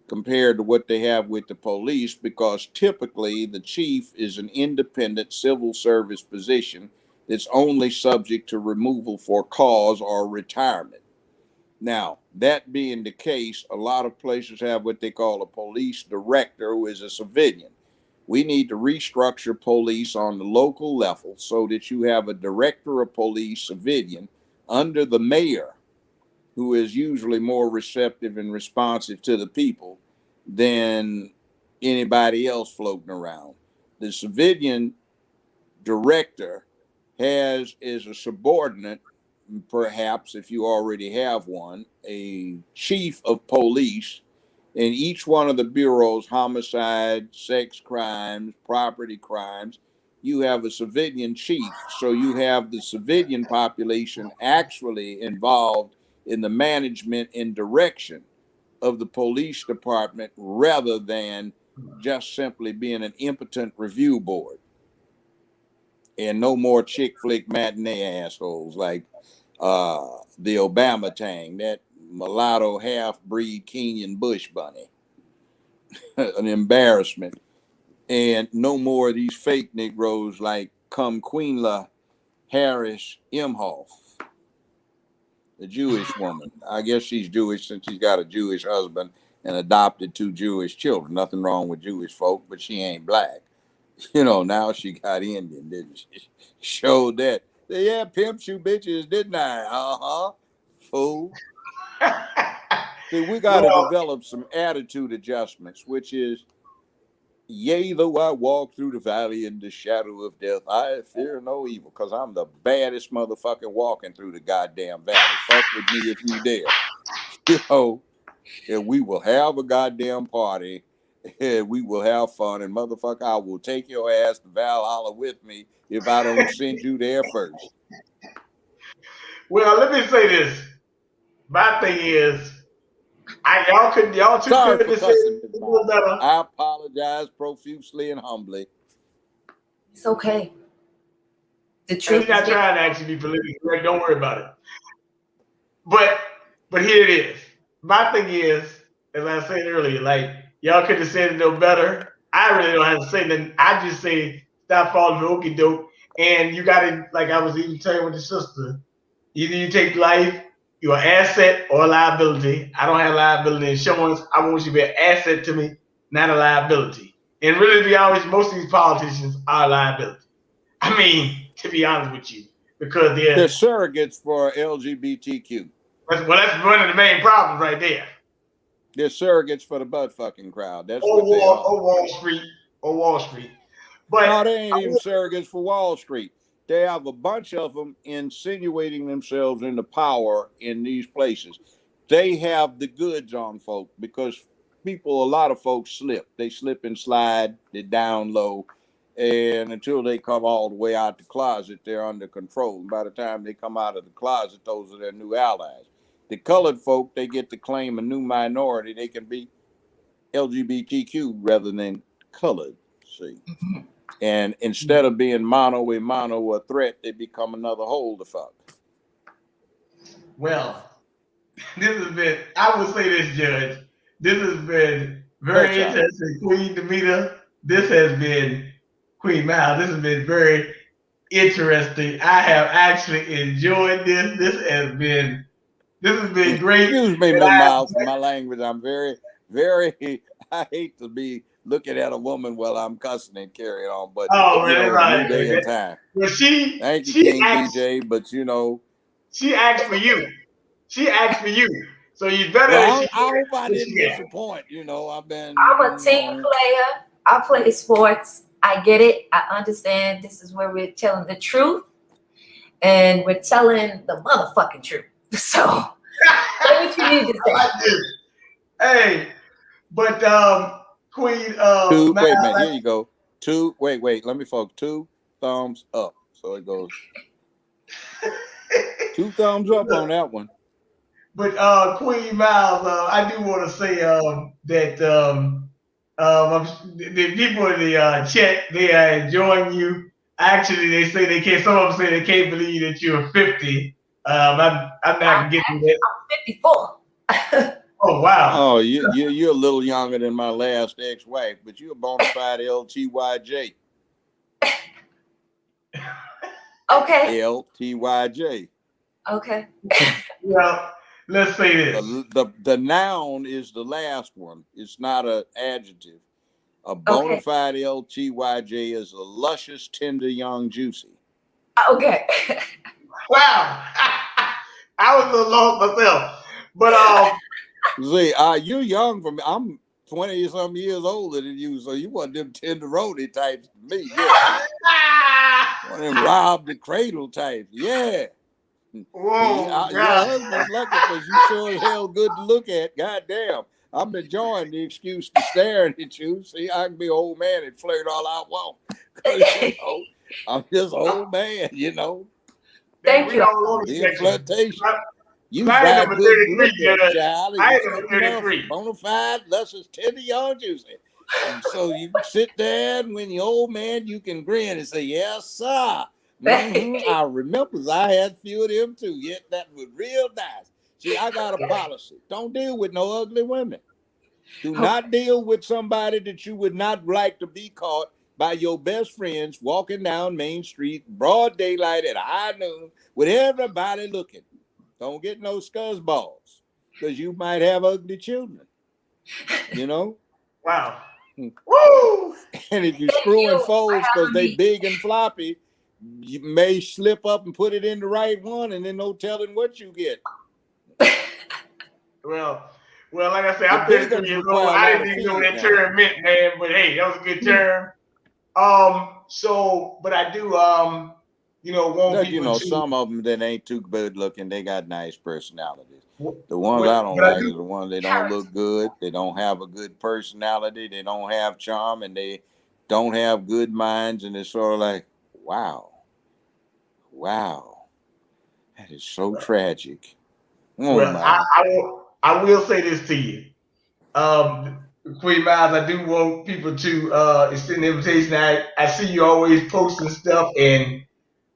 compared to what they have with the police, because typically the chief is an independent civil service position that's only subject to removal for cause or retirement. Now, that being the case, a lot of places have what they call a police director, who is a civilian. We need to restructure police on the local level so that you have a director of police civilian under the mayor, who is usually more receptive and responsive to the people than anybody else floating around. The civilian director has as a subordinate, perhaps if you already have one, a chief of police in each one of the bureaus: homicide, sex crimes, property crimes. You have a civilian chief. So you have the civilian population actually involved in the management and direction of the police department rather than just simply being an impotent review board. And no more chick flick matinee assholes like the Obama tang, that mulatto half breed Kenyan bush bunny. An embarrassment. And no more of these fake Negroes like Queenla Harris Imhoff, the Jewish woman. I guess she's Jewish since she's got a Jewish husband and adopted 2 Jewish children. Nothing wrong with Jewish folk, but she ain't black. You know, now she got Indian, didn't she? Showed that. Yeah, pimped you bitches, didn't I? Uh-huh. Fool. See, we got to Well, develop some attitude adjustments, which is, yea, though I walk through the valley in the shadow of death, I fear no evil, because I'm the baddest motherfucker walking through the goddamn valley. Fuck with me if you dare. You know, and we will have a goddamn party, and we will have fun, and motherfucker, I will take your ass to Valhalla with me if I don't send you there first. well, let me say this. My thing is, y'all two Sorry couldn't for have said cussing, it Ms. a little Mama. better. I apologize profusely and humbly. It's okay. The And truth he's not is, trying to actually be politically correct. Don't worry about it. But here it is. My thing is, as I said earlier, like y'all could have said it no better. I really don't have to say nothing. I just say stop falling for okey doke. And you got to, like I was even telling with the sister, either you take life you're an asset or a liability. I don't have liability insurance. I want you to be an asset to me, not a liability. And really, to be honest, most of these politicians are liability. I mean, to be honest with you, because They're they're surrogates for LGBTQ. that's one of the main problems right there. They're surrogates for the butt fucking crowd. That's Or what they are. Wall Street, or Wall Street. But No, they ain't even surrogates for Wall Street. They have a bunch of them insinuating themselves into power in these places. They have the goods on folk because people, a lot of folks slip. They slip and slide. They're down low. And until they come all the way out the closet, they're under control. And by the time they come out of the closet, those are their new allies. The colored folk, they get to claim a new minority. They can be LGBTQ rather than colored. See. And instead of being mono a mono a threat, they become another hole to fuck. well, this has been, I would say this, Judge. This has been very interesting, Queen Demeter. This has been, Queen Miles, this has been very interesting. I have actually enjoyed this. This has been great. Excuse me, Miss Miles, for my language. I'm very, very, I hate to be looking at a woman while I'm cussing and carrying on, but oh, you man, know, right. new day and time. Well, Thank you, King DJ, but you know. She asked for you. She asked for you. So you better. Well, I hope I didn't disappoint. You know, I'm a team player. I play sports. I get it. I understand. This is where we're telling the truth, and we're telling the motherfucking truth. So, what you need to say? I do. Hey, but Queen. Two. Wait a minute. Here you go. Two. Wait. Let me focus. 2 thumbs up. So it goes. 2 thumbs up on that one. But Queen Miles, I do want to say that the people in the chat, they are enjoying you. Actually, they say they can't. Some of them say they can't believe that you're 50. I'm not getting that. I'm 54. Oh wow. Oh, you're a little younger than my last ex-wife, but you're a bona fide LTYJ. Okay. LTYJ. Okay. Well, let's say this. The noun is the last one. It's not an adjective. A bona fide LTYJ is a luscious, tender, young, juicy. Okay. Wow. I was a little lost myself. But see, you're young for me. I'm 20-some years older than you, so you want them tenderoni types to me. Yeah. One of them rob the cradle types. Yeah. Whoa, your husband's lucky because you sure as hell good to look at. Goddamn. I'm enjoying the excuse to staring at you. See, I can be an old man and flirt all I want. You know, I'm just an old man, you know. Thank you. Being flirtation. You got good to look at, child. I am 33. Bona fide, luscious, tender, young, juicy. And so you sit there, and when you're old man, you can grin and say, yes, sir. I remember I had a few of them too. Yet that was real nice. See, I got a policy. Don't deal with no ugly women. Do not deal with somebody that you would not like to be caught by your best friends walking down Main Street, broad daylight at high noon, with everybody looking. Don't get no scuzzballs, because you might have ugly children. You know? Wow. Woo! And if you're screwing foes because they big and floppy, you may slip up and put it in the right one, and then no telling what you get. Well, like I said, I'm 33 years old. I didn't even know what that term meant, man. But hey, that was a good term. So, but I do, want people to, some of them that ain't too good looking, they got nice personalities. The ones I don't like are the ones that don't look good. They don't have a good personality. They don't have charm, and they don't have good minds. And it's sort of like, wow, that is so tragic. I will say this to you, Queen Miles. I do want people to extend the invitation. I see you always posting stuff and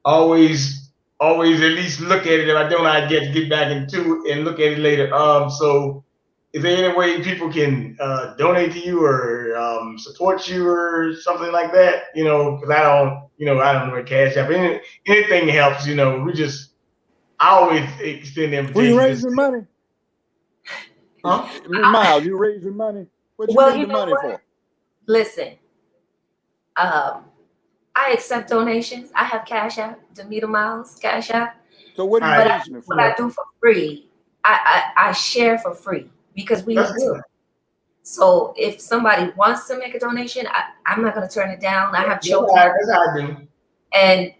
always at least look at it. If I don't, I get back into it and look at it later. So is there any way people can donate to you or support you or something like that? Because I don't know what Cash App. Anything helps. I always extend the Were you invitation. raising money? Huh? Miles, you raising money? What you Well, need you the know money what? for? Listen, um, I accept donations. I have Cash App, Demeter Miles, Cash App. So what are All you right. But raising it what for? I do for free, I share for free because we That's need to. good. So if somebody wants to make a donation, I'm not going to turn it down. I have That's children, how, that's how I do. and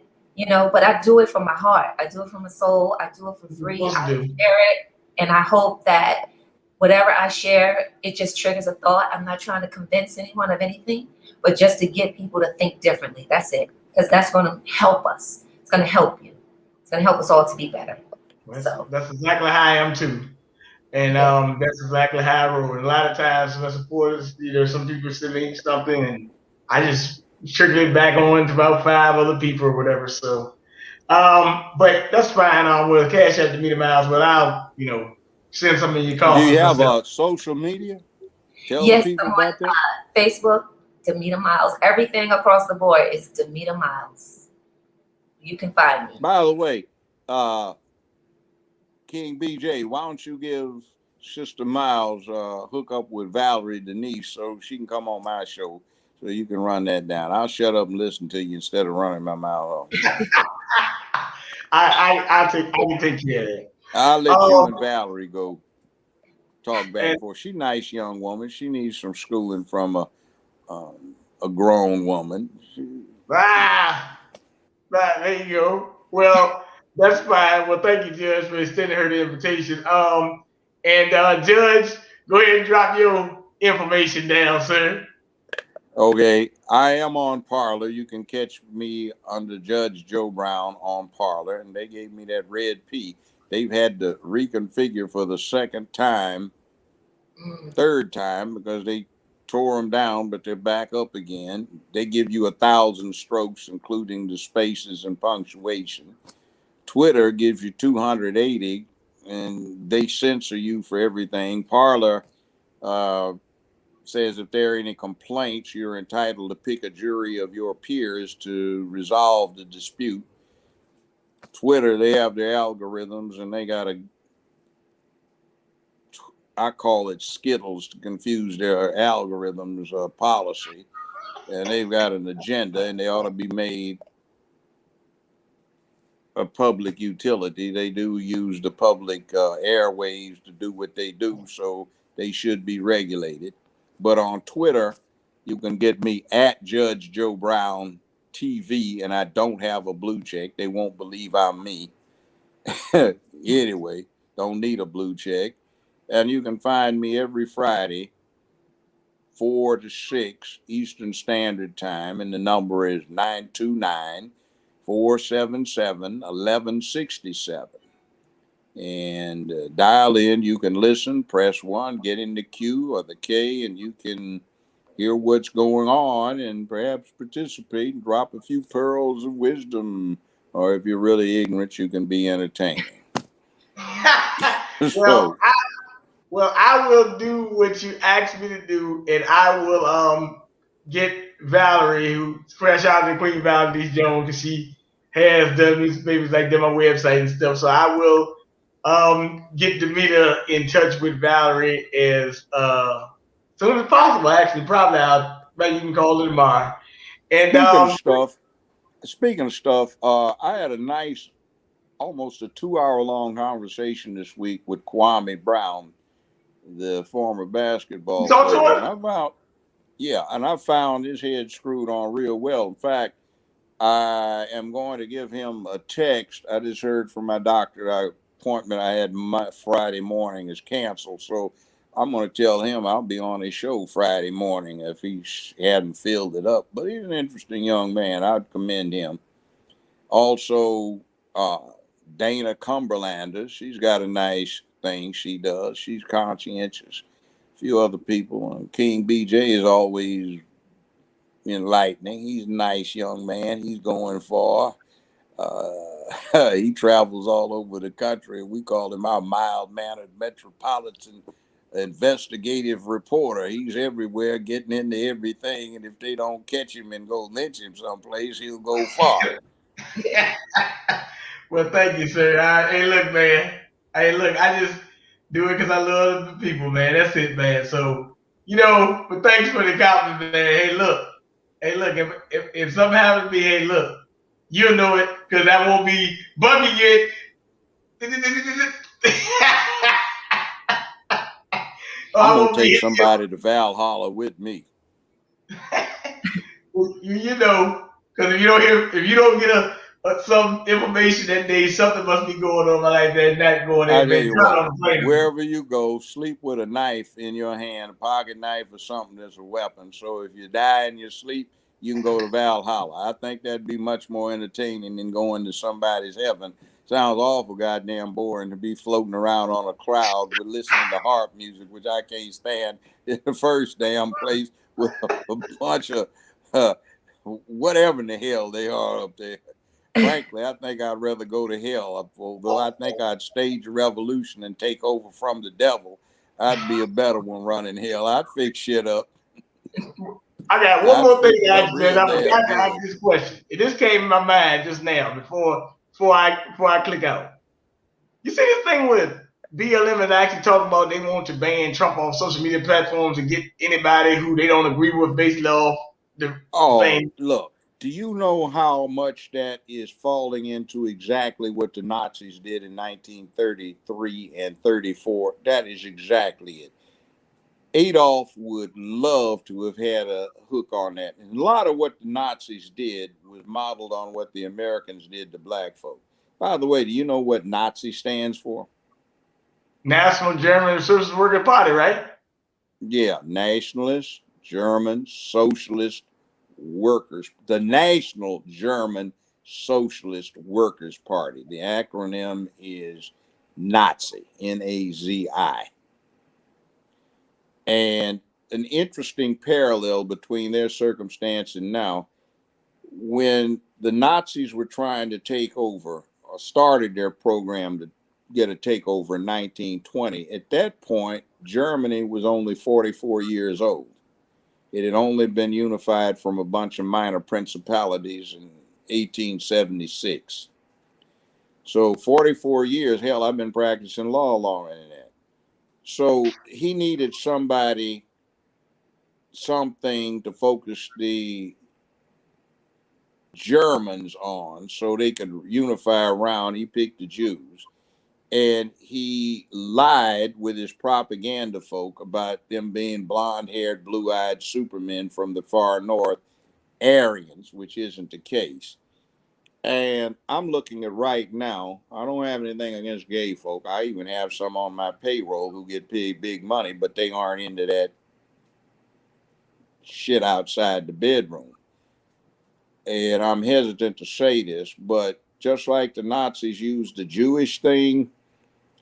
but I do it from my heart. I do it from my soul. I do it for You're free. supposed I to do. share it, and I hope that whatever I share, it just triggers a thought. I'm not trying to convince anyone of anything, but just to get people to think differently. That's it, because that's going to help us. It's going to help you. It's going to help us all to be better. So That's exactly how I am too. And yeah, that's exactly how I roll. And a lot of times my supporters, some people send me something and I just trickle it back on to about 5 other people or whatever. So but that's fine. We'll cash out the meter miles, but I'll, send some of your Do you coffers have myself. social media? Tell the yes, people I'm about that. on Facebook, Demeter Miles. Everything across the board is Demeter Miles. You can find me. By the way, King BJ, why don't you give Sister Miles hook up with Valerie Denise so she can come on my show so you can run that down. I'll shut up and listen to you instead of running my mouth off. I can take care of that. I'll let you and Um, Valerie go talk back and and forth. She's a nice young woman. She needs some schooling from a grown woman. ah, there you go. Well, that's fine. Well, thank you, Judge, for extending her the invitation. And Judge, go ahead and drop your information down, sir. Okay, I am on Parler. You can catch me under Judge Joe Brown on Parler, and they gave me that red P. They've had to reconfigure for the second time, Mm. third time, because they tore them down, but they're back up again. They give you 1,000 strokes, including the spaces and punctuation. Twitter gives you 280, and they censor you for everything. Parler uh, says if there are any complaints, you're entitled to pick a jury of your peers to resolve the dispute. Twitter, they have their algorithms, and they got I call it Skittles to confuse their algorithms policy. And they've got an agenda, and they ought to be made a public utility. They do use the public airwaves to do what they do, so they should be regulated. But on Twitter, you can get me at Judge Joe Brown TV, and I don't have a blue check. They won't believe I'm me. Anyway, don't need a blue check. And you can find me every Friday, 4 to 6 Eastern Standard Time, and the number is 929-477-1167. And dial in. You can listen, press 1, get in the Q or the K, and you can hear what's going on and perhaps participate and drop a few pearls of wisdom. Or if you're really ignorant, you can be entertaining. well, So, I will do what you asked me to do, and I will get Valerie, who's fresh out of the Queen Valerie Jones, because she has done newspapers like that, my website and stuff. So I will get Demeter in touch with Valerie as soon as possible. Actually, probably I'll maybe you can call her tomorrow. And speaking of stuff, I had a nice, almost a 2 hour long conversation this week with Kwame Brown, the former he's basketball on player. tour. And I found his head screwed on real well. In fact, I am going to give him a text. I just heard from my doctor the appointment I had my Friday morning is canceled. So I'm going to tell him I'll be on his show Friday morning if he hadn't filled it up. But he's an interesting young man. I'd commend him. Also, uh, Dana Cumberlander, she's got a nice thing she does. She's conscientious. A few other people. King BJ is always enlightening. He's a nice young man. He's going far. He travels all over the country. We call him our mild-mannered metropolitan investigative reporter. He's everywhere, getting into everything, and if they don't catch him and go lynch him someplace, he'll go far. Well, thank you, sir. Hey, look, man. Hey, look, I just do it because I love the people, man. That's it, man. So, but thanks for the compliment, man. Hey, look. If something happens to me, hey, look, you'll know it because I won't be bugging you. Or I'm I gonna won't take be somebody to Valhalla with me. because if you don't get some information that day, something must be going on in my life that's not going I there, tell man. you Drop it what, on the plane. wherever you go, sleep with a knife in your hand, a pocket knife or something that's a weapon. So if you die in your sleep, you can go to Valhalla. I think that'd be much more entertaining than going to somebody's heaven. Sounds awful goddamn boring to be floating around on a cloud with listening to harp music, which I can't stand in the first damn place with a bunch of whatever in the hell they are up there. Frankly, I think I'd rather go to hell. Although I think I'd stage a revolution and take over from the devil, I'd be a better one running hell. I'd fix shit up. I got one I'd more thing fix to it up ask you, man. real I forgot damn to ask good. this question. This came in my mind just now before I click out. You see this thing with BLM is actually talking about they want to ban Trump off social media platforms and get anybody who they don't agree with basically off the Oh, thing. look, do you know how much that is falling into exactly what the Nazis did in 1933 and 34? That is exactly it. Adolf would love to have had a hook on that. And a lot of what the Nazis did was modeled on what the Americans did to black folk. By the way, do you know what Nazi stands for? National German Socialist Worker Party, right? Yeah, Nationalist German Socialist Workers, the National German Socialist Workers Party. The acronym is Nazi, Nazi. And an interesting parallel between their circumstance and now, when the Nazis were trying to take over or started their program to get a takeover in 1920, at that point, Germany was only 44 years old. It had only been unified from a bunch of minor principalities in 1876. So 44 years, hell, I've been practicing law longer than that. So he needed something to focus the Germans on so they could unify around. He picked the Jews. And he lied with his propaganda folk about them being blonde haired, blue eyed supermen from the far north, Aryans, which isn't the case. And I'm looking at right now, I don't have anything against gay folk. I even have some on my payroll who get paid big money, but they aren't into that shit outside the bedroom. And I'm hesitant to say this, but just like the Nazis used the Jewish thing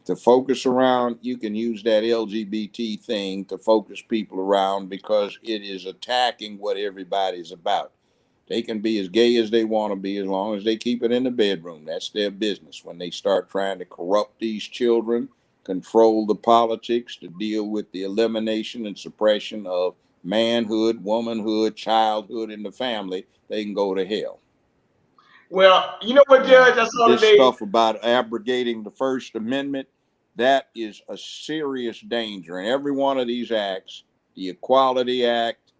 to focus around, you can use that LGBT thing to focus people around because it is attacking what everybody's about. They can be as gay as they want to be as long as they keep it in the bedroom. That's their business. When they start trying to corrupt these children, control the politics to deal with the elimination and suppression of manhood, womanhood, childhood in the family, they can go to hell. Well, you know what, Judge? Now, I saw this today. stuff about abrogating the First Amendment, that is a serious danger. And every one of these acts, the Equality Act,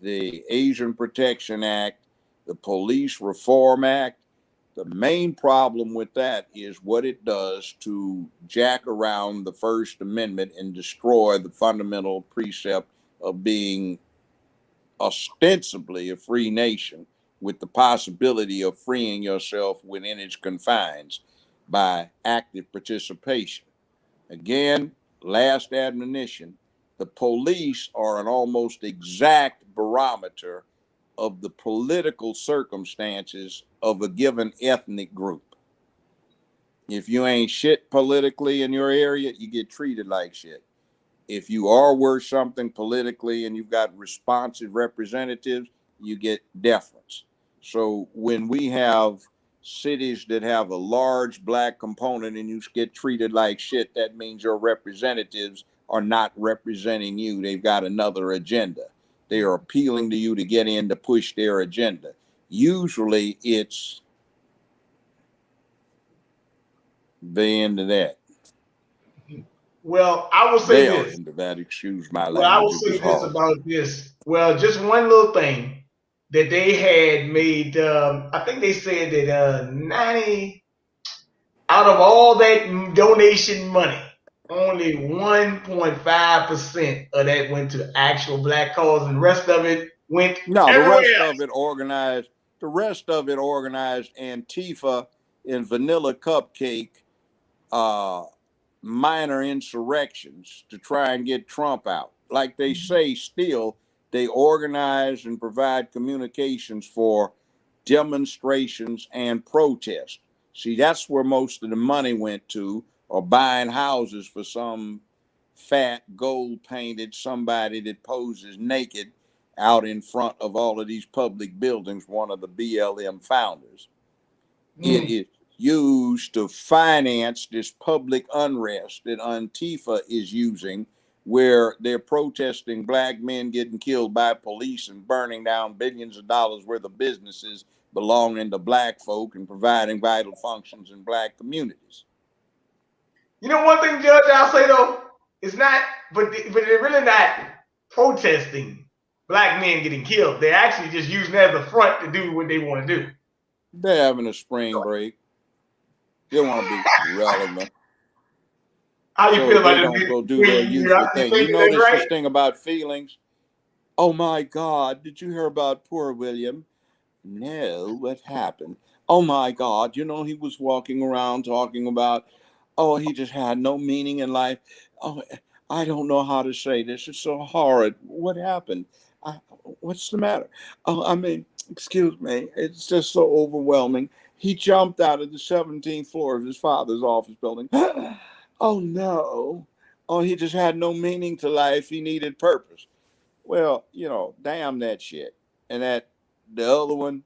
the Asian Protection Act, the Police Reform Act, the main problem with that is what it does to jack around the First Amendment and destroy the fundamental precept of being ostensibly a free nation with the possibility of freeing yourself within its confines by active participation. Again, last admonition, the police are an almost exact barometer of the political circumstances of a given ethnic group. If you ain't shit politically in your area, you get treated like shit. If you are worth something politically and you've got responsive representatives, you get deference. So when we have cities that have a large black component and you get treated like shit, that means your representatives are not representing you. They've got another agenda. They are appealing to you to get in to push their agenda. Usually it's They into that. Well, I will say They are this. into that. Excuse my Well, I will language. It say was this horrible. about this. Well, just one little thing that they had made. I think they said that 90 out of all that donation money, only 1.5% of that went to actual black cause, and the rest of it went No, the everywhere rest of else. it organized. The rest of it organized Antifa and Vanilla Cupcake uh, minor insurrections to try and get Trump out. Like they say, still, they organize and provide communications for demonstrations and protests. See, that's where most of the money went to, or buying houses for some fat gold painted somebody that poses naked out in front of all of these public buildings, one of the BLM founders. It is used to finance this public unrest that Antifa is using, where they're protesting black men getting killed by police and burning down billions of dollars worth of businesses belonging to black folk and providing vital functions in black communities. You know one thing, Judge, I'll say though, it's not, but they're really not protesting black men getting killed. They're actually just using it as a front to do what they want to do. They're having a spring break. They want to be relevant. How you So feel they about don't it? go do their You usual thing. think You that's notice right? this thing about feelings? Oh my God, did you hear about poor William? No, what happened? Oh my God, he was walking around talking about, oh, he just had no meaning in life. Oh, I don't know how to say this. It's so horrid. What happened? What's the matter? Oh, I mean, excuse me. It's just so overwhelming. He jumped out of the 17th floor of his father's office building. Oh no. Oh, he just had no meaning to life. He needed purpose. Well, damn that shit. And the other one,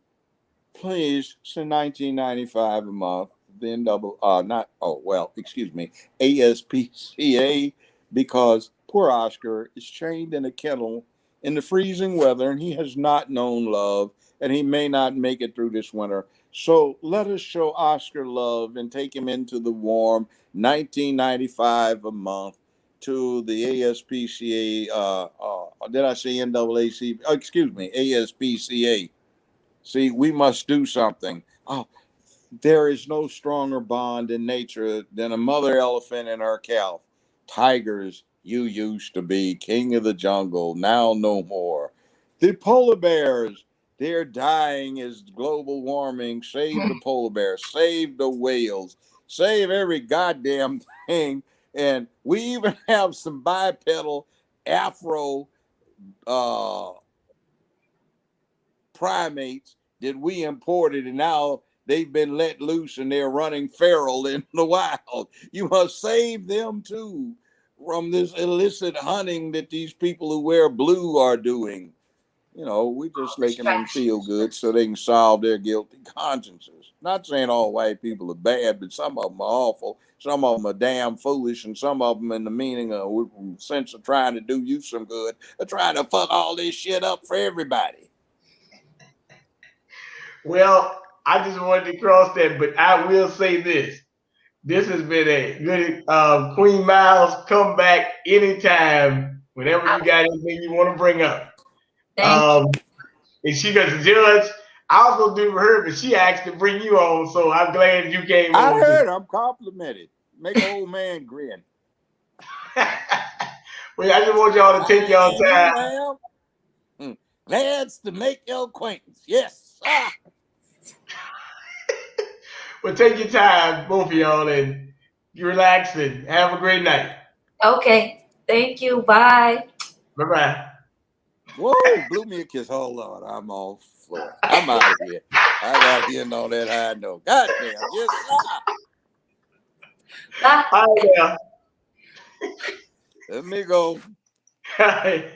please send 1995 a month. Then double not oh well, excuse me, ASPCA, because poor Oscar is chained in a kennel in the freezing weather and he has not known love and he may not make it through this winter. So let us show Oscar love and take him into the warm. 1995 a month to the ASPCA. Did I say NAAC? Oh, excuse me, ASPCA. See, we must do something. Oh, there is no stronger bond in nature than a mother elephant and her calf. Tigers, you used to be king of the jungle, now no more. The polar bears, they're dying as global warming. Save the polar bears, save the whales, save every goddamn thing. And we even have some bipedal afro uh, primates that we imported, and now they've been let loose and they're running feral in the wild. You must save them too from this illicit hunting that these people who wear blue are doing. We're just making them feel good so they can solve their guilty consciences. Not saying all white people are bad, but some of them are awful. Some of them are damn foolish, and some of them, in the meaning of sense of trying to do you some good, are trying to fuck all this shit up for everybody. Well, I just wanted to cross that, but I will say this. This has been a good Queen Miles. Come back anytime, whenever you got anything you want to bring up. Thank you. Um, and she got the judge. I was gonna do for her, but she asked to bring you on, so I'm glad you came I on too. heard I'm complimented. Make an old man grin. Well, I just want y'all to take y'all And you, time. ma'am. Glad to make your acquaintance. Yes. Well, take your time, both of y'all, and you relax and have a great night. Okay. Thank you. Bye. Bye bye. Whoa, blew me a kiss. Hold on. I'm off floor. I'm out of here. I got to end on that high note. Goddamn. Yes, sir. Bye. Hi Let me go. there.